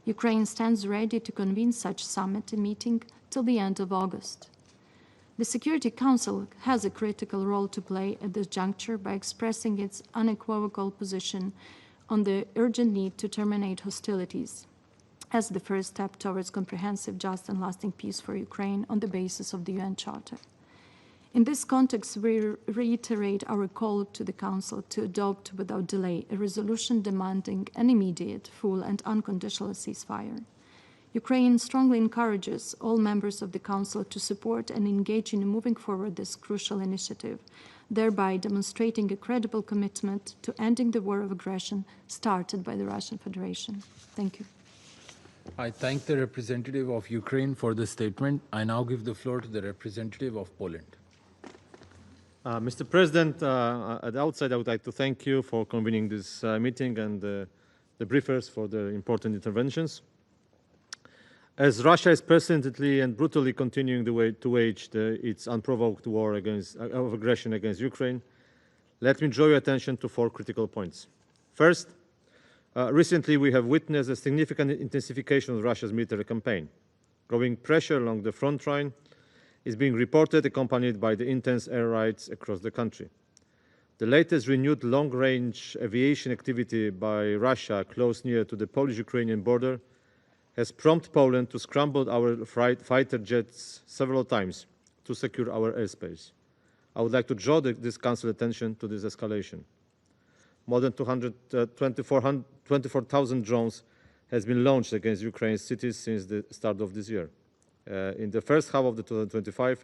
Ukraine stands ready to convene such summit meeting till the end of August. The Security Council has a critical role to play at this juncture by expressing its unequivocal position on the urgent need to terminate hostilities as the first step towards comprehensive, just, and lasting peace for Ukraine on the basis of the UN Charter. In this context, we reiterate our call to the Council to adopt without delay a resolution demanding an immediate, full, and unconditional ceasefire. Ukraine strongly encourages all members of the Council to support and engage in moving forward this crucial initiative, thereby demonstrating a credible commitment to ending the war of aggression started by the Russian Federation. Thank you. I thank the representative of Ukraine for the statement. I now give the floor to the representative of Poland. Mr. President, at the outset, I would like to thank you for convening this meeting and the briefers for their important interventions. As Russia is persistently and brutally continuing to wage its unprovoked war of aggression against Ukraine, let me draw your attention to 4 critical points. First, recently we have witnessed a significant intensification of Russia's military campaign. Growing pressure along the front line is being reported, accompanied by the intense air raids across the country. The latest renewed long-range aviation activity by Russia close near to the Polish-Ukrainian border has prompted Poland to scramble our fighter jets several times to secure our airspace. I would like to draw this Council attention to this escalation. More than 24,000 drones has been launched against Ukraine's cities since the start of this year. In the first half of 2025,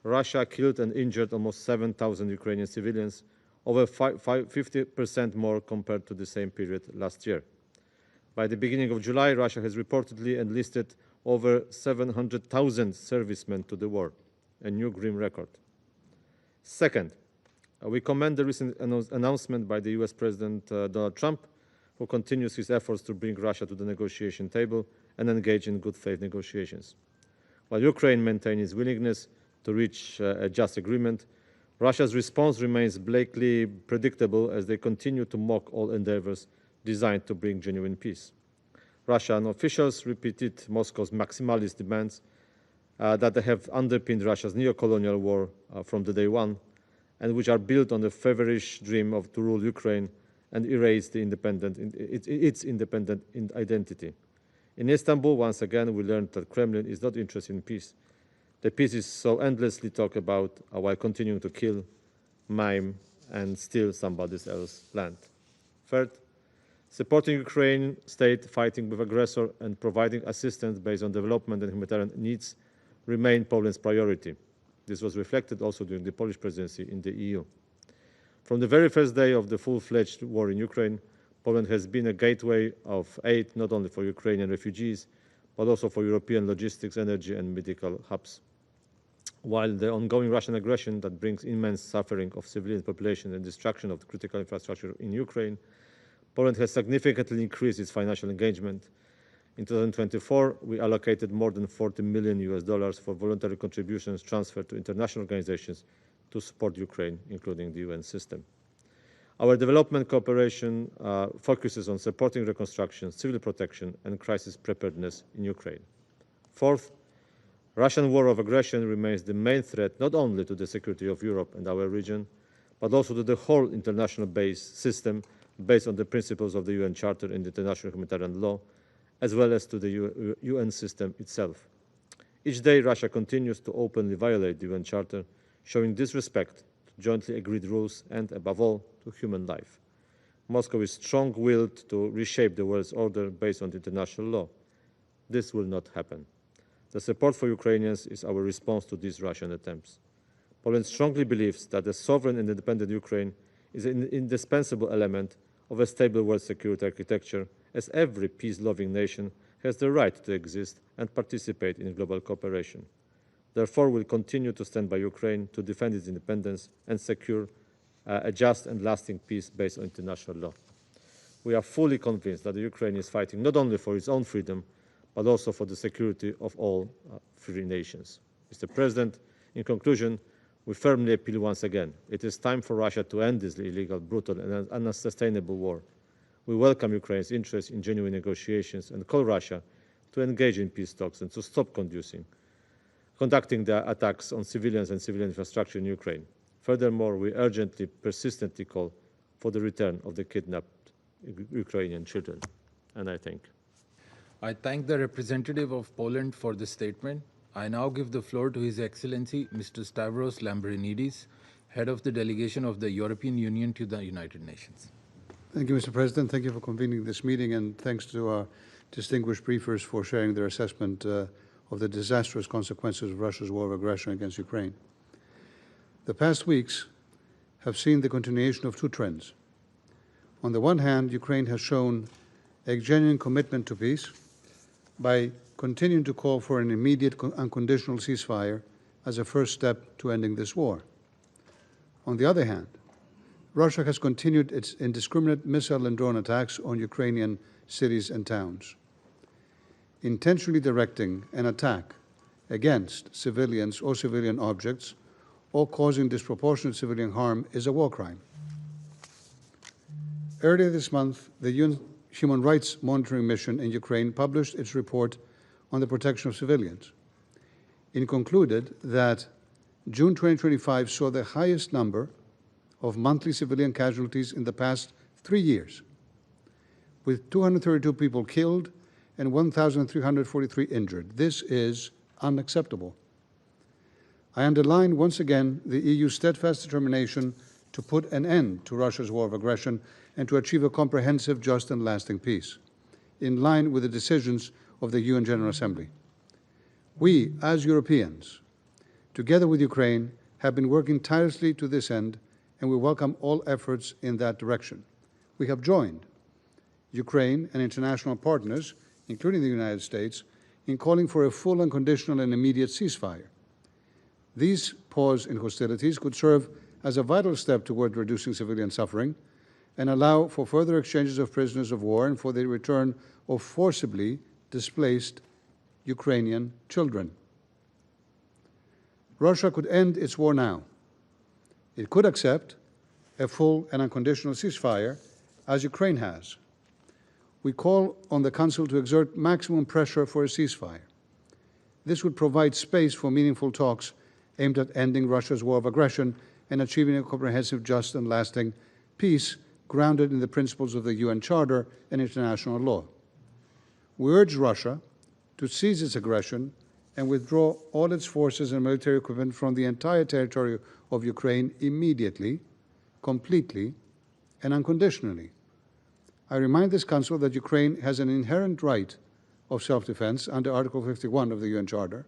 Russia killed and injured almost 7,000 Ukrainian civilians, over 50% more compared to the same period last year. By the beginning of July, Russia has reportedly enlisted over 700,000 servicemen to the war, a new grim record. Second, we commend the recent announcement by the US President Donald Trump, who continues his efforts to bring Russia to the negotiation table and engage in good faith negotiations. While Ukraine maintains its willingness to reach a just agreement, Russia's response remains blatantly predictable as they continue to mock all endeavors designed to bring genuine peace. Russian officials repeated Moscow's maximalist demands that they have underpinned Russia's neo-colonial war from the day one, and which are built on the feverish dream to rule Ukraine and erase its independent identity. In Istanbul, once again, we learned that Kremlin is not interested in peace. The peace is so endlessly talked about while continuing to kill, maim, and steal somebody else's land. Third, supporting Ukraine state fighting with aggressor and providing assistance based on development and humanitarian needs remain Poland's priority. This was reflected also during the Polish presidency in the EU. From the very first day of the full-fledged war in Ukraine, Poland has been a gateway of aid not only for Ukrainian refugees, but also for European logistics, energy, and medical hubs. While the ongoing Russian aggression that brings immense suffering of civilian population and destruction of the critical infrastructure in Ukraine, Poland has significantly increased its financial engagement. In 2024, we allocated more than $40 million for voluntary contributions transferred to international organizations to support Ukraine, including the UN system. Our development cooperation focuses on supporting reconstruction, civil protection, and crisis preparedness in Ukraine. Fourth, Russian war of aggression remains the main threat not only to the security of Europe and our region, but also to the whole international system based on the principles of the UN Charter and international humanitarian law, as well as to the UN system itself. Each day, Russia continues to openly violate the UN Charter, showing disrespect to jointly agreed rules and, above all, to human life. Moscow is strong-willed to reshape the world's order based on international law. This will not happen. The support for Ukrainians is our response to these Russian attempts. Poland strongly believes that a sovereign and independent Ukraine is an indispensable element of a stable world security architecture, as every peace-loving nation has the right to exist and participate in global cooperation. Therefore, we will continue to stand by Ukraine to defend its independence and secure a just and lasting peace based on international law. We are fully convinced that the Ukraine is fighting not only for its own freedom, but also for the security of all free nations. Mr. President, in conclusion, we firmly appeal once again. It is time for Russia to end this illegal, brutal, and unsustainable war. We welcome Ukraine's interest in genuine negotiations and call Russia to engage in peace talks and to stop conducting the attacks on civilians and civilian infrastructure in Ukraine. Furthermore, we urgently, persistently call for the return of the kidnapped Ukrainian children. And I thank you. I thank the representative of Poland for the statement. I now give the floor to His Excellency Mr. Stavros Lambrinidis, head of the delegation of the European Union to the United Nations. Thank you, Mr. President. Thank you for convening this meeting, and thanks to our distinguished briefers for sharing their assessment of the disastrous consequences of Russia's war of aggression against Ukraine. The past weeks have seen the continuation of two trends. On the one hand, Ukraine has shown a genuine commitment to peace by continuing to call for an immediate unconditional ceasefire as a first step to ending this war. On the other hand, Russia has continued its indiscriminate missile and drone attacks on Ukrainian cities and towns. Intentionally directing an attack against civilians or civilian objects or causing disproportionate civilian harm is a war crime. Earlier this month, the UN Human Rights Monitoring Mission in Ukraine published its report on the protection of civilians. It concluded that June 2025 saw the highest number of monthly civilian casualties in the past 3 years, with 232 people killed and 1,343 injured. This is unacceptable. I underline once again the EU's steadfast determination to put an end to Russia's war of aggression and to achieve a comprehensive, just and lasting peace, in line with the decisions of the UN General Assembly. We, as Europeans, together with Ukraine, have been working tirelessly to this end, and we welcome all efforts in that direction. We have joined Ukraine and international partners, including the United States, in calling for a full, unconditional, and immediate ceasefire. These pause in hostilities could serve as a vital step toward reducing civilian suffering and allow for further exchanges of prisoners of war and for the return of forcibly displaced Ukrainian children. Russia could end its war now. It could accept a full and unconditional ceasefire, as Ukraine has. We call on the Council to exert maximum pressure for a ceasefire. This would provide space for meaningful talks aimed at ending Russia's war of aggression and achieving a comprehensive, just, and lasting peace grounded in the principles of the UN Charter and international law. We urge Russia to cease its aggression and withdraw all its forces and military equipment from the entire territory of Ukraine immediately, completely, and unconditionally. I remind this Council that Ukraine has an inherent right of self-defense under Article 51 of the UN Charter.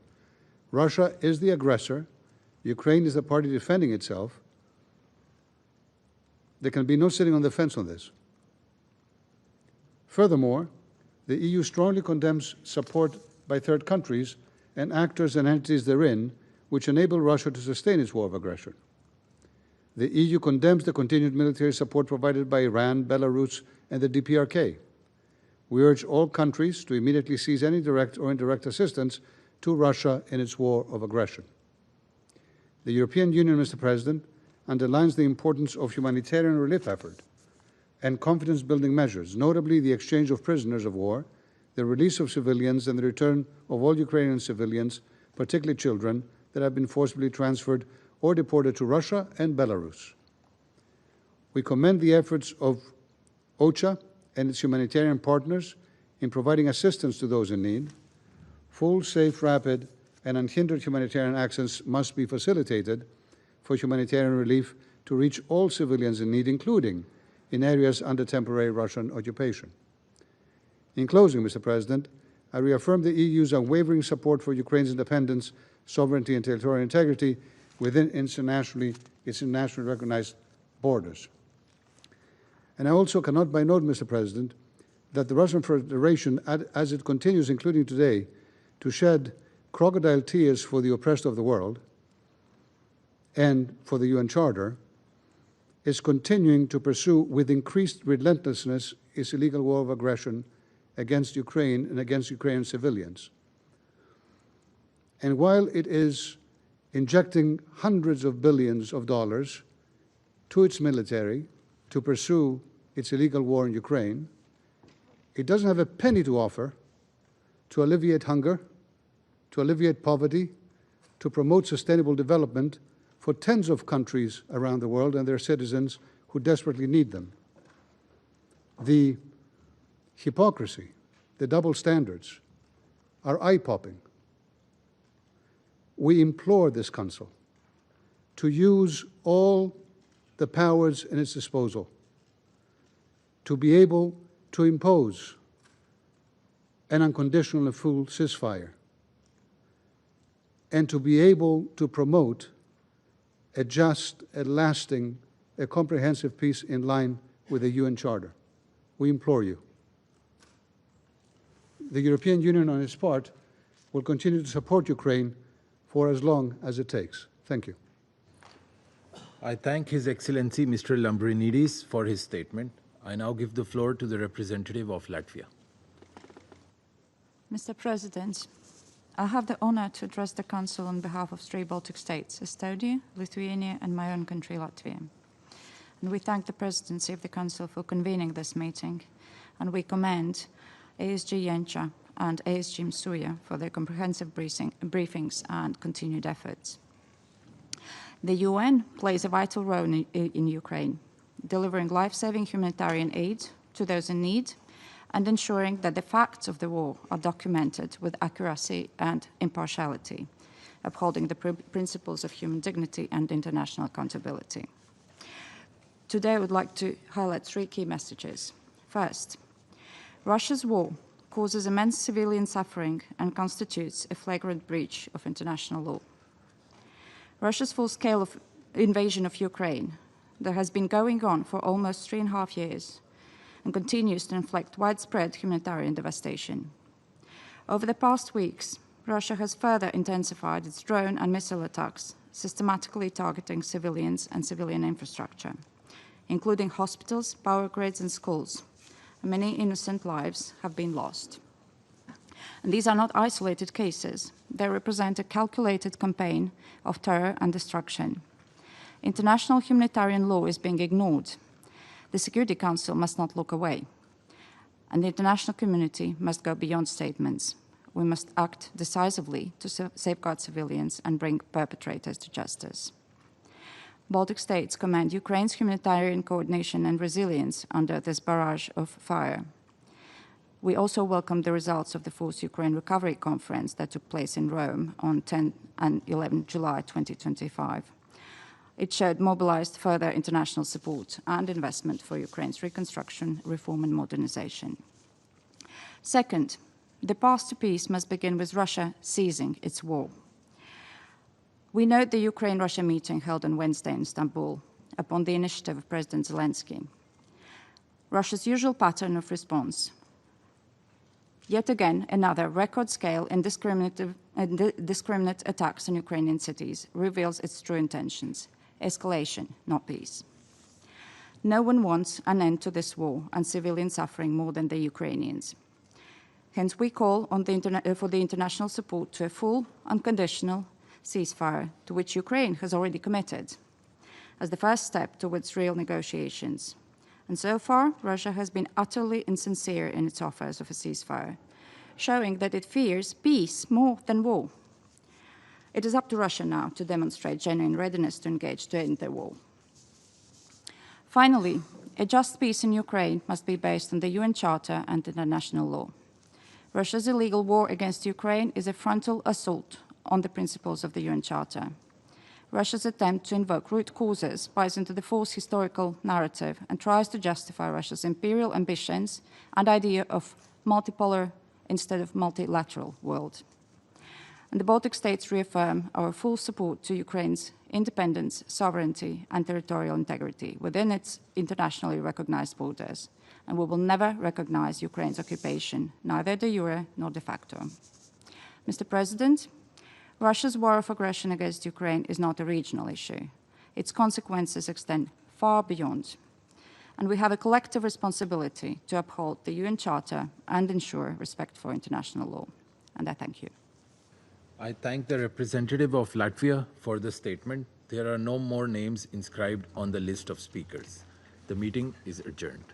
Russia is the aggressor. Ukraine is the party defending itself. There can be no sitting on the fence on this. Furthermore, the EU strongly condemns support by third countries and actors and entities therein which enable Russia to sustain its war of aggression. The EU condemns the continued military support provided by Iran, Belarus, and the DPRK. We urge all countries to immediately cease any direct or indirect assistance to Russia in its war of aggression. The European Union, Mr. President, underlines the importance of humanitarian relief effort and confidence-building measures, notably the exchange of prisoners of war, the release of civilians, and the return of all Ukrainian civilians, particularly children, that have been forcibly transferred or deported to Russia and Belarus. We commend the efforts of OCHA and its humanitarian partners in providing assistance to those in need. Full, safe, rapid, and unhindered humanitarian access must be facilitated for humanitarian relief to reach all civilians in need, including in areas under temporary Russian occupation. In closing, Mr. President, I reaffirm the EU's unwavering support for Ukraine's independence, sovereignty, and territorial integrity within its internationally recognized borders. And I also cannot but note, Mr. President, that the Russian Federation, as it continues, including today, to shed crocodile tears for the oppressed of the world and for the UN Charter, is continuing to pursue with increased relentlessness its illegal war of aggression against Ukraine and against Ukrainian civilians. And while it is injecting hundreds of billions of dollars to its military to pursue its illegal war in Ukraine, it doesn't have a penny to offer to alleviate hunger, to alleviate poverty, to promote sustainable development for tens of countries around the world and their citizens who desperately need them. The hypocrisy, the double standards are eye-popping. We implore this Council to use all the powers in its disposal to be able to impose an unconditional and full ceasefire and to be able to promote a just, a lasting, a comprehensive peace in line with the UN Charter. We implore you. The European Union, on its part, will continue to support Ukraine for as long as it takes. Thank you. I thank His Excellency Mr. Lambrinidis for his statement. I now give the floor to the representative of Latvia. Mr. President, I have the honor to address the Council on behalf of three Baltic states, Estonia, Lithuania, and my own country, Latvia. And we thank the Presidency of the Council for convening this meeting, and we commend ASG Yencha and ASG Msuya for their comprehensive briefings and continued efforts. The UN plays a vital role in Ukraine, delivering life-saving humanitarian aid to those in need and ensuring that the facts of the war are documented with accuracy and impartiality, upholding the principles of human dignity and international accountability. Today, I would like to highlight three key messages. First, Russia's war causes immense civilian suffering and constitutes a flagrant breach of international law. Russia's full-scale invasion of Ukraine that has been going on for almost 3.5 years and continues to inflict widespread humanitarian devastation. Over the past weeks, Russia has further intensified its drone and missile attacks, systematically targeting civilians and civilian infrastructure, including hospitals, power grids, and schools. Many innocent lives have been lost. And these are not isolated cases. They represent a calculated campaign of terror and destruction. International humanitarian law is being ignored. The Security Council must not look away, and the international community must go beyond statements. We must act decisively to safeguard civilians and bring perpetrators to justice. Baltic states commend Ukraine's humanitarian coordination and resilience under this barrage of fire. We also welcome the results of the Force Ukraine Recovery Conference that took place in Rome on 10 and 11 July 2025. It showed mobilized further international support and investment for Ukraine's reconstruction, reform, and modernization. Second, the path to peace must begin with Russia ceasing its war. We note the Ukraine-Russia meeting held on Wednesday in Istanbul upon the initiative of President Zelensky. Russia's usual pattern of response, yet again another record-scale indiscriminate attacks on Ukrainian cities, reveals its true intentions: escalation, not peace. No one wants an end to this war and civilian suffering more than the Ukrainians. Hence, we call on for the international support to a full, unconditional ceasefire, to which Ukraine has already committed, as the first step towards real negotiations. And so far, Russia has been utterly insincere in its offers of a ceasefire, showing that it fears peace more than war. It is up to Russia now to demonstrate genuine readiness to engage to end the war. Finally, a just peace in Ukraine must be based on the UN Charter and international law. Russia's illegal war against Ukraine is a frontal assault on the principles of the UN Charter. Russia's attempt to invoke root causes buys into the false historical narrative and tries to justify Russia's imperial ambitions and idea of multipolar instead of multilateral world. And the Baltic states reaffirm our full support to Ukraine's independence, sovereignty, and territorial integrity within its internationally recognized borders. And we will never recognize Ukraine's occupation, neither de jure nor de facto. Mr. President, Russia's war of aggression against Ukraine is not a regional issue. Its consequences extend far beyond. And we have a collective responsibility to uphold the UN Charter and ensure respect for international law. And I thank you. I thank the representative of Latvia for the statement. There are no more names inscribed on the list of speakers. The meeting is adjourned.